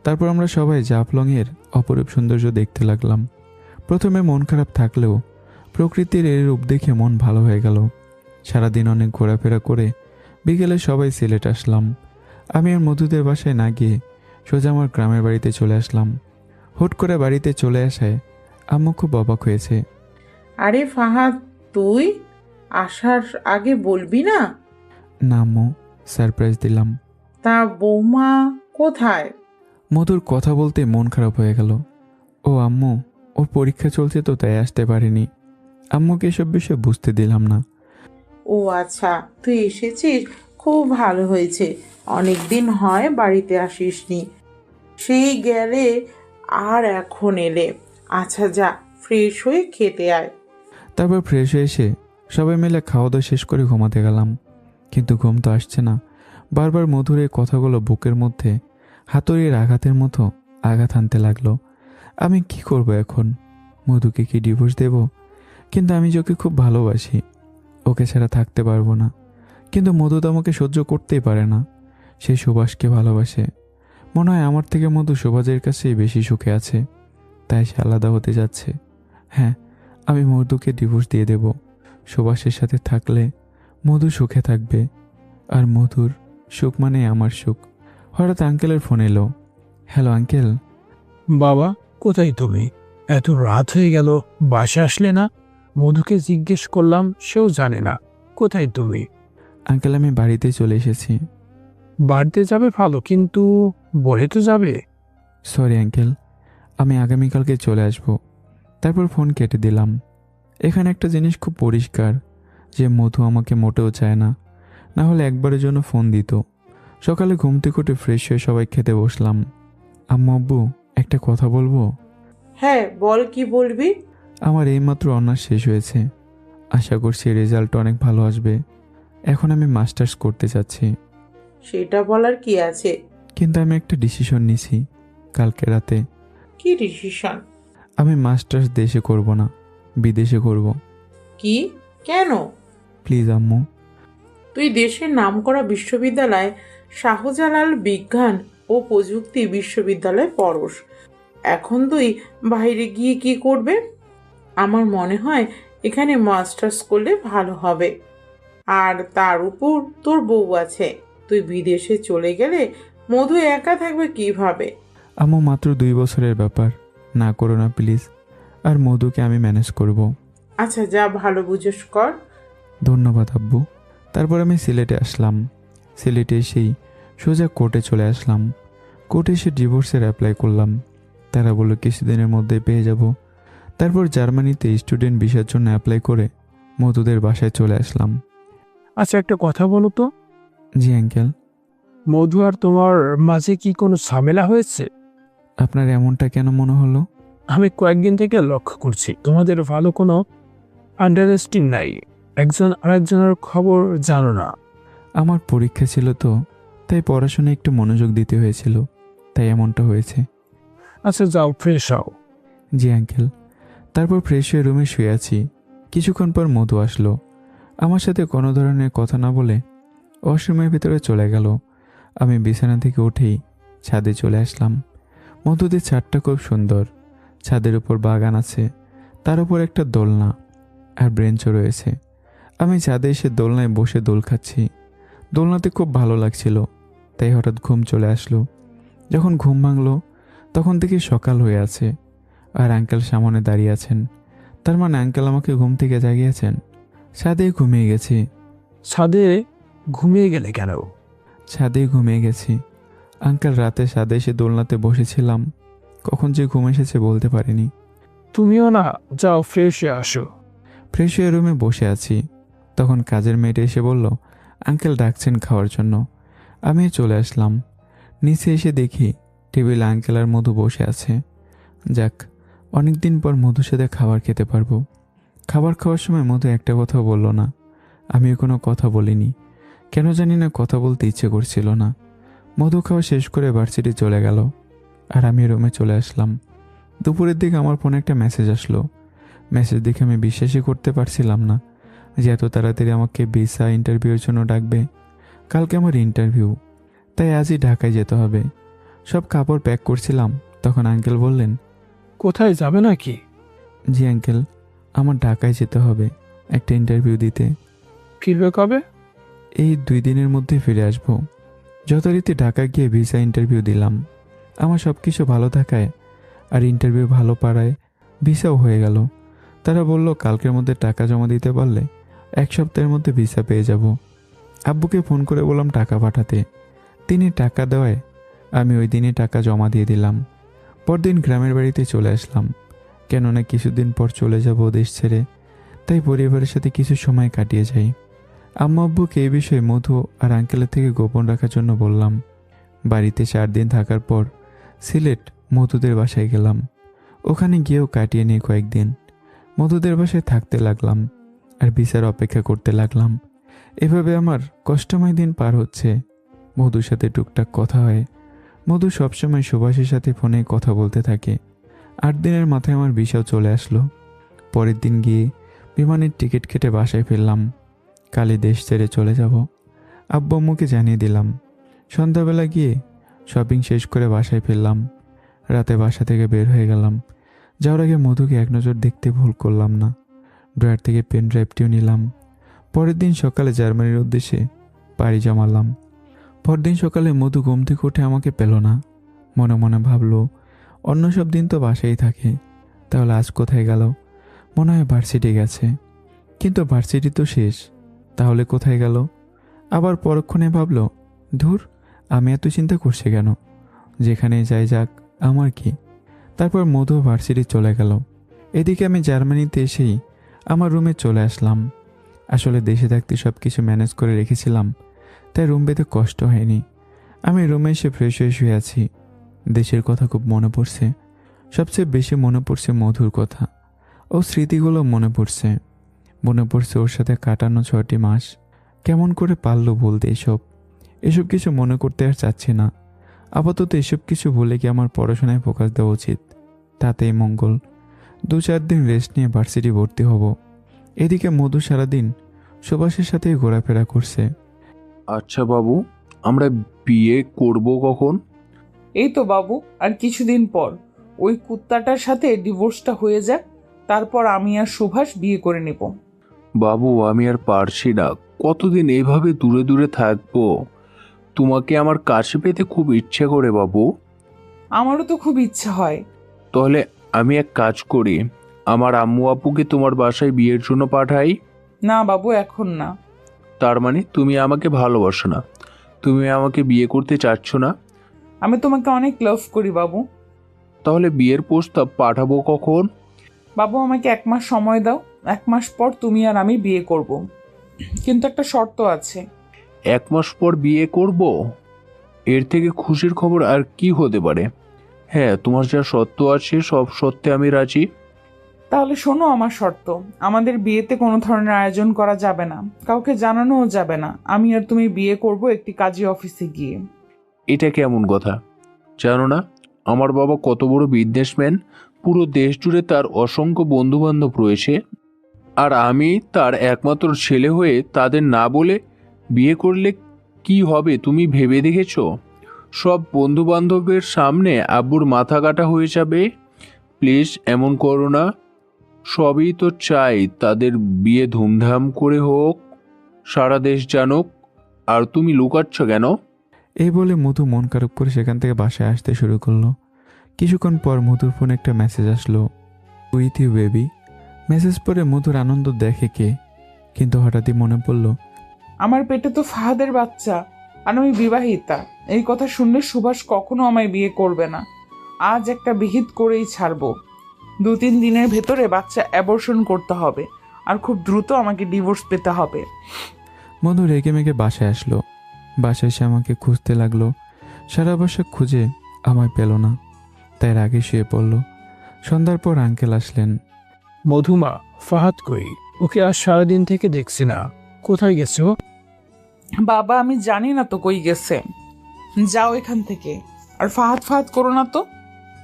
তারপর আমরা সবাই জাফলংয়ের অপরূপ সৌন্দর্য দেখতে লাগলাম। প্রথমে মন খারাপ থাকলেও প্রকৃতির এই রূপ দেখে মন ভালো হয়ে গেল। সারাদিন অনেক ঘোরাফেরা করে বিকেলে সবাই সিলেট আসলাম। আমি আর মধুদের বাসায় না গিয়ে সোজা আমার গ্রামের বাড়িতে চলে আসলাম। হুট করে বাড়িতে চলে আসায় আম্মু খুব অবাক হয়েছে। আরে ফাহাদ, তুই আসার আগে বলবি না? না আম্মু, সারপ্রাইজ দিলাম। তা বৌমা কোথায়? মধুর কথা বলতে মন খারাপ হয়ে গেল। ও আম্মু, ওর পরীক্ষা চলছে তো তাই আসতে পারেনি। আম্মুকে এসব বিষয়ে বুঝতে দিলাম না। ও আচ্ছা, তুই এসেছিস, খুব ভালো হয়েছে। অনেক দিন হয় বাড়িতে আসিসনি, সেই গেলে আর এখন এলে। আচ্ছা যা, ফ্রেশ হয়ে খেতে আয়। তারপর ফ্রেশ হয়ে এসে সবাই মিলে খাওয়া দাওয়া শেষ করে ঘুমাতে গেলাম। কিন্তু ঘুম তো আসছে না। বারবার মধুর এই কথাগুলো বুকের মধ্যে হাতুড়ির আঘাতের মতো আঘাত আনতে লাগলো। আমি কি করব এখন? মধুকে কি ডিভোর্স দেব? কিন্তু আমি যে ওকে খুব ভালোবাসি, ওকে ছাড়া থাকতে পারবো না। কিন্তু মধু তো আমাকে সহ্য করতেই পারে না। সে সুভাষকে ভালোবাসে। মনে হয় আমার থেকে মধু সুভাষের কাছেই বেশি সুখে আছে, তাই সে আলাদা হতে যাচ্ছে। হ্যাঁ, আমি মধুকে ডিভোর্স দিয়ে দেব। সুভাষের সাথে থাকলে মধু সুখে থাকবে, আর মধুর সুখ মানে আমার সুখ। হঠাৎ আঙ্কেলের ফোন এলো। Hello uncle. বাবা, কোথায় তুমি? এত রাত হয়ে গেল, বাসে আসলে না? মধুকে জিজ্ঞেস করলাম, সেও জানে না। কোথায় তুমি? আঙ্কেল, আমি বাড়িতে চলে এসেছি। বাড়িতে যাবে ভালো, কিন্তু বলে তো যাবে। সরি আঙ্কেল, আমি আগামীকালকে চলে আসব। তারপর ফোন কেটে দিলাম। এখানে একটা জিনিস খুব পরিষ্কার যে মধু আমাকে মোটেও চায় না, না হলে একবারের জন্য ফোন দিত। সকালে ঘুম থেকে উঠে ফ্রেশ হয়ে সবাই খেতে বসলাম। আম্মু আব্বু, একটা কথা বলবো? হ্যাঁ বল, কি বলবি? আমার এইমাত্র অনার্স শেষ হয়েছে। আশা করছি রেজাল্ট অনেক ভালো আসবে। এখন আমি মাস্টার্স করতে চাচ্ছি। সেটা বলার কি আছে? কিন্তু আমি একটা ডিসিশন নিছি কালকে রাতে। কি ডিসিশন? আমি মাস্টার্স দেশে করব না, বিদেশে করব। কি? কেন? প্লিজ আম্মু। তুই দেশের নামকরা বিশ্ববিদ্যালয় শাহজালাল বিজ্ঞান ও প্রযুক্তি বিশ্ববিদ্যালয়ে পড়স। এখন তুই বাইরে গিয়ে কি করবে? আমার মনে হয় এখানে মাস্টার্স করলে ভালো হবে। আর তার উপর তোর বউ আছে। তুই বিদেশে চলে গেলে মধু একা থাকবে কিভাবে? আম্মু, মাত্র 2 বছরের ব্যাপার, না করো না প্লিজ। আর মধুকে আমি ম্যানেজ করব। আচ্ছা যা, ভালো বুঝোস কর। ধন্যবাদ আব্বু। তারপর আমি সিলেটে আসলাম। সিলেটে এসেই সোজা কোর্টে চলে আসলাম। কোর্টে এসে ডিভোর্সের অ্যাপ্লাই করলাম। তারা বলল কিছুদিনের মধ্যে পেয়ে যাব। তারপর জার্মানিতে স্টুডেন্ট ভিসার জন্য অ্যাপ্লাই করে মধুদের বাসায় চলে আসলাম। আচ্ছা, একটা কথা বলো তো। জি আঙ্কেল। মধু আর তোমার মাঝে কি কোনো ঝামেলা হয়েছে? আপনার এমনটা কেন মনে হলো? আমি কয়েকদিন থেকে লক্ষ্য করছি তোমাদের ভালো কোনো আন্ডারস্ট্যান্ডিং নাই। একজন আরেকজনের খবর জানো না। আমার পরীক্ষা ছিল তো, তাই পড়াশোনায় একটু মনোযোগ দিতে হয়েছিল, তাই এমনটা হয়েছে। আচ্ছা যাও, ফ্রেশ হও। জি আঙ্কেল। তারপর ফ্রেশ হয়ে রুমে শুয়ে আছি। কিছুক্ষণ পর মধু আসলো। আমার সাথে কোনো ধরনের কথা না বলে ওয়াশরুমের ভিতরে চলে গেল। আমি বিছানা থেকে উঠেই ছাদে চলে আসলাম। মধুদের ছাদটা খুব সুন্দর। ছাদের উপর বাগান আছে, তার উপর একটা দোলনা আর ব্রেঞ্চও রয়েছে। আমি ছাদে এসে দোলনায় বসে দোল খাচ্ছি। দোলনাতে খুব ভালো লাগছিল, তাই হঠাৎ ঘুম চলে আসলো। যখন ঘুম ভাঙলো তখন থেকে সকাল হয়ে আছে, আর আঙ্কেল সামনে দাঁড়িয়ে আছেন। তার মানে আঙ্কেল আমাকে ঘুম থেকে জাগিয়েছেন। ছাদে ঘুমিয়ে গেছি। ছাদে ঘুমিয়ে গেলে কেন? ছাদে ঘুমিয়ে গেছি আঙ্কেল। রাতে ছাদে এসে দোলনাতে বসেছিলাম, কখন যে ঘুম এসেছে বলতে পারিনি। তুমিও না, যাও ফ্রেশ হয়ে আসো। ফ্রেশ হয়ে রুমে বসে আছি, তখন কাজের মেয়েটা এসে বলল আঙ্কেল ডাকছেন খাওয়ার জন্য। আমি চলে আসলাম। নিচে এসে দেখি টেবিলে আঙ্কেল আর মধু বসে আছে। যাক, অনেকদিন পর মধুর সাথে খাবার খেতে পারবো। খাবার খাওয়ার সময় মধু একটা কথাও বলল না। আমিও কোনো কথা বলিনি, কেন জানি না কথা বলতে ইচ্ছে করছিল না। মধু খাওয়া শেষ করে ভার্সিটি চলে গেল, আর আমি রুমে চলে আসলাম। দুপুরের দিকে আমার ফোনে একটা মেসেজ আসলো। মেসেজ দেখে আমি বিশ্বাসই করতে পারছিলাম না যে এত তাড়াতাড়ি আমাকে ভিসা ইন্টারভিউর জন্য ডাকবে। কালকে আমার ইন্টারভিউ, তাই আজই ঢাকায় যেতে হবে। সব কাপড় প্যাক করছিলাম, তখন আঙ্কেল বললেন, কোথায় যাবে নাকি? জি আঙ্কেল, আমার ঢাকায় যেতে হবে একটা ইন্টারভিউ দিতে। ফিরবে কবে? এই 2 দিনের মধ্যে ফিরে আসবো। যথারীতি ঢাকা গিয়ে ভিসা ইন্টারভিউ দিলাম। আমার সব কিছু ভালো থাকায় আর ইন্টারভিউ ভালো পারায় ভিসাও হয়ে গেল। তারা বলল কালকের মধ্যে টাকা জমা দিতে পারলে 1 সপ্তাহের মধ্যে ভিসা পেয়ে যাব। আব্বুকে ফোন করে বললাম টাকা পাঠাতে। তিনি টাকা দেওয়ায় আমি ওই দিনই টাকা জমা দিয়ে দিলাম। পরদিন গ্রামের বাড়িতে চলে আসলাম, কেননা কিছুদিন পর চলে যাব দেশ ছেড়ে। তাই পরিবারের সাথে কিছু সময় কাটিয়ে যাই। আম্মা আব্বুকে এই বিষয়ে মধু আর আঙ্কেলের থেকে গোপন রাখার জন্য বললাম। বাড়িতে 4 দিন থাকার পর সিলেট মধুদের বাসায় গেলাম। ওখানে গিয়েও কাটিয়ে নিয়ে কয়েকদিন মধুদের বাসায় থাকতে লাগলাম আর ভিসার অপেক্ষা করতে লাগলাম। এভাবে আমার কষ্টময় দিন পার হচ্ছে। মধুর সাথে টুকটাক কথা হয়। মধু সবসময় সুভাষের সাথে ফোনে কথা বলতে থাকে। 8 দিনের মাথায় আমার ভিসাও চলে আসলো। পরের দিন গিয়ে বিমানের টিকিট কেটে বাসায় ফিরলাম। কালই দেশ ছেড়ে চলে যাব। আব্বু আম্মুকে জানিয়ে দিলাম। সন্ধ্যাবেলা গিয়ে শপিং শেষ করে বাসায় ফিরলাম। রাতে বাসা থেকে বের হয়ে গেলাম। যাওয়ার আগে মধুকে এক নজর দেখতে ভুল করলাম না। ড্রয়ার থেকে পেন ড্রাইভটিও নিলাম। পরের দিন সকালে জার্মানির উদ্দেশ্যে পাড়ি জমালাম। পরদিন সকালে মধু ঘুম থেকে উঠে আমাকে পেল না। মনে মনে ভাবলো অন্য সব দিন তো বাসায় থাকে, তাহলে আজ কোথায় গেল? মনে হয় ভার্সিটি গেছে, কিন্তু ভার্সিটি তো শেষ, তাহলে কোথায় গেল? আবার পরক্ষণে ভাবলো ধুর, আমি এত চিন্তা করছি কেন? যেখানে যাই যাক, আমার কি? তারপর মধু ভার্সিটি চলে গেল। এদিকে আমি জার্মানিতে এসেই আমার রুমে চলে আসলাম। আসলে দেশে থাকতে সব কিছু ম্যানেজ করে রেখেছিলাম, তাই রুম পেতে কষ্ট হয়নি। আমি রুমে এসে ফ্রেশ হয়ে শুয়ে আছি। দেশের কথা খুব মনে পড়ছে। সবচেয়ে বেশি মনে পড়ছে মধুর কথা ও স্মৃতিগুলো মনে পড়ছে। মনে পড়ছে ওর সাথে কাটানো 6টি মাস। কেমন করে পারলো বলতে এসব কিছু মনে করতে আর চাচ্ছি না। আপাতত এসব কিছু বলে কি আমার পড়াশোনায় ফোকাস দেওয়া উচিত, তাতেই মঙ্গল। 2-4 দিন রেস্ট নিয়ে ভার্সিটি ভর্তি হব। এদিকে মধু সারাদিন সুভাষের সাথেই ঘোরাফেরা করছে। আচ্ছা বাবু, আমরা বিয়ে করব কখন? এই তো বাবু, আর কিছুদিন পর। ওই কুত্তাটার সাথে ডিভোর্সটা হয়ে যাক, তারপর আমি আর সুভাষ বিয়ে করে নেব। বাবু, আমি আর পারছি না। কতদিন এইভাবে দূরে দূরে থাকবো? তোমাকে আমার কাছে পেতে খুব ইচ্ছে করে বাবু। আমারও তো খুব ইচ্ছে হয়। তাহলে আমি এক কাজ করি, আমার আম্মু আব্বুকে তোমার বাসায় বিয়ের জন্য পাঠাই। না বাবু, এখন না। তার মানে তুমি আমাকে ভালোবাসো না? তুমি আমাকে বিয়ে করতে চাচ্ছ না? আমি তোমাকে অনেক লাভ করি বাবু। তাহলে বিয়ের প্রস্তাব পাঠাবো কখন? বাবু, আমাকে 1 মাস সময় দাও। 1 মাস পর তুমি আর আমি বিয়ে করব, কিন্তু একটা শর্ত আছে। 1 মাস পর বিয়ে করব? এর থেকে খুশির খবর আর কি হতে পারে? হ্যাঁ, তোমার যা সত্য আছে সব সত্যে আমি রাজি। তাহলে শোনো আমার শর্ত। আমাদের বিয়েতে কোনো ধরনের আয়োজন করা যাবে না, কাউকে জানানোও যাবে না। আমি আর তুমি বিয়ে করব একটি কাজী অফিসে গিয়ে। এটা কেমন কথা? জানো না আমার বাবা কত বড় বিজনেসম্যান? পুরো দেশ জুড়ে তার অসংখ্য বন্ধু বান্ধব রয়েছে, আর আমি তার একমাত্র ছেলে হয়ে তাদের না বলে বিয়ে করলে কি হবে তুমি ভেবে দেখেছো? সব বন্ধু বান্ধবের সামনে আব্বুর মাথা কাটা হয়ে যাবে। প্লিজ এমন করো না। সবই তো চাই তাদের বিয়ে ধুমধাম করে হোক, সারা দেশ জানুক, আর তুমি লুকাচ্ছ কেন? এই বলে মধু মন খারাপ করে সেখান থেকে বাসায় আসতে শুরু করলো। কিছুক্ষণ পর মধুর ফোনে একটা মেসেজ আসলো, উইথ ইউ বেবি। মেসেজ পড়ে মধুর আনন্দ দেখে কে, কিন্তু হঠাৎই মনে পড়লো আমার পেটে তো ফাহাদের বাচ্চা, আর আমি বিবাহিতা। এই কথা শুনলে সুভাষ কখনো আমায় বিয়ে করবে না। আজ একটা বিহিত করেই ছাড়বো। 2-3 দিনের ভেতরে বাচ্চা অ্যাবর্শন করতে হবে, আর খুব দ্রুত আমাকে ডিভোর্স পেতে হবে। মধু রেগে মেগে বাসায় আসলো। বাসায় এসে আমাকে খুঁজতে লাগলো। সারা বাসা খুঁজে আমায় পেল না, তাই রাগে শুয়ে পড়ল। সন্ধ্যার পর আঙ্কেল আসলেন। মধুমা, ফাহাদ কই? ওকে আজ সারাদিন থেকে দেখছি না, কোথায় গেছে ও? বাবা, আমি জানি না তো কই গেছে। যাও এখান থেকে, আর ফাহাদ ফাহাদ করো না তো।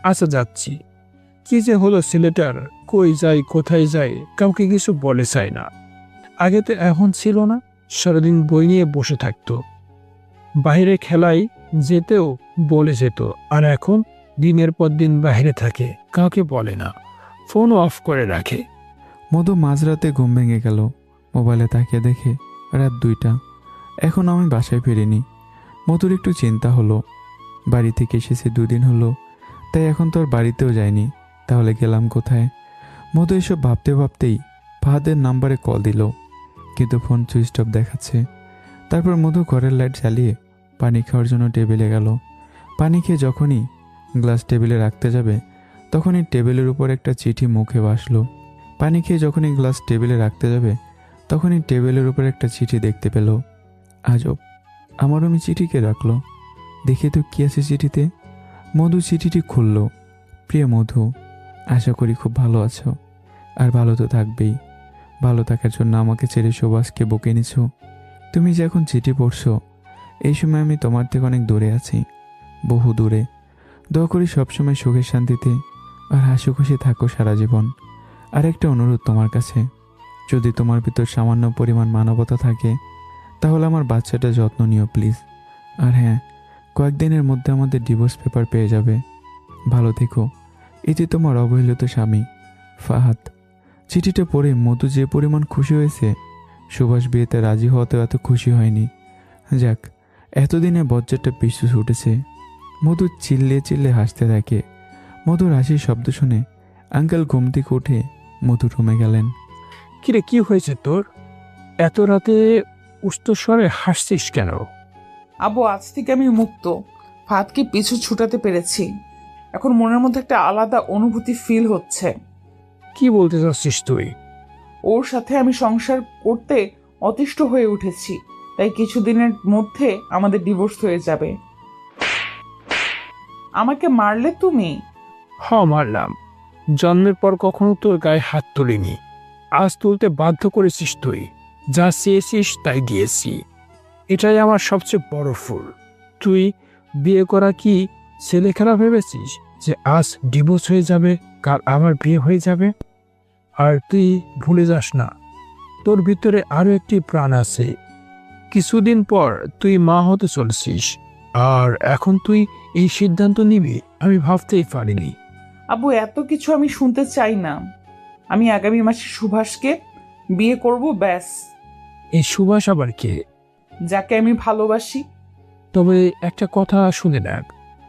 আচ্ছা যাচ্ছি। কি যে হলো ছেলেটার, কই যায় কোথায় যায় কাউকে কিছু বলে চায় না। আগে তো এখন ছিল না, সারাদিন বই নিয়ে বসে থাকতো, বাইরে খেলায় যেতেও বলে যেত, আর এখন দিনের পর দিন বাইরে থাকে, কাউকে বলে না, ফোনও অফ করে রাখে। মধু মাঝরাতে ঘুম ভেঙে গেল, মোবাইলে তাকিয়ে দেখে রাত 2টা। এখন আমি বাসায় ফিরিনি। মধুর একটু চিন্তা হলো, বাড়ি থেকে এসেছি 2 দিন হলো, তাই এখন তো আর বাড়িতেও যায়নি, তাহলে গেলাম কোথায়? মধু এসব ভাবতে ভাবতেই ফাহাদের নাম্বারে কল দিল, কিন্তু ফোন সুইচ অফ দেখাচ্ছে। তারপর মধু ঘরের লাইট জ্বালিয়ে পানি খাওয়ার জন্য টেবিলে গেল। পানি খেয়ে যখনই গ্লাস টেবিলে রাখতে যাবে, তখনই টেবিলের উপর একটা চিঠি মুখে ভাসলো। পানি খেয়ে যখনই গ্লাস টেবিলে রাখতে যাবে, তখনই টেবিলের উপর একটা চিঠি দেখতে পেল। আজব, আমার আমি চিঠিকে রাখলো। দেখে তো কি আছে চিঠিতে। মধু চিঠিটি খুলল। প্রিয় মধু, আশা করি খুব ভালো আছো, আর ভালো তো থাকবেই। ভালো থাকার জন্য আমাকে ছেড়ে সুভাষকে বকে নিছো। তুমি যে এখন চিঠি পড়ছো, এই সময় আমি তোমার থেকে অনেক দূরে আছি, বহু দূরে। দোয়া করি সবসময় সুখে শান্তিতে আর হাসি খুশি থাকো সারা জীবন। আর একটা অনুরোধ তোমার কাছে, যদি তোমার ভিতর সামান্য পরিমাণ মানবতা থাকে, তাহলে আমার বাচ্চাটা যত্ন নিও প্লিজ। আর হ্যাঁ, কয়েকদিনের মধ্যে আমাদের ডিভোর্স পেপার পেয়ে যাবে। ভালো থেকো। এটি তোমার অবহেলিত স্বামী ফাহাদ। চিঠিটা পড়ে মধু যে পরিমাণ খুশি হয়েছে, সুভাষ বিয়েতে রাজি হওয়াতে এত খুশি হয়নি। যাক, এতদিনে বজ্জারটা পিছু ছুটেছে। মধু চিল্লে চিল্লে হাসতে থাকে। মধুর হাসির শব্দ শুনে আঙ্কেল ঘুম থেকে উঠে মধু রুমে গেলেন। কিরে, কি হয়েছে তোর? এত রাতে উচ্চস্বরে হাসছিস কেন? আব্বু, আজ থেকে আমি মুক্ত। ফাহাদকে পিছু ছুটাতে পেরেছি। এখন মনের মধ্যে একটা আলাদা অনুভূতি ফিল হচ্ছে। কি বলতে চাচ্ছিস তুই? ওর সাথে আমি সংসার করতে অতিষ্ঠ হয়ে উঠেছি, তাই কিছুদিনের মধ্যে আমাদের ডিভোর্স হয়ে যাবে। আমাকে মারলে তুমি? মারলাম। জন্মের পর কখনো তোর গায়ে হাত তুলিনি, আজ তুলতে বাধ্য করেছিস তুই। যা চেয়েছিস তাই দিয়েছি, এটাই আমার সবচেয়ে বড় ফুল। তুই বিয়ে করা কি ছেলে খেলা ভেবেছিস যে আজ ডিভোর্স হয়ে যাবে, কাল আমার বিয়ে হয়ে যাবে? আর তুই ভুলে যাস না, তোর ভিতরে আরো একটি প্রাণ আছে। কিছুদিন পর তুই মা হতে চলছিস, আর এখন তুই এই সিদ্ধান্ত নিবি আমি ভাবতেই পারিনি। আব্বু, এত কিছু আমি শুনতে চাই না। আমি আগামী মাসে সুভাষকে বিয়ে করব, ব্যাস। এই সুভাষ আবার কে? যাকে আমি ভালোবাসি। তবে একটা কথা শুনে দেখ,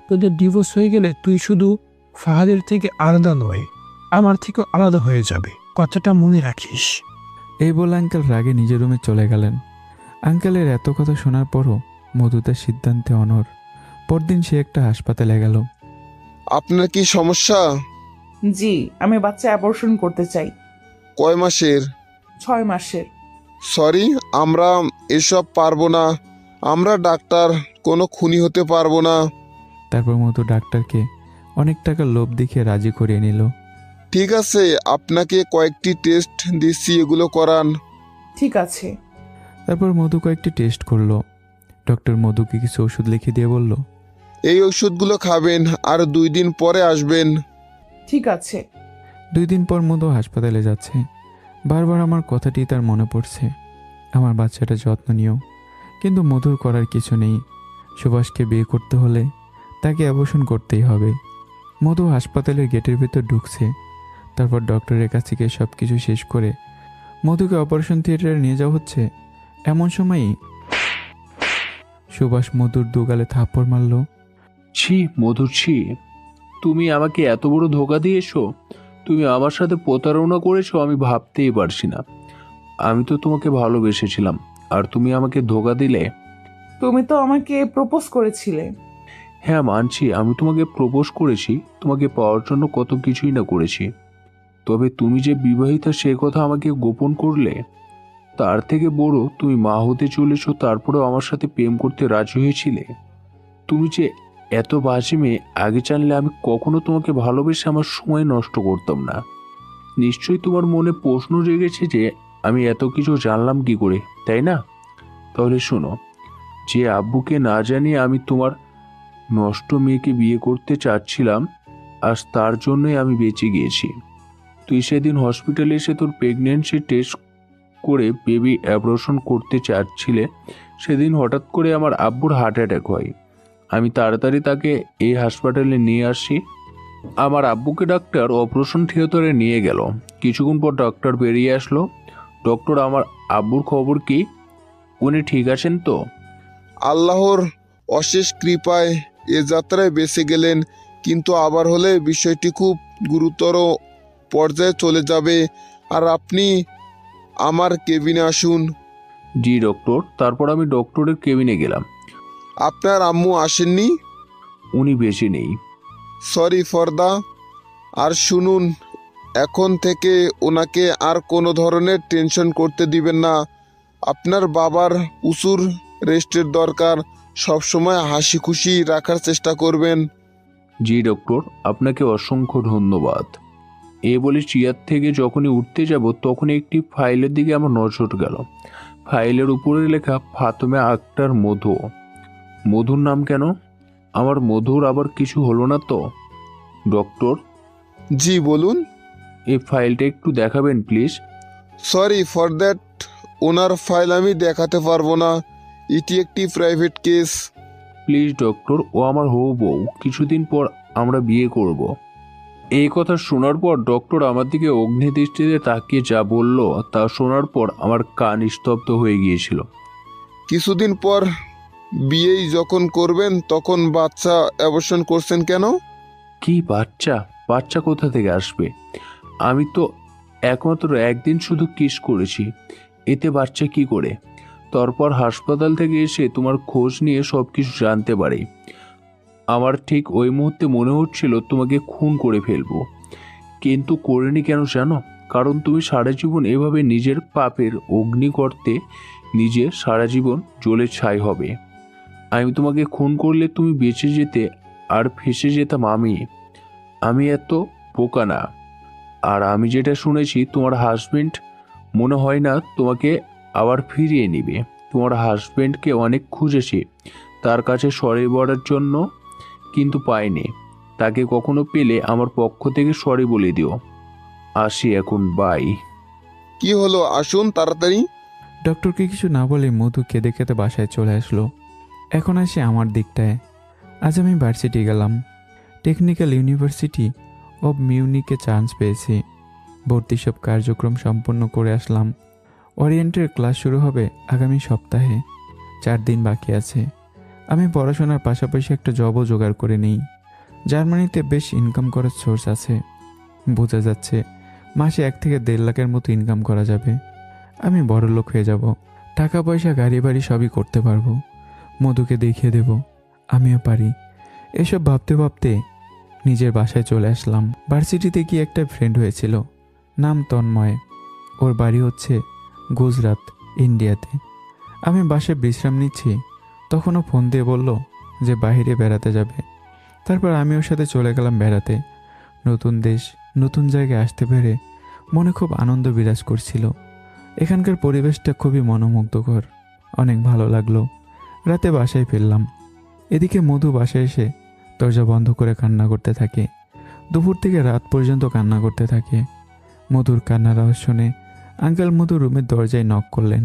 তোদের ডিভোর্স হয়ে গেলে তুই শুধু ফাহাদের থেকে আলাদা নয়, আমার থেকেও আলাদা হয়ে যাবে, কথাটা মনে রাখিস। এই বলে আঙ্কেল রাগে নিজের রুমে চলে গেলেন। আঙ্কেলের এত কথা শোনার পরও মধু তার সিদ্ধান্তে অনড়। পরদিন সে একটা হাসপাতালে গেল। আপনার কি সমস্যা? জি, আমি বাচ্চা অ্যাবর্শন করতে চাই। কয় মাসের? 6 মাসের। সরি, আমরা এসব পারবো না। আমরা ডাক্তার, কোনো খুনি হতে পারবো না। তারপর মধু ডাক্তারকে অনেক টাকা লোভ দেখিয়ে রাজি করিয়ে নিল। ঠিক আছে, আপনাকে কয়েকটি টেস্ট দিচ্ছি, এগুলো করান। ঠিক আছে। তারপর মধু কয়েকটি টেস্ট করলো। ডক্টর মধুকে কিছু ওষুধ লিখে দিয়ে বলল, এই ওষুধগুলো খাবেন আর 2 দিন পরে আসবেন। ঠিক আছে। 2 দিন পর মধু হাসপাতালে যাচ্ছে। বারবার আমার কথাটি তার মনে পড়ছে, আমার বাচ্চাটা যত্ন নিও। কিন্তু মধুর করার কিছু নেই। সুভাষকে বিয়ে করতে হলে তাকে অ্যাবর্শন করতেই হবে। মধু হাসপাতালের গেটের ভিতর ঢুকছে। তারপর ডক্টরের কাছে গিয়ে সব কিছু শেষ করে মধুকে অপারেশন থিয়েটারে নিয়ে যাওয়া হচ্ছে। এমন সময়ই সুভাষ মধুর দুগালে থাপ্পড় মারল। ছি মধুর, ছি, তুমি আমাকে এত বড় ধোকা দিয়েছো, তুমি আমার সাথে প্রতারণা করেছো, আমি ভাবতেই পারছি না। আমি তো তোমাকে ভালোবেসেছিলাম, আর তুমি আমাকে ধোকা দিলে। তুমি তো আমাকে প্রপোজ করেছিলে। হ্যাঁ মানছি, আমি তোমাকে প্রপোজ করেছি, তোমাকে পাওয়ার জন্য কত কিছুই না করেছি। তবে তুমি যে বিবাহিতা সে কথা আমাকে গোপন করলে। তার থেকে বড়, তুমি মা হতে চলেছো, তারপরেও আমার সাথে প্রেম করতে রাজি হয়েছিলে। তুমি যে এত বাজে মেয়ে, আগে জানলে আমি কখনো তোমাকে ভালোবেসে আমার সময় নষ্ট করতাম না। নিশ্চয়ই তোমার মনে প্রশ্ন জেগেছে যে আমি এত কিছু জানলাম কি করে, তাই না? তাহলে শোনো, যে আব্বুকে না জানিয়ে আমি তোমার নষ্ট মেয়েকে বিয়ে করতে চাচ্ছিলাম, আজ তার জন্যই আমি বেঁচে গিয়েছি। তুই সেদিন হসপিটালে এসে তোর প্রেগনেন্সি টেস্ট করে বেবি অ্যাবর্শন করতে চাচ্ছিলে, সেদিন হঠাৎ করে আমার আব্বুর হার্ট অ্যাটাক হয়। আমি তাড়াতাড়ি তাকে এই হাসপাতালে নিয়ে আসি। আমার আব্বুকে ডাক্তার অপারেশন থিয়েটারে নিয়ে গেল। কিছুক্ষণ পর ডাক্তার বেরিয়ে আসলো। ডক্টর, আমার আব্বুর খবর কি? উনি ঠিক আছেন তো? আল্লাহর অশেষ কৃপায় এ যাত্রায় বেঁচে গেলেন, কিন্তু আবার হলে বিষয়টি খুব গুরুতর পর্যায়ে চলে যাবে। আর আপনি আমার কেবিনে আসুন। জি ডক্টর। তারপর আমি ডক্টরের কেবিনে গেলাম। আপনার আম্মু আসেননি? উনি বেঁচে নেই। Sorry for the. আর শুনুন, এখন থেকে ওনাকে আর কোনো ধরনের টেনশন করতে দিবেন না। আপনার বাবার প্রচুর রেস্টের দরকার। সবসময় হাসি খুশি রাখার চেষ্টা করবেন। জি ডক্টর, আপনাকে অসংখ্য ধন্যবাদ। এ বলে চেয়ার থেকে যখনই উঠতে যাব তখনই একটি ফাইলের দিকে আমার নজর গেল। ফাইলের উপরে লেখা ফাতেমা আক্তার মধু। মধুর নাম কেন? আমার মধুর আবার কিছু হলো না তো? ডক্টর, জি বলুন। এই ফাইলটা একটু দেখাবেন please? Sorry for that, owner file আমি দেখাতে পারবো না। এটি একটি প্রাইভেট কেস। প্লিজ ডক্টর, ও আমার হবু বউ। কিছুদিন পর আমরা বিয়ে করব। এই কথা শোনার পর ডক্টর আমার দিকে অগ্নিদৃষ্টিতে তাকিয়ে যা বলল তা শোনার পর আমার কান স্তব্ধ হয়ে গিয়েছিল। কিছুদিন পর বিয়েই যখন করবেন তখন বাচ্চা অ্যাবর্শন করছেন কেন? কি বাচ্চা? বাচ্চা কোথা থেকে আসবে? আমি তো একমাত্র একদিন শুধু কিস করেছি, এতে বাচ্চা কি করে? তারপর হাসপাতাল থেকে এসে তোমার খোঁজ নিয়ে সব কিছু জানতে পারি। আমার ঠিক ওই মুহূর্তে মনে হচ্ছিল তোমাকে খুন করে ফেলবো, কিন্তু করিনি। কেন জানো? কারণ তুমি সারা জীবন এভাবে নিজের পাপের অগ্নিগর্তে নিজে সারা জীবন জ্বলে ছাই হবে। আমি তোমাকে খুন করলে তুমি বেঁচে যেতে আর ফেঁসে যেতাম আমি। আমি এত বোকা না। আর আমি যেটা শুনেছি, তোমার হাজবেন্ড মনে হয় না তোমাকে আবার ফিরিয়ে নিবে। তোমার হাজবেন্ডকে অনেক খুঁজেছি, তার কাছে সরি বলার জন্য, কিন্তু পাইনি। তাকে কখনো পেলে আমার পক্ষ থেকে সরি বলে দিও। আসি এখন, বাই। কি হলো, আসুন তাড়াতাড়ি। ডক্টরকে কিছু না বলে মধু কেঁদে কেঁদে বাসায় চলে আসলো। এখন আসি আমার দিকটায়। আজ আমি ভার্সিটি গেলাম। টেকনিক্যাল ইউনিভার্সিটি অব মিউনিকে চান্স পেয়েছি। ভর্তি সব কার্যক্রম সম্পন্ন করে আসলাম। ওরিয়েন্টের ক্লাস শুরু হবে আগামী সপ্তাহে। 4 দিন বাকি আছে। আমি পড়াশোনার পাশাপাশি একটা জবও জোগাড় করে নিই। জার্মানিতে বেশ ইনকাম করার সোর্স আছে। বোঝা যাচ্ছে মাসে 1 থেকে 1.5 লাখের মতো ইনকাম করা যাবে। আমি বড়লোক হয়ে যাব। টাকা পয়সা গাড়ি বাড়ি সবই করতে পারবো। মধুকে দেখিয়ে দেব আমিও পারি। এসব ভাবতে ভাবতে নিজের বাসায় চলে আসলাম। ভার্সিটিতে গিয়ে একটা ফ্রেন্ড হয়েছিল, নাম তন্ময়। ওর বাড়ি হচ্ছে গুজরাট, ইন্ডিয়াতে। আমি বাসায় বিশ্রাম নিচ্ছি, তখনও ফোন দিয়ে বলল যে বাইরে বেড়াতে যাবে। তারপর আমি ওর সাথে চলে গেলাম বেড়াতে। নতুন দেশ, নতুন জায়গায় আসতে পেরে মনে খুব আনন্দ বিরাজ করছিল। এখানকার পরিবেশটা খুবই মনোমুগ্ধকর, অনেক ভালো লাগলো। রাতে বাসায় ফিরলাম। এদিকে মধু বাসায় এসে দরজা বন্ধ করে কান্না করতে থাকে। দুপুর থেকে রাত পর্যন্ত কান্না করতে থাকে। মধুর কান্নার আওয়াজ শুনে আঙ্কেল মধু রুমের দরজায় নক করলেন।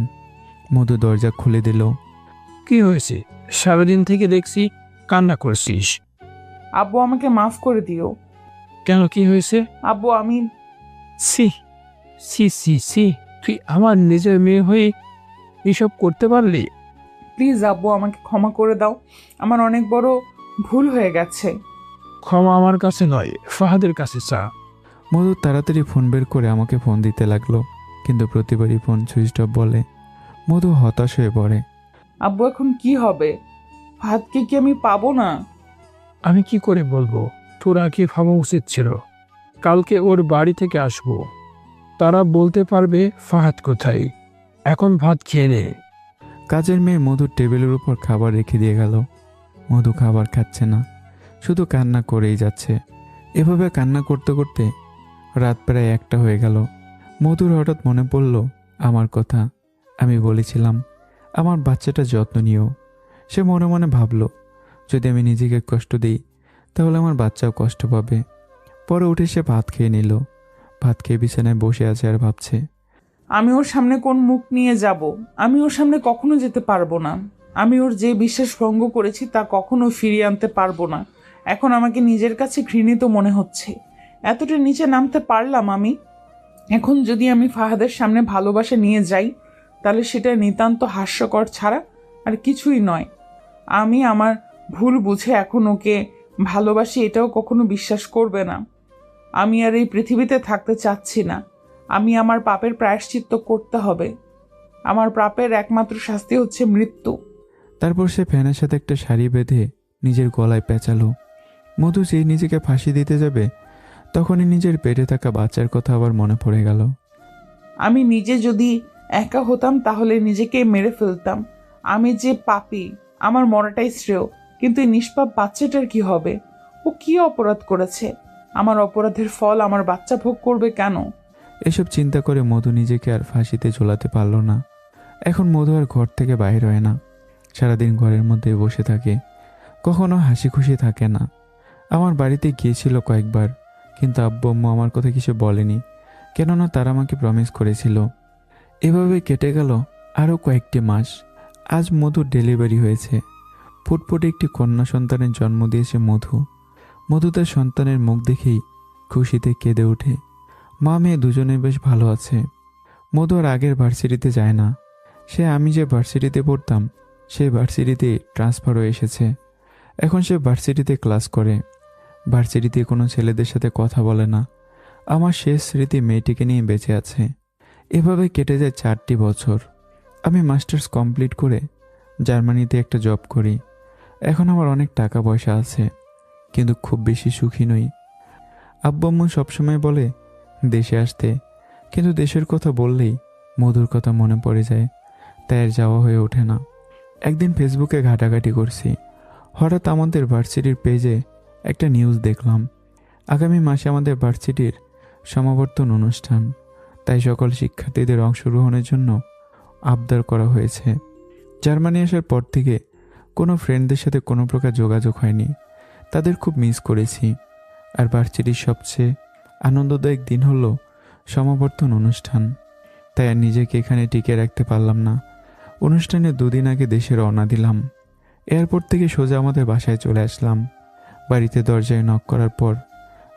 মধু দরজা খুলে দিল। কি হয়েছে? সারাদিন থেকে দেখছি কান্না করছিস। আব্বু, আমাকে মাফ করে দিও। কেন, কি হয়েছে? আব্বু, আমি সি সি সি সি, তুই আমার নিজের মেয়ে হয়ে এসব করতে পারলি? প্লিজ আব্বু, আমাকে ক্ষমা করে দাও। আমার অনেক বড় ভুল হয়ে গেছে। ক্ষমা আমার কাছে নয়, ফাহাদের কাছে চা। মধু তাড়াতাড়ি ফোন বের করে আমাকে ফোন দিতে লাগলো, কিন্তু প্রতিবারই ফোন সুইচ অফ বলে। মধু হতাশ হয়ে পড়ে। আব্বু, এখন কি হবে? ফাহাদকে কি আমি পাবো না? আমি কি করে বলবো? তোর আগে ভাবা উচিত ছিল। কালকে ওর বাড়ি থেকে আসবো, তারা বলতে পারবে ফাহাদ কোথায়। এখন ভাত খেয়ে নে। কাজের মেয়ে মধুর টেবিলের উপর খাবার রেখে দিয়ে গেল। মধু খাবার খাচ্ছে না, শুধু কান্না করেই যাচ্ছে। এভাবে কান্না করতে করতে রাত প্রায় 1টা হয়ে গেল। মধুর হঠাৎ মনে পড়ল আমার কথা। আমি বলেছিলাম আমার বাচ্চাটা যত্ন নিও। সে মনে মনে ভাবল, যদি আমি নিজেকে কষ্ট দিই তাহলে আমার বাচ্চাও কষ্ট পাবে। পরে উঠে সে ভাত খেয়ে নিল। ভাত খেয়ে বিছানায় বসে আছে আর ভাবছে, আমি ওর সামনে কোন মুখ নিয়ে যাব? আমি ওর সামনে কখনো যেতে পারবো না। আমি ওর যে বিশ্বাস ভঙ্গ করেছি তা কখনো ফিরিয়ে আনতে পারবো না। এখন আমাকে নিজের কাছে ঘৃণিত মনে হচ্ছে। এতটা নিচে নামতে পারলাম আমি। এখন যদি আমি ফাহাদের সামনে ভালোবাসা নিয়ে যাই, তাহলে সেটা নিতান্ত হাস্যকর ছাড়া আর কিছুই নয়। আমি আমার ভুল বুঝে এখন ওকে ভালোবাসি, এটাও কখনো বিশ্বাস করবে না। আমি আর এই পৃথিবীতে থাকতে চাচ্ছি না। আমি আমার পাপের প্রায়শ্চিত্ত করতে হবে। আমার পাপের একমাত্র শাস্তি হচ্ছে মৃত্যু। তারপর সে ফ্যানের সাথে একটা শাড়ি বেঁধে নিজের গলায় পেঁচালো। মধু যেই নিজেকে ফাঁসি দিতে যাবে, তখনই নিজের পেটে থাকা বাচ্চার কথা আবার মনে পড়ে গেল। আমি নিজে যদি একা হতাম তাহলে নিজেকে মেরে ফেলতাম। আমি যে পাপী, আমার মরাটাই শ্রেয়। কিন্তু এই নিষ্পাপ বাচ্চাটার কি হবে? ও কি অপরাধ করেছে? আমার অপরাধের ফল আমার বাচ্চা ভোগ করবে কেন? এসব চিন্তা করে মধু নিজেকে আর ফাঁসিতে ঝোলাতে পারল না। এখন মধু আর ঘর থেকে বাইর হয় না। সারাদিন ঘরের মধ্যে বসে থাকে, কখনো হাসি খুশি থাকে না। আমার বাড়িতে গিয়েছিল কয়েকবার, কিন্তু আব্বু আম্মু আমার কথা কিছু বলেনি, কেননা তারা আমাকে প্রমিস করেছিল। এভাবে কেটে গেল আরও কয়েকটি মাস। আজ মধুর ডেলিভারি হয়েছে। ফুটফুটে একটি কন্যা সন্তানের জন্ম দিয়েছে মধু। মধু তার সন্তানের মুখ দেখেই খুশিতে কেঁদে ওঠে। মা মেয়ে দুজনে বেশ ভালো আছে। মধু আর আগের ভার্সিটিতে যায় না। আমি যে ভার্সিটিতে পড়তাম সেই ভার্সিটিতে ট্রান্সফার হয়ে এসেছে। এখন সে ভার্সিটিতে ক্লাস করে। ভার্সিটিতে কোনো ছেলেদের সাথে কথা বলে না। আমার শেষ স্মৃতি মেয়েটিকে নিয়ে বেঁচে আছে। এভাবে কেটে যায় 4টি বছর। আমি মাস্টার্স কমপ্লিট করে জার্মানিতে একটা জব করি। এখন আমার অনেক টাকা পয়সা আছে, কিন্তু খুব বেশি সুখী নই। আব্বু আম্মু সবসময় বলে দেশে আসতে, কিন্তু দেশের কথা বললেই মধুর কথা মনে পড়ে যায়, তাই আর যাওয়া হয়ে ওঠে না। একদিন ফেসবুকে ঘাটাঘাটি করছি, হঠাৎ আমাদের ভার্সিটির পেজে একটা নিউজ দেখলাম। আগামী মাসে আমাদের ভার্সিটির সমাবর্তন অনুষ্ঠান, তাই সকল শিক্ষার্থীদের অংশগ্রহণের জন্য আবদার করা হয়েছে। জার্মানি আসার পর থেকে কোনো ফ্রেন্ডদের সাথে কোনো প্রকার যোগাযোগ হয়নি। তাদের খুব মিস করেছি। আর ভার্সিটির সবচেয়ে আনন্দদায়ক দিন হলো সমাবর্তন অনুষ্ঠান, তাই আর নিজেকে এখানে টিকে রাখতে পারলাম না। অনুষ্ঠানের 2 দিন আগে দেশে রওনা দিলাম। এয়ারপোর্ট থেকে সোজা আমাদের বাসায় চলে আসলাম। বাড়িতে দরজায় নক করার পর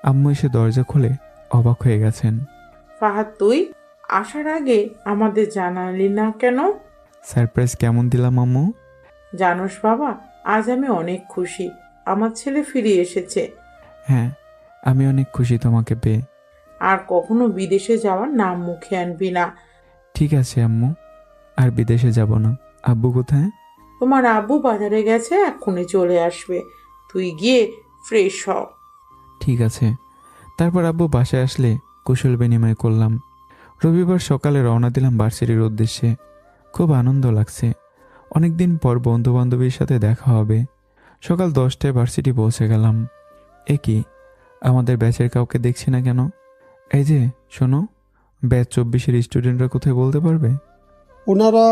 আম্মু এসে দরজা খুলে অবাক হয়ে গেছেন। ফাহাদ, তুই আসার আগে আমাদের জানালি না কেন? সারপ্রাইজ কেমন দিলাম আম্মু? জানোস বাবা, আজ আমি অনেক খুশি। আমার ছেলে ফিরে এসেছে। হ্যাঁ, আমি অনেক খুশি তোমাকে পেয়ে। আর কখনো বিদেশে যাওয়ার নাম মুখে আনবি না। ঠিক আছে আম্মু, আর বিদেশে যাব না। আব্বু কোথায়? তোমার আব্বু বাজারে গেছে, এক্ষুনি চলে আসবে। তুই গিয়ে ফ্রেশ হ। ঠিক আছে। তারপর আব্বু বাসায় আসলে কুশল বিনিময় করলাম। রবিবার সকালে রওনা দিলাম ভার্সিটির উদ্দেশ্যে। খুব আনন্দ লাগছে। অনেকদিন পর বন্ধু বান্ধবীর সাথে দেখা হবে। সকাল 10টায় ভার্সিটি পৌঁছে গেলাম। কি আমাদের ব্যাচের কাউকে দেখছি না কেন? এই যে শোনো, ব্যাচ 24-এর স্টুডেন্টরা কোথায় বলতে পারবে? ওনারা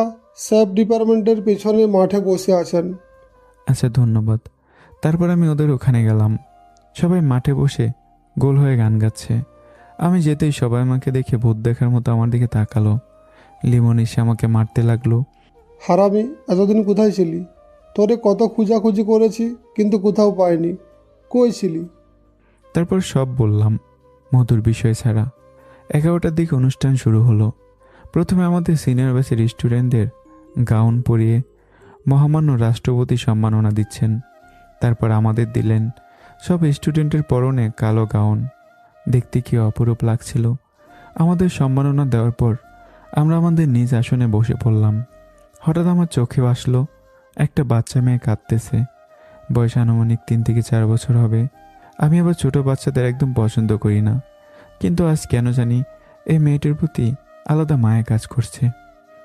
স্যাব ডিপার্টমেন্টের পেছনে মাঠে বসে আছেন। আচ্ছা, ধন্যবাদ। তারপর আমি ওদের ওখানে গেলাম। সবাই মাঠে বসে গোল হয়ে গান গাচ্ছে। আমি যেতেই সবাই আমাকে দেখে ভূত দেখার মতো আমার দিকে তাকালো। লিমন এসে আমাকে মারতে লাগলো। হারামি, এতদিন কোথায় ছিলি? তোরে কত খুঁজাখুঁজি করেছি, কিন্তু কোথাও পাইনি। কই ছিলি? তারপর সব বললাম, মধুর বিষয় ছাড়া। 11টার দিকে অনুষ্ঠান শুরু হলো। প্রথমে আমাদের সিনিয়র ব্যাচের স্টুডেন্টদের গাউন পরিয়ে মহামান্য রাষ্ট্রপতি সম্মাননা দিচ্ছেন। তারপর আমাদের দিলেন। সব স্টুডেন্টের পরনে কালো গাউন, দেখতে কি অপরূপ লাগছিল। আমাদের সম্মাননা দেওয়ার পর আমরা আমাদের নিজ আসনে বসে পড়লাম। হঠাৎ আমার চোখে আসলো একটা বাচ্চা মেয়ে কাঁদতেছে। বয়স আনুমানিক 3 থেকে 4 বছর হবে। আমি আবার ছোট বাচ্চাদের একদম পছন্দ করি না, কিন্তু আজ কেন জানি এই মেয়েটির প্রতি আলাদা মায়া কাজ করছে।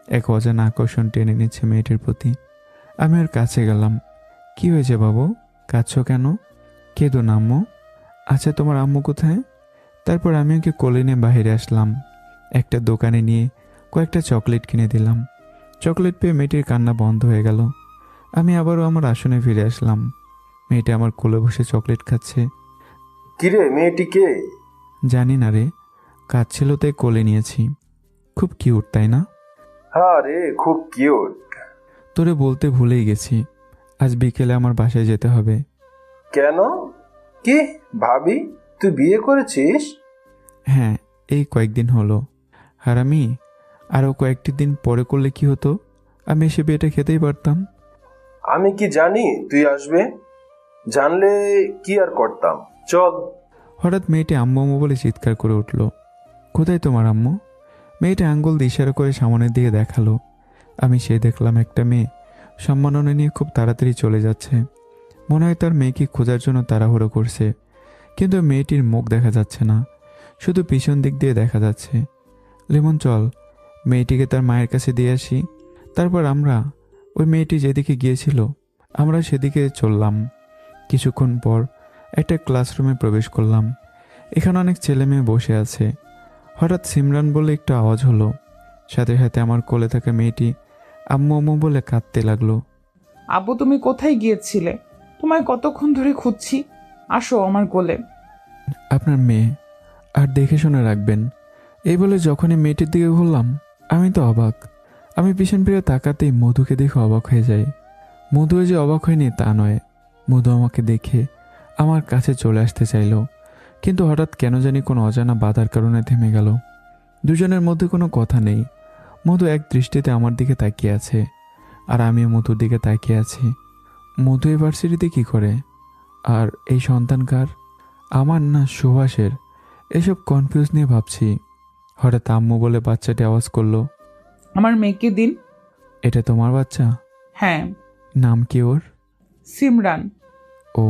এক অজানা আকর্ষণ টেনে নিচ্ছে মেয়েটির প্রতি। আমি ওর কাছে গেলাম। কি হয়েছে বাবু, কাঁদছো কেন? কেঁদো না আম্মু। আচ্ছা, তোমার আম্মু কোথায়? তারপর আমি ওকে কোলে নিয়ে বাইরে আসলাম। একটা দোকানে নিয়ে কয়েকটা চকলেট কিনে দিলাম। চকলেট পেয়ে মেয়েটির কান্না বন্ধ হয়ে গেল। আমি আবারও আমার আসনে ফিরে আসলাম। মেয়েটা আমার কোলে বসে চকলেট খাচ্ছে। কিরে মেয়েটিকে? জানি না রে, কাজ ছিল তাই কোলে নিয়েছি। খুব কিউট তাই না? হ্যাঁ রে, খুব কিউট। তোরে বলতে ভুলেই গেছি, আজ বিকেলে আমার বাসায় যেতে হবে। কেন? কি ভাবি, তুই বিয়ে করেছিস? হ্যাঁ, এই কয়েকদিন হলো। আর আমি আরও কয়েকটি দিন পরে করলে কি হতো? আমি এসে বিয়েটা খেতেই পারতাম। আমি কি জানি তুই আসবে? জানলে কি আর করতাম। চল। হঠাৎ মেয়েটি আম্মু আম্মু বলে চিৎকার করে উঠল। কোথায় তোমার আম্মু? মেয়েটা আঙ্গুল দিয়ে ইশারা করে সামনের দিকে দেখালো। আমি সে দেখলাম একটা মেয়ে সম্মাননা নিয়ে খুব তাড়াতাড়ি চলে যাচ্ছে। মনে হয় তার মেয়েকে খোঁজার জন্য তাড়াহুড়ো করছে, কিন্তু মেয়েটির মুখ দেখা যাচ্ছে না, শুধু পিছন দিক দিয়ে দেখা যাচ্ছে। লিমন চল, মেয়েটিকে তার মায়ের কাছে দিয়ে আসি। তারপর আমরা ওই মেয়েটি যেদিকে গিয়েছিল আমরা সেদিকে চললাম। কিছুক্ষণ পর একটা ক্লাসরুমে প্রবেশ করলাম। এখানে অনেক ছেলে মেয়ে বসে আছে। হঠাৎ সিমরান বলে একটু আওয়াজ হলো। সাথে সাথে আমার কোলে থাকা মেয়েটি আম্মু আম্মু বলে কাঁদতে লাগলো। আব্বু তুমি কোথায় গিয়েছিলে? তোমায় কতক্ষণ ধরে খুঁজছি, আসো আমার কোলে। আপনার মেয়ে, আর দেখে শুনে রাখবেন। এই বলে যখনই মেয়েটির দিকে ঘুরলাম আমি তো অবাক। আমি পিছন ফিরে তাকাতেই মধুকে দেখে অবাক হয়ে যাই। মধু যে অবাক হয়নি তা নয়, মধু আমাকে দেখে আমার কাছে চলে আসতে চাইল, কিন্তু হঠাৎ কেন জানি কোনো অজানা বাধার কারণে থেমে গেল। দুজনের মধ্যে কোনো কথা নেই। মধু এক দৃষ্টিতে আমার দিকে তাকিয়ে আছে, আর আমি মধুর দিকে তাকিয়ে আছি। মধু ইউনিভার্সিটিতে কী করে? আর এই সন্তান কার? আমার না সুভাষের? এসব কনফিউজ নিয়ে ভাবছি। হঠাৎ আম্মু বলে বাচ্চাটি আওয়াজ করলো, আমার মেয়েকে দিন। এটা তোমার বাচ্চা? হ্যাঁ। নাম কি ওর? সিমরান। ও,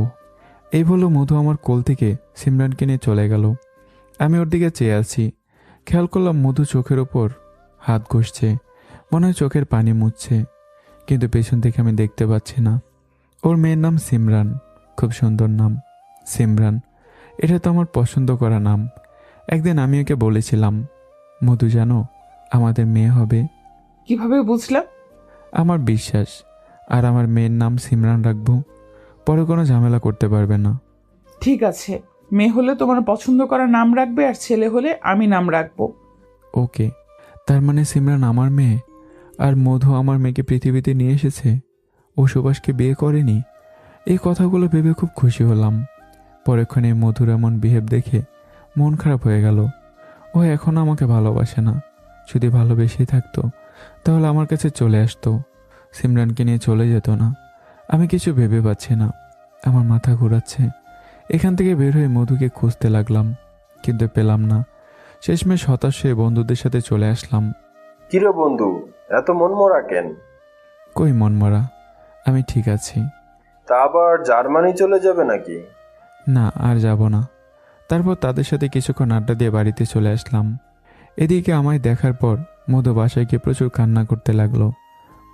এই বলো মধু আমার কোল থেকে সিমরানকে নিয়ে চলে গেল। আমি ওর দিকে চেয়ে আছি। খেয়াল করলাম মধু চোখের ওপর হাত ঘষছে, মনে হয় চোখের পানি মুছছে, কিন্তু পেছন থেকে আমি দেখতে পাচ্ছি না। ওর মেয়ের নাম সিমরান, খুব সুন্দর নাম, সিমরান। এটা তো আমার পছন্দ করা নাম। একদিন আমি ওকে বলেছিলাম, মধু জানো আমাদের মেয়ে হবে। কিভাবে বুঝলাম? আমার বিশ্বাস। আর আমার মেয়ের নাম সিমরান রাখবো, পরে কোনো ঝামেলা করতে পারবে না। ঠিক আছে, মেয়ে হলে তোমার পছন্দ করা নাম রাখবে, আর ছেলে হলে আমি নাম রাখবো। ওকে, তার মানে সিমরান আমার মেয়ে, আর মধু আমার মেয়েকে পৃথিবীতে নিয়ে এসেছে। ও সুভাষকে বিয়ে করেনি। এই কথাগুলো ভেবে খুব খুশি হলাম। পরেক্ষণে মধুর এমন বিহেভ দেখে মন খারাপ হয়ে গেল। ও এখন আমাকে ভালোবাসে না। যদি ভালোবেসেই থাকতো তাহলে আমার কাছে চলে আসতো, সিমরানকে নিয়ে চলে যেত না। আমি কিছু ভেবে পাচ্ছি না, আমার মাথা ঘোরাচ্ছে। এখান থেকে বের হয়ে মধুকে খুঁজতে লাগলাম, কিন্তু পেলাম না। শেষমেশ হতাশ হয়ে বন্ধুদের সাথে চলে আসলাম। কিরে বন্ধু, এত মনমরা কেন? কই মনমরা, আমি ঠিক আছি। তা আবার জার্মানি চলে যাবে নাকি? না, আর যাব না। তারপর তাদের সাথে কিছুক্ষণ আড্ডা দিয়ে বাড়িতে চলে আসলাম। এদিকে আমায় দেখার পর মধু বাসায় গিয়ে প্রচুর কান্না করতে লাগলো।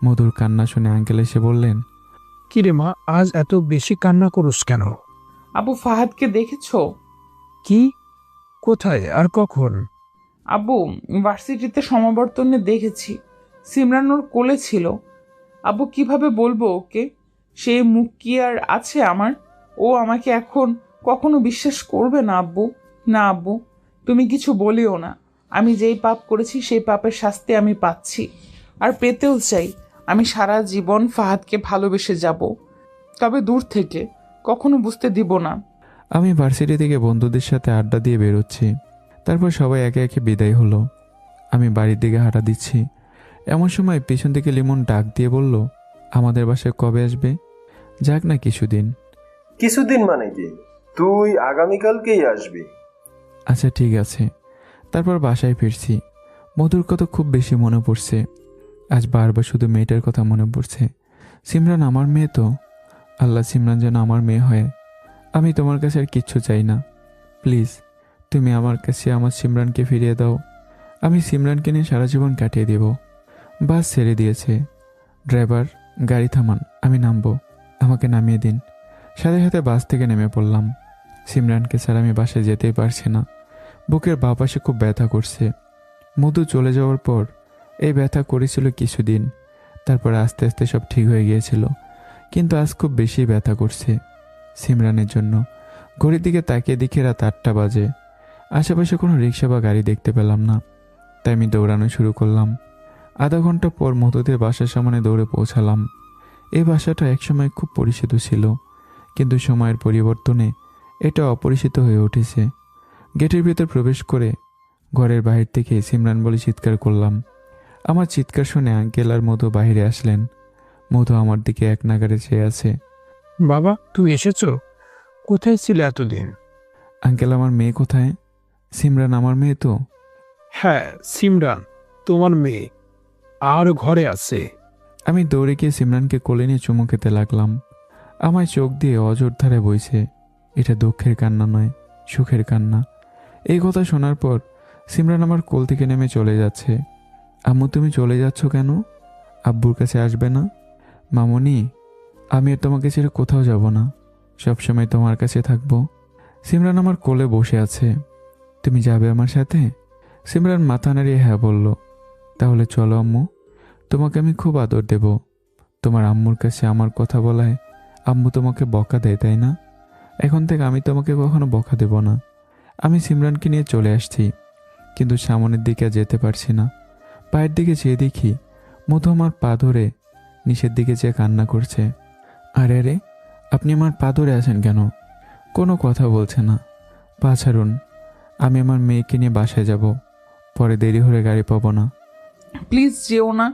মধুর কান্না শুনে আঙ্কেল এসে বললেন, কিরে মা, আজ এত বেশি কান্না করুস কেন? আব্বু ফাহাদকে দেখেছো? কি? কোথায় আর কখন? আব্বু ভার্সিটিতে সমাবর্তনে দেখেছি, সিমরান ওর কোলে ছিল। আব্বু কিভাবে বলবো ওকে? সে মুখ কি আর আছে আমার? ও আমাকে এখন কখনো বিশ্বাস করবে না আব্বু। না আব্বু, তুমি কিছু বলিও না। আমি যেই পাপ করেছি সেই পাপের শাস্তি আমি পাচ্ছি, আর পেতেও চাই। আমি সারা জীবন ফাহাদকে ভালোবেসে যাব, তবে দূর থেকে, কখনো বুঝতে দিব না। আমি ভার্সিটি থেকে বন্ধুদের সাথে আড্ডা দিয়ে বেরোচ্ছি। তারপর সবাই একে একে বিদায় হলো। আমি বাড়ির দিকে হাঁটা দিচ্ছি। এমন সময় পিছন থেকে লিমন ডাক দিয়ে বলল, আমাদের বাসায় কবে আসবে? যাক না কিছুদিন। কিছুদিন মানে কি? তুই আগামীকালকেই আসবি। আচ্ছা ঠিক আছে। তারপর বাসায় ফিরছি। মধুর কথা খুব বেশি মনে পড়ছে। আজ বারবার শুধু মেয়েটার কথা মনে পড়ছে। সিমরান আমার মেয়ে তো। আল্লাহ, সিমরান যেন আমার মেয়ে হয়। আমি তোমার কাছে আর কিচ্ছু চাই না। প্লিজ তুমি আমার কাছে আমার সিমরানকে ফিরিয়ে দাও। আমি সিমরানকে নিয়ে সারা জীবন কাটিয়ে দেব। বাস ছেড়ে দিয়েছে। ড্রাইভার, গাড়ি থামান, আমি নামবো, আমাকে নামিয়ে দিন। সাথে সাথে বাস থেকে নেমে পড়লাম। সিমরানকে ছাড়া আমি বাসায় যেতেই পারছি না। বুকের বাঁ পাশে খুব ব্যথা করছে। মধু চলে যাওয়ার পর এই ব্যথা করেছিল কিছুদিন, তারপর আস্তে আস্তে সব ঠিক হয়ে গিয়েছিল, কিন্তু আজ খুব বেশি ব্যথা করছে। সিমরানের জন্য ঘড়ির দিকে তাকিয়ে দেখি রাত 8টা বাজে। আশেপাশে কোনো রিক্সা বা গাড়ি দেখতে পেলাম না, তাই আমি দৌড়ানো শুরু করলাম। আধা ঘন্টা পর মধুদের বাসার সামনে দৌড়ে পৌঁছালাম। এই বাসাটা একসময় খুব পরিচিত ছিল, কিন্তু সময়ের পরিবর্তনে এটা অপরিচিত হয়ে উঠেছে। গেটের ভিতর প্রবেশ করে ঘরের বাহির থেকে সিমরান বলে চিৎকার করলাম। আমার চিৎকার শুনে আঙ্কেল আর মধু বাহিরে আসলেন। মধু আমার দিকে এক নাগাড়ে চেয়ে আছে। বাবা, তুমি এসেছো? কোথায় ছিলে এতদিন? আঙ্কেল, আমার মেয়ে কোথায়? সিমরান আমার মেয়ে তো? হ্যাঁ, সিমরান তোমার মেয়ে, আর ঘরে আছে। আমি দৌড়ে গিয়ে সিমরানকে কোলে নিয়ে চুমু খেতে লাগলাম। আমার চোখ দিয়ে অজর ধারে বইছে। এটা দুঃখের কান্না নয়, সুখের কান্না। এই কথা শোনার পর সিমরান আমার কোল থেকে নেমে চলে যাচ্ছে। আম্মু, তুমি চলে যাচ্ছ কেন? আব্বুর কাছে আসবে না? মামুনি, আমি আর তোমাকে ছেড়ে কোথাও যাব না, সবসময় তোমার কাছে থাকবো। সিমরান আমার কোলে বসে আছে। তুমি যাবে আমার সাথে? সিমরান মাথা নাড়িয়ে হ্যাঁ বলল। তাহলে চলো আম্মু, তোমাকে আমি খুব আদর দেব। তোমার আম্মুর কাছে আমার কথা বলায় আম্মু তোমাকে বকা দেয়, তাই না? এখন থেকে আমি তোমাকে কখনো বকা দেব না। আমি সিমরানকে নিয়ে চলে আসছি, কিন্তু সামনের দিকে আর যেতে পারছি না। পায়ের দিকে চেয়ে দেখি মধু আমার পা ধরে নিচের দিকে চেয়ে কান্না করছে। আরে আরে, আপনি আমার পা ধরে আছেন কেন? কোনো কথা বলছে না। পা ছাড়ুন, আমি আমার মেয়েকে নিয়ে বাসায় যাব, পরে দেরি হলে গাড়ি পাবো না। প্লিজ যেও না,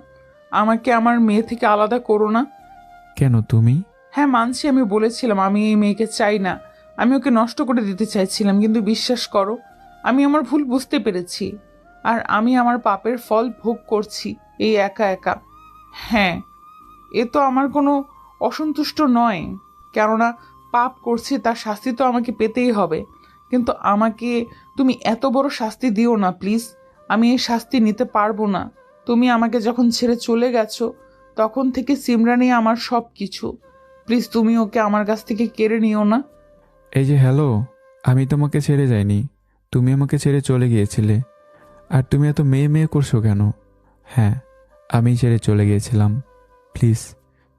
আমাকে আমার মেয়ে থেকে আলাদা করো না। কেন তুমি? হ্যাঁ, মানছি, আমি বলেছিলাম আমি এই মেয়েকে চাই না, আমি ওকে নষ্ট করে দিতে চাইছিলাম, কিন্তু বিশ্বাস করো আমি আমার ভুল বুঝতে পেরেছি, আর আমি আমার পাপের ফল ভোগ করছি এই একা একা। হ্যাঁ, এ তো আমার কোনো অসন্তুষ্ট নয়, কেননা পাপ করছি তার শাস্তি তো আমাকে পেতেই হবে, কিন্তু আমাকে তুমি এত বড় শাস্তি দিও না প্লিজ। আমি এই শাস্তি নিতে পারবো না। তুমি আমাকে যখন ছেড়ে চলে গেছো তখন থেকে সিমরানই আমার সব কিছু। প্লিজ তুমি ওকে আমার কাছ থেকে কেড়ে নিও না। এই যে হ্যালো, আমি তোমাকে ছেড়ে যাইনি, তুমি আমাকে ছেড়ে চলে গিয়েছিলে। আর তুমি এত মেয়ে মেয়ে করছো কেন? হ্যাঁ, আমি ছেড়ে চলে গিয়েছিলাম। প্লিজ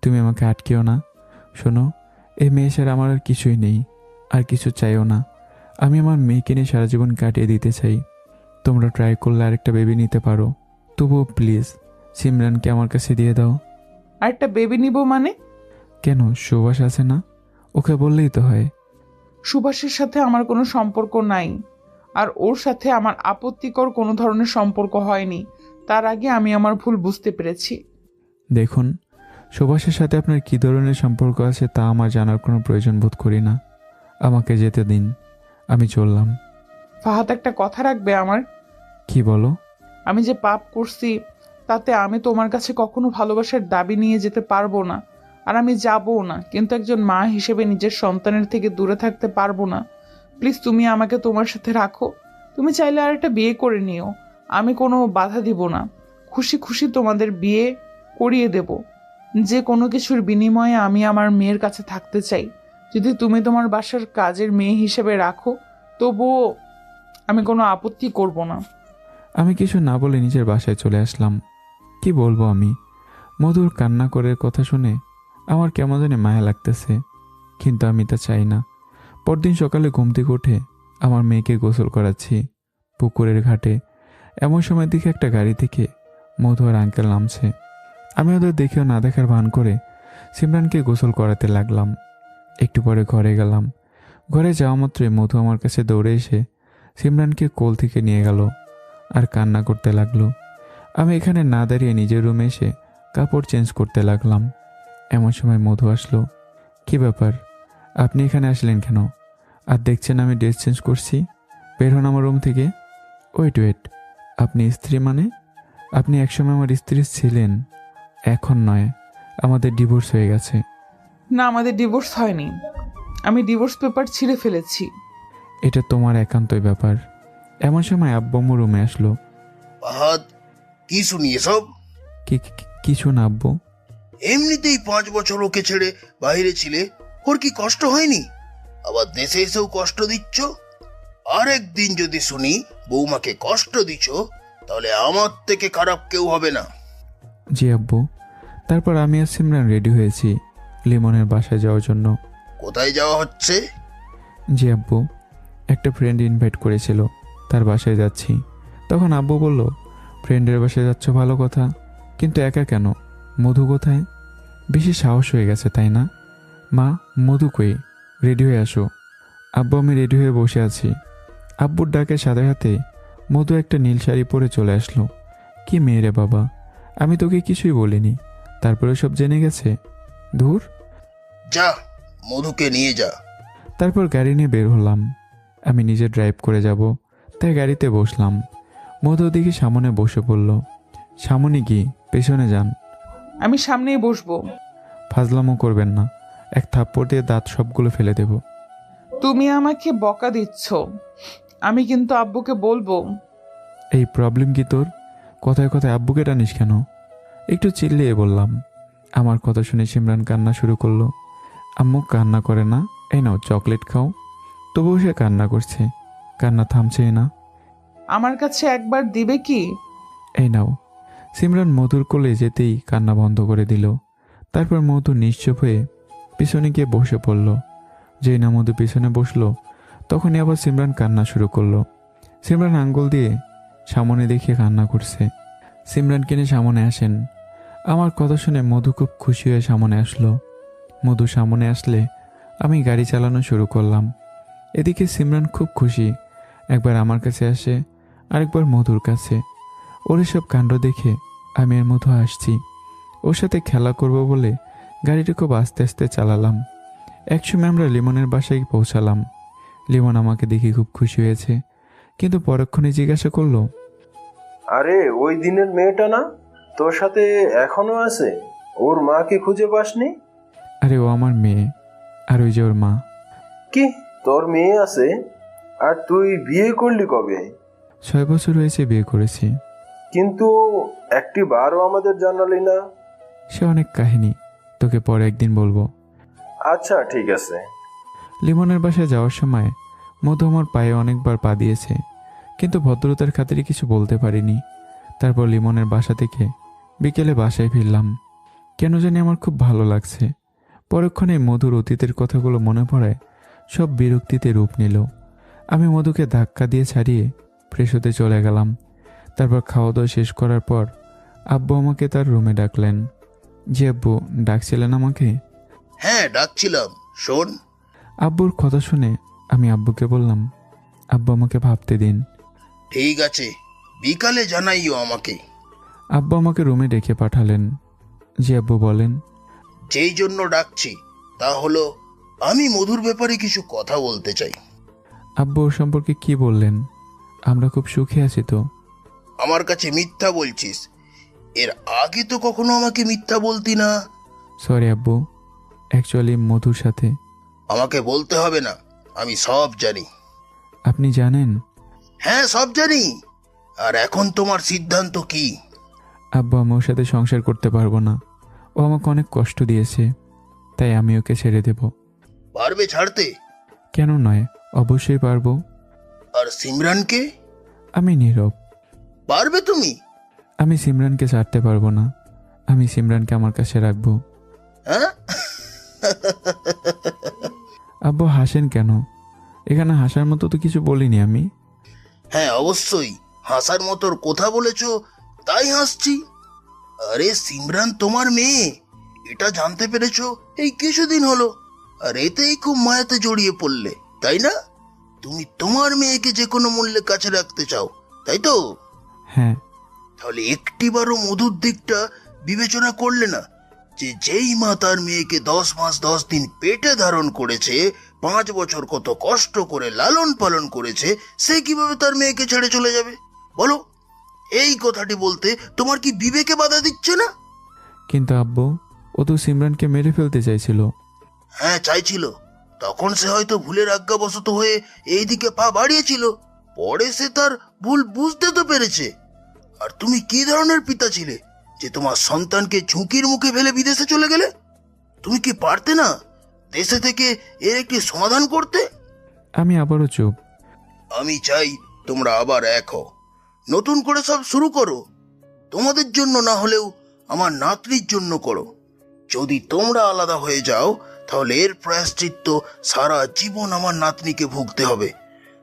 তুমি আমাকে আটকেও না। শোনো, এই মেয়ে ছাড়া আমার আর কিছুই নেই, আর কিছু চাইও না। আমি আমার মেয়েকে নিয়ে সারা জীবন কাটিয়ে দিতে চাই। তোমরা ট্রাই করলে আরেকটা বেবি নিতে পারো, তবুও প্লিজ সিমরানকে আমার কাছে দিয়ে দাও। আরেকটা বেবি নিব মানে? কেন, সুভাষ আছে না? ওকে বললেই তো হয়। সুভাষের সাথে আমার কোনো সম্পর্ক নাই, আর ওর সাথে আমার আপত্তিকর কোনো ধরনের সম্পর্ক হয়নি। তার আগে আমি আমার ভুল বুঝতে পেরেছি। দেখুন, সুভাষের সাথে আপনার কী ধরনের সম্পর্ক আছে তা আমার জানার কোনো প্রয়োজন বোধ করি না। আমাকে যেতে দিন, আমি চললাম। ফাহাদ, একটা কথা রাখবে আমার? কি বলো? আমি যে পাপ করছি তাতে আমি তোমার কাছে কখনো ভালোবাসার দাবি নিয়ে যেতে পারবো না, আর আমি যাবও না, কিন্তু একজন মা হিসেবে নিজের সন্তানের থেকে দূরে থাকতে পারবো না। প্লিজ তুমি আমাকে তোমার সাথে রাখো। তুমি চাইলে আর একটা বিয়ে করে নিও, আমি কোনো বাধা দিব না। খুশি খুশি তোমাদের বিয়ে করিয়ে দেব। যে কোনো কিছুর বিনিময়ে আমি আমার মেয়ের কাছে থাকতে চাই। যদি তুমি তোমার বাসার কাজের মেয়ে হিসেবে রাখো তবুও আমি কোনো আপত্তি করব না। আমি কিছু না বলে নিজের বাসায় চলে আসলাম। কি বলবো আমি? মধুর কান্না করে কথা শুনে আমার কেমন জানি মায়া লাগতেছে, কিন্তু আমি তা চাই না। পরদিন সকালে ঘুম থেকে উঠে আমার মেয়েকে গোসল করাচ্ছি পুকুরের ঘাটে। এমন সময় দিকে একটা গাড়ি থেকে মধু আর আঙ্কেল নামছে। আমি ওদের দেখেও না দেখার ভান করে সিমরানকে গোসল করাতে লাগলাম। একটু পরে ঘরে গেলাম। ঘরে যাওয়া মাত্রই মধু আমার কাছে দৌড়ে এসে সিমরানকে কোল থেকে নিয়ে গেল আর কান্না করতে লাগলো। আমি এখানে না দাঁড়িয়ে নিজের রুমে এসে কাপড় চেঞ্জ করতে লাগলাম। এমন সময় মধু আসলো। কি ব্যাপার, আপনি এখানে আসলেন কেন? আর দেখছেন আমি ড্রেস চেঞ্জ করছি, বের হন আমার রুম থেকে। ওয়েট, আপনি স্ত্রী মানে? আপনি একসময় আমার স্ত্রী ছিলেন, এখন নয়, আমাদের ডিভোর্স হয়ে গেছে। না, আমাদের ডিভোর্স হয়নি, আমি ডিভোর্স পেপার ছিঁড়ে ফেলেছি। এটা তোমার একান্তই ব্যাপার। এমন সময় আব্বু রুমে আসলো। ফাহাদ, কি শুনি এসব? কিছু না আব্বু। এমনিতেই 5 বছর ওকে ছেড়ে বাইরে ছিলে, ওর কি কষ্ট হয়নি? আবার দেশে এসেও কষ্ট দিচ্ছ। আরেকদিন যদি শুনি বৌমাকে কষ্ট দিচ্ছ, তাহলে আমার থেকে খারাপ কেউ হবে না। জি আব্বু। তারপর আমি আর সিমরান রেডি হয়েছি লিমনের বাসায় যাওয়ার জন্য। কোথায় যাওয়া হচ্ছে? জি আব্বু, একটা ফ্রেন্ড ইনভাইট করেছিল, তার বাসায় যাচ্ছি। তখন আব্বু বলল, ফ্রেন্ডের বাসায় যাচ্ছ ভালো কথা, কিন্তু একা কেন? মধু কোথায়? বেশি সাহস হয়ে গেছে তাই না? মা, মধু কই? রেডি হয়ে আসো। আব্বু, আমি রেডি হয়ে বসে আছি। আব্বুর ডাকে সাথে হাতে মধু একটা নীল শাড়ি পরে চলে আসলো। কি মেয়ে রে বাবা, আমি তোকে কিছুই বলিনি, তারপরে সব জেনে গেছে। ধুর। যা, মধুকে নিয়ে যা। তারপর গাড়ি নিয়ে বের হলাম। আমি নিজে ড্রাইভ করে যাব, তাই গাড়িতে বসলাম। মধু দিকে সামনে বসে পড়ল। সামনে কি, পেছনে যান। আমি সামনেই বসবো। ফাজলামো করবেন না, এক থাপ্পড় দিয়ে দাঁত সবগুলো ফেলে দেব। তুমি আমাকে বকা দিচ্ছ, আমি কিন্তু আব্বুকে বলবো। এই প্রবলেম কি তোর? কথায় কথায় আব্বুকে টানিস কেন? একটু চিল্লিয়ে বললাম। আমার কথা শুনে সিমরান কান্না শুরু করলো। আম্মু কান্না করে না, এই নাও চকলেট খাও। তবুও সে কান্না করছে, কান্না থামছেই না। আমার কাছে একবার দিবে কি? এই নাও। সিমরান মধুর কোলে যেতেই কান্না বন্ধ করে দিল। তারপর মধু নিশ্চুপ হয়ে পিছনে গিয়ে বসে পড়ল। যেই না মধু পিছনে বসলো, তখনই আবার সিমরান কান্না শুরু করলো। সিমরান আঙ্গুল দিয়ে সামনে দেখিয়ে কান্না করছে। সিমরান কিনে সামনে আসেন। আমার কথা শুনে মধু খুব খুশি হয়ে সামনে আসলো। মধু সামনে আসলে আমি গাড়ি চালানো শুরু করলাম। এদিকে সিমরান খুব খুশি, একবার আমার কাছে আসে, আরেকবার মধুর কাছে। ওর এসব কাণ্ড দেখে আমি এর মতো আসছি। ওর সাথে খেলা করব বলে গাড়িটা খুব আস্তে আস্তে চালালাম। একসময় আমরা লিমনের বাসায় পৌঁছালাম। লিমন আমাকে দেখে খুব খুশি হয়েছে, কিন্তু পরক্ষণে জিজ্ঞাসা করলো, আরে ওই দিনের মেয়েটা না তোর সাথে এখনো আছে? ওর মাকে খুঁজে পাসনি? আরে ও আমার মেয়ে, আর ওই যে ওর মা। কি, তোর মেয়ে আছে? আর তুই বিয়ে করলি কবে? 6 বছর হয়েছে বিয়ে করেছি। কিন্তু একটি বারও আমাদের জানালি না। সে অনেক কাহিনী, তোকে পরে একদিন বলবো। আচ্ছা ঠিক আছে। লিমনের বাসায় যাওয়ার সময় মধু আমার পায়ে অনেকবার পা দিয়েছে, কিন্তু ভদ্রতার খাতিরে কিছু বলতে পারিনি। তারপর লিমনের বাসা থেকে বিকেলে বাসায় ফিরলাম। কেন জানি আমার খুব ভালো লাগছে। পরক্ষণে মধুর অতীতের কথাগুলো মনে পড়ায় সব বিরক্তিতে রূপ নিল। আমি মধুকে ধাক্কা দিয়ে ছাড়িয়ে ফ্রেশ হতে চলে গেলাম। তারপর খাওয়া দাওয়া শেষ করার পর আব্বু আমাকে তার রুমে ডাকলেন। জি আব্বু, ডাকছিলেন আমাকে? হ্যাঁ, ডাকছিলাম। শোন। আব্বুর কথা শুনে আমি আব্বুকে বললাম, আব্বু আমাকে ভাবতে দিন। ঠিক আছে, বিকালে জানাইও আমাকে। আব্বু আমাকে রুমে ডেকে পাঠালেন। জি আব্বু, বলেন। যেই জন্য ডাকছি তা হলো আমি মধুর ব্যাপারে কিছু কথা বলতে চাই। আব্বু ওর সম্পর্কে কি বললেন? আমরা খুব সুখে আছি তো? আমার কাছে মিথ্যা বলছিস? এর আগে তো কখনো আমাকে মিথ্যা বলতি না। সরি আব্বু, অ্যাকচুয়ালি মধুর সাথে। আমাকে বলতে হবে না, আমি সব জানি। আপনি জানেন? হ্যাঁ, সব জানি। আর এখন তোমার সিদ্ধান্ত কি? আব্বু, আমি ওর সাথে সংসার করতে পারবো না। ও আমাকে অনেক কষ্ট দিয়েছে, তাই আমি ওকে ছেড়ে দেব। পারবে ছাড়তে? কেন নয়, অবশ্যই পারবো। আর সিমরানকে? আমি নীরব। পারবে তুমি? আমি সিমরানকে ছাড়তে পারবো না। আমি সিমরানকে আমার কাছে রাখবো। হ্যাঁ? আব্বু হাসেন কেন? এখানে হাসার মতো তো কিছু বলিনি আমি। হ্যাঁ, অবশ্যই হাসার মতোর কথা বলেছ, তাই হাসছি। আরে সিমরান তোমার মেয়ে, এটা জানতে পেরেছো এই কিছুদিন হলো, আর এতেই খুব মায়াতে জড়িয়ে পড়লে, তাই না? তুমি তোমার মেয়েকে যে কোনো মূল্যে কাছে রাখতে চাও, তাই তো? হ্যাঁ। তাহলে একটিবারও মধুর দিকটা বিবেচনা করলে না? যে যেই মা তার মেয়েকে 10 মাস 10 দিন পেটে ধারণ করেছে, 5 বছর কত কষ্ট করে লালন পালন করেছে, সে কিভাবে তার মেয়েকে ছেড়ে চলে যাবে? বলো, এই কথাটি বলতে তোমার কি বিবেকে বাধা দিচ্ছে না? কিন্তু আব্বু, ও তো সিমরানকে মেরে ফেলতে চাইছিল। হ্যাঁ, চাইছিল। তখন সে হয়তো ভুলের আজ্ঞাবশত হয়ে এই দিকে পা বাড়িয়েছিল, পরে সে তার ভুল বুঝতে তো পেরেছে। আর তুমি কি ধরনের পিতা ছিলে যে তোমার সন্তানকে ঝুঁকির মুখে ফেলে বিদেশে চলে গেলে? তুমি কি পারতে না দেশে থেকে এর একটি সমাধান করতে? আমি আবারও চুপ। আমি চাই তোমরা আবার এক হও, নতুন করে সব শুরু করো। তোমাদের জন্য না হলেও আমার নাতনির জন্য করো। যদি তোমরা আলাদা হয়ে যাও তাহলে এর প্রায়শ্চিত্ত সারা জীবন আমার নাতনিকে ভুগতে হবে।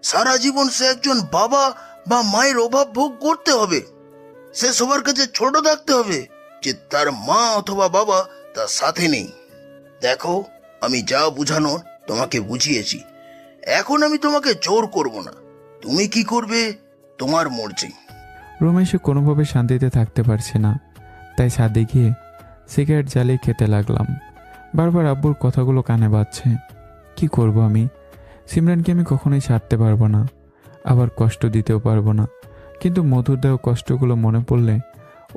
সারা জীবন সে একজন বাবা বা মায়ের অভাব ভোগ করতে হবে। সে সবার কাছে ছোট থাকতে হবে যে তার মা অথবা বাবা তার সাথে নেই। দেখো, আমি যা বুঝানোর তোমাকে বুঝিয়েছি। এখন আমি তোমাকে জোর করব না। তুমি কি করবে তোমার মর্জি। রুমে এসে কোনোভাবে শান্তিতে থাকতে পারছি না, তাই ছাদে গিয়ে সিগারেট জ্বালিয়ে খেতে লাগলাম। বারবার আব্বুর কথাগুলো কানে বাজছে। কি করব আমি? সিমরানকে আমি কখনোই ছাড়তে পারবো না, আবার কষ্ট দিতেও পারবো না। কিন্তু মধুর দেওয়া কষ্টগুলো মনে পড়লে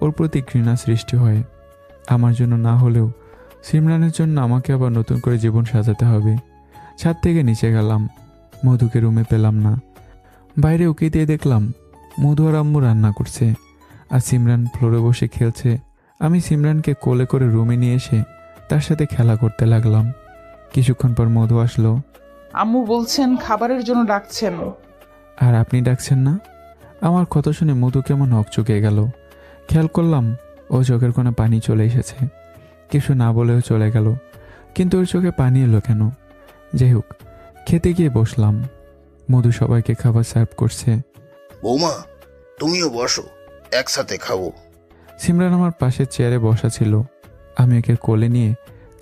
ওর প্রতি ঘৃণা সৃষ্টি হয়। আমার জন্য না হলেও সিমরানের জন্য আমাকে আবার নতুন করে জীবন সাজাতে হবে। ছাদ থেকে নিচে গেলাম, মধুকে রুমে পেলাম না। বাইরে উকি দিয়ে দেখলাম মধু আর আম্মু রান্না করছে, আর সিমরান ফ্লোরে বসে খেলছে। আমি সিমরানকে কোলে করে রুমে নিয়ে এসে তার সাথে খেলা করতে লাগলাম। কিছুক্ষণ পর মধু আসলো। আম্মু বলছেন খাবারের জন্য ডাকছেন। আর আপনি ডাকছেন না? আমার কথা শুনে মধু কেমন হকচকে গেল। খেয়াল করলাম ও চোখের কোণে পানি চলে এসেছে। কিছু না বলেও চলে গেল, কিন্তু ওর চোখে পানি এলো কেন? যাই হোক, খেতে গিয়ে বসলাম। মধু সবাইকে খাবার সার্ভ করছে। বৌমা, তুমিও বসো, একসাথে খাবো। সিমরান আমার পাশে চেয়ারে বসা ছিল। আমি ওকে কোলে নিয়ে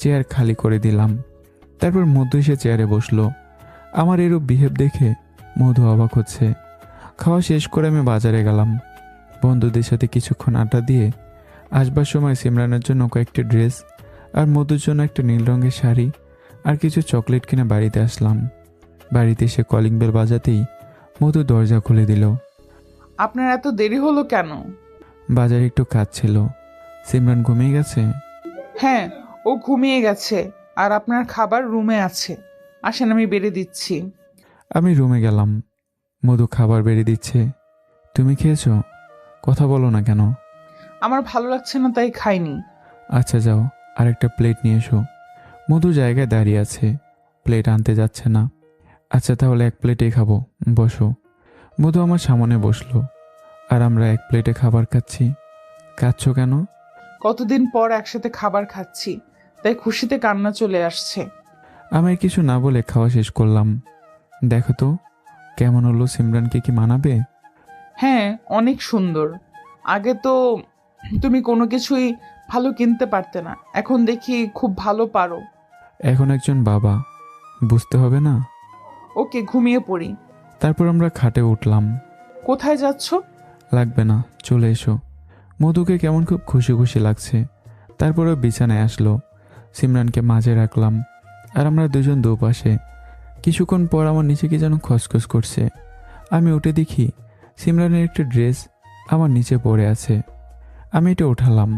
চেয়ার খালি করে দিলাম। তারপর মধু এসে চেয়ারে বসলো। আমার এরূপ বিহেভ দেখে মধু অবাক হচ্ছে। খাওয়া শেষ করে আমি বাজারে গেলাম। বন্ধুদের সাথে কিছুক্ষণ আড্ডা দিয়ে আসবার সময় সিমরানের জন্য কয়েকটি ড্রেস আর মধুর জন্য একটা নীল রঙের শাড়ি আর কিছু চকলেট কিনে বাড়িতে আসলাম। বাড়িতে এসে কলিং বেল বাজাতেই মধু দরজা খুলে দিল। আপনার এত দেরি হলো কেন? বাজারে একটু কাজ ছিল। সিমরান ঘুমিয়ে গেছে? হ্যাঁ, ও ঘুমিয়ে গেছে, আর আপনার খাবার রুমে আছে। আসেন, আমি বেড়ে দিচ্ছি। আমি রুমে গেলাম। মধু খাবার বেড়ে দিচ্ছে। তুমি খেয়েছো? কথা বলো না কেন? আমার ভালো লাগছে না, তাই খাইনি। আচ্ছা যাও, আরেকটা প্লেট নিয়ে এসো। মধু জায়গায় দাঁড়িয়ে আছে, প্লেট আনতে যাচ্ছে না। আচ্ছা তাহলে এক প্লেটেই খাবো, বসো। মধু আমার সামনে বসলো, আর আমরা এক প্লেটে খাবার খাচ্ছি। খাচ্ছো কেন? কতদিন পর একসাথে খাবার খাচ্ছি, তাই খুশিতে কান্না চলে আসছে। আমি কিছু না বলে খাওয়া শেষ করলাম। দেখো তো কেমন হলো, সিমরানকে কি মানাবে? হ্যাঁ, অনেক সুন্দর। আগে তো তুমি কোনো কিছুই ভালো কিনতে পারতে না, এখন দেখি খুব ভালো পারো। এখন একজন বাবা, বুঝতে হবে না? ওকে, ঘুমিয়ে পড়ি। তারপর আমরা খাটে উঠলাম। কোথায় যাচ্ছ? লাগবে না, চলে এসো। মধুকে কেমন খুব খুশি খুশি লাগছে। তারপরে বিছানায় আসলো। সিমরানকে মাঝে রাখলাম, আর আমরা দুজন দুপাশে। কিছুক্ষণ পর আমার নিচে কি যেন খসখস করছে। আমি উঠে দেখি সিমরানের একটি ড্রেস আমার নিচে পড়ে আছে। আমি এটা উঠালাম।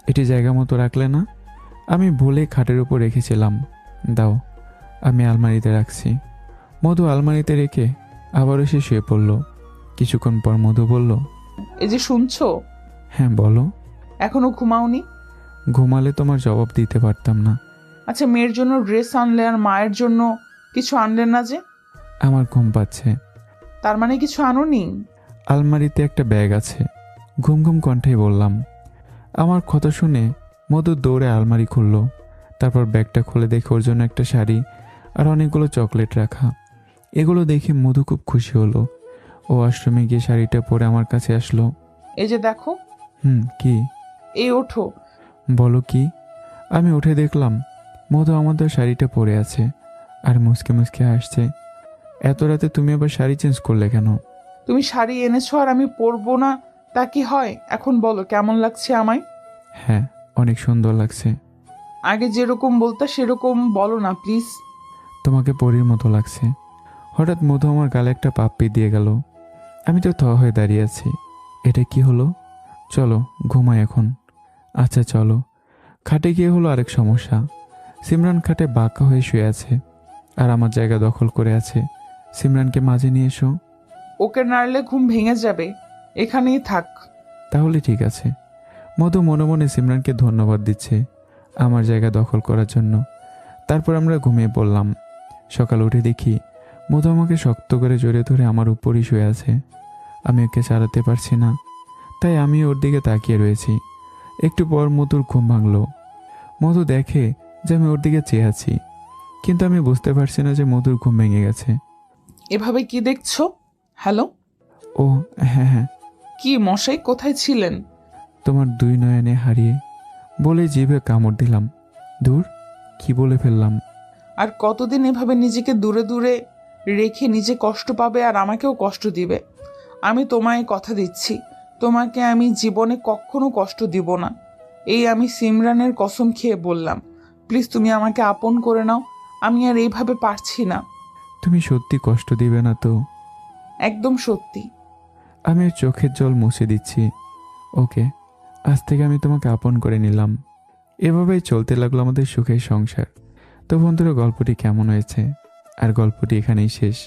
এটি জায়গা মতো রাখলে না? আমি ভুলে খাটের উপর রেখেছিলাম। দাও, আমি আলমারিতে রাখছি। মধু আলমারিতে রেখে আবার এসে শুয়ে পড়ল। কিছুক্ষণ পর মধু বলল, এই যে শুনছো? হ্যাঁ বলো। এখনো ঘুমাওনি? ঘুমালে তোমার জবাব দিতে পারতাম না। আচ্ছা, মেয়ের জন্য ড্রেস আনলে আর মায়ের জন্য কিছু আনলে না যে? আমার ঘুম পাচ্ছে। তার মানে কিছু আনোনি? আলমারিতে একটা ব্যাগ আছে, ঘুম ঘুম কণ্ঠেই বললাম। আমার কথা শুনে মধু দৌড়ে আলমারি খুলল। তারপর ব্যাগটা খুলে দেখে ওর জন্য একটা শাড়ি আর অনেকগুলো চকলেট রাখা। এগুলো দেখে মধু খুব খুশি হলো। ও আশ্রমে গিয়ে শাড়িটা পরে আমার কাছে আসলো। এই যে দেখো। কি? এই ওঠো। বলো কি? আমি উঠে দেখলাম মধু আমাদের শাড়িটা পরে আছে আর মুসকে মুসকে হাসছে। এত রাতে তুমি আবার শাড়ি চেঞ্জ করলে কেন? তুমি শাড়ি এনেছো আর আমি পরবো না, তা কি হয়? এখন বলো কেমন লাগছে আমায়? হ্যাঁ, অনেক সুন্দর লাগছে। আগে যেরকম বলতে সেরকম বলো না প্লিজ। তোমাকে পরীর মতো লাগছে। হঠাৎ মধু আমার গালে একটা পাপ্পি দিয়ে গেল। আমি তো থ হয়ে দাঁড়িয়ে আছি। এটা কি হলো? চলো ঘুমাই এখন। আচ্ছা চলো। খাটে গিয়ে হলো আরেক সমস্যা। সিমরান খাটে বাঁকা হয়ে শুয়ে আছে আর আমার জায়গা দখল করে আছে। সিমরানকে মাঝে নিয়ে এসো। ওকে নাড়লে ঘুম ভেঙে যাবে, এখানেই থাক। তাহলে ঠিক আছে। মধু মনে মনে সিমরানকে ধন্যবাদ দিচ্ছে আমার জায়গা দখল করার জন্য। তারপর আমরা ঘুমিয়ে পড়লাম। সকাল উঠে দেখি মধু আমাকে শক্ত করে জড়িয়ে ধরে আমার উপরই শুয়ে আছে। আমি ওকে ছাড়াতে পারছি না, তাই আমি ওর দিকে তাকিয়ে রয়েছি। একটু পর মধুর ঘুম ভাঙল। মধু দেখে যে আমি ওর দিকে চেয়ে আছি, কিন্তু আমি বুঝতে পারছি না যে মধুর ঘুম ভেঙে গেছে। এভাবে কি দেখছো? হ্যালো, ও হ্যাঁ হ্যাঁ, কি মশাই কোথায় ছিলেন? তোমার দুই নয়নে হারিয়ে বলে জিভে কামড় দিলাম। দূর, কি বলে ফেললাম। আর কতদিন এভাবে নিজেকে দূরে দূরে রেখে নিজে কষ্ট পাবে আর আমাকেও কষ্ট দিবে? আমি তোমায় কথা দিচ্ছি, তোমাকে আমি জীবনে কখনো কষ্ট দিব না। এই আমি সিমরানের কসম খেয়ে বললাম। প্লিজ তুমি আমাকে আপন করে নাও, আমি আর এইভাবে পারছি না। তুমি সত্যি কষ্ট দিবে না তো? একদম সত্যি। আমি ওর চোখের জল মুছে দিচ্ছি। ওকে, আজ থেকে আমি তোমাকে আপন করে নিলাম। এভাবেই চলতে লাগলো আমাদের সুখের সংসার। তো বন্ধুরা, গল্পটি কেমন হয়েছে? আর গল্পটি এখানেই শেষ।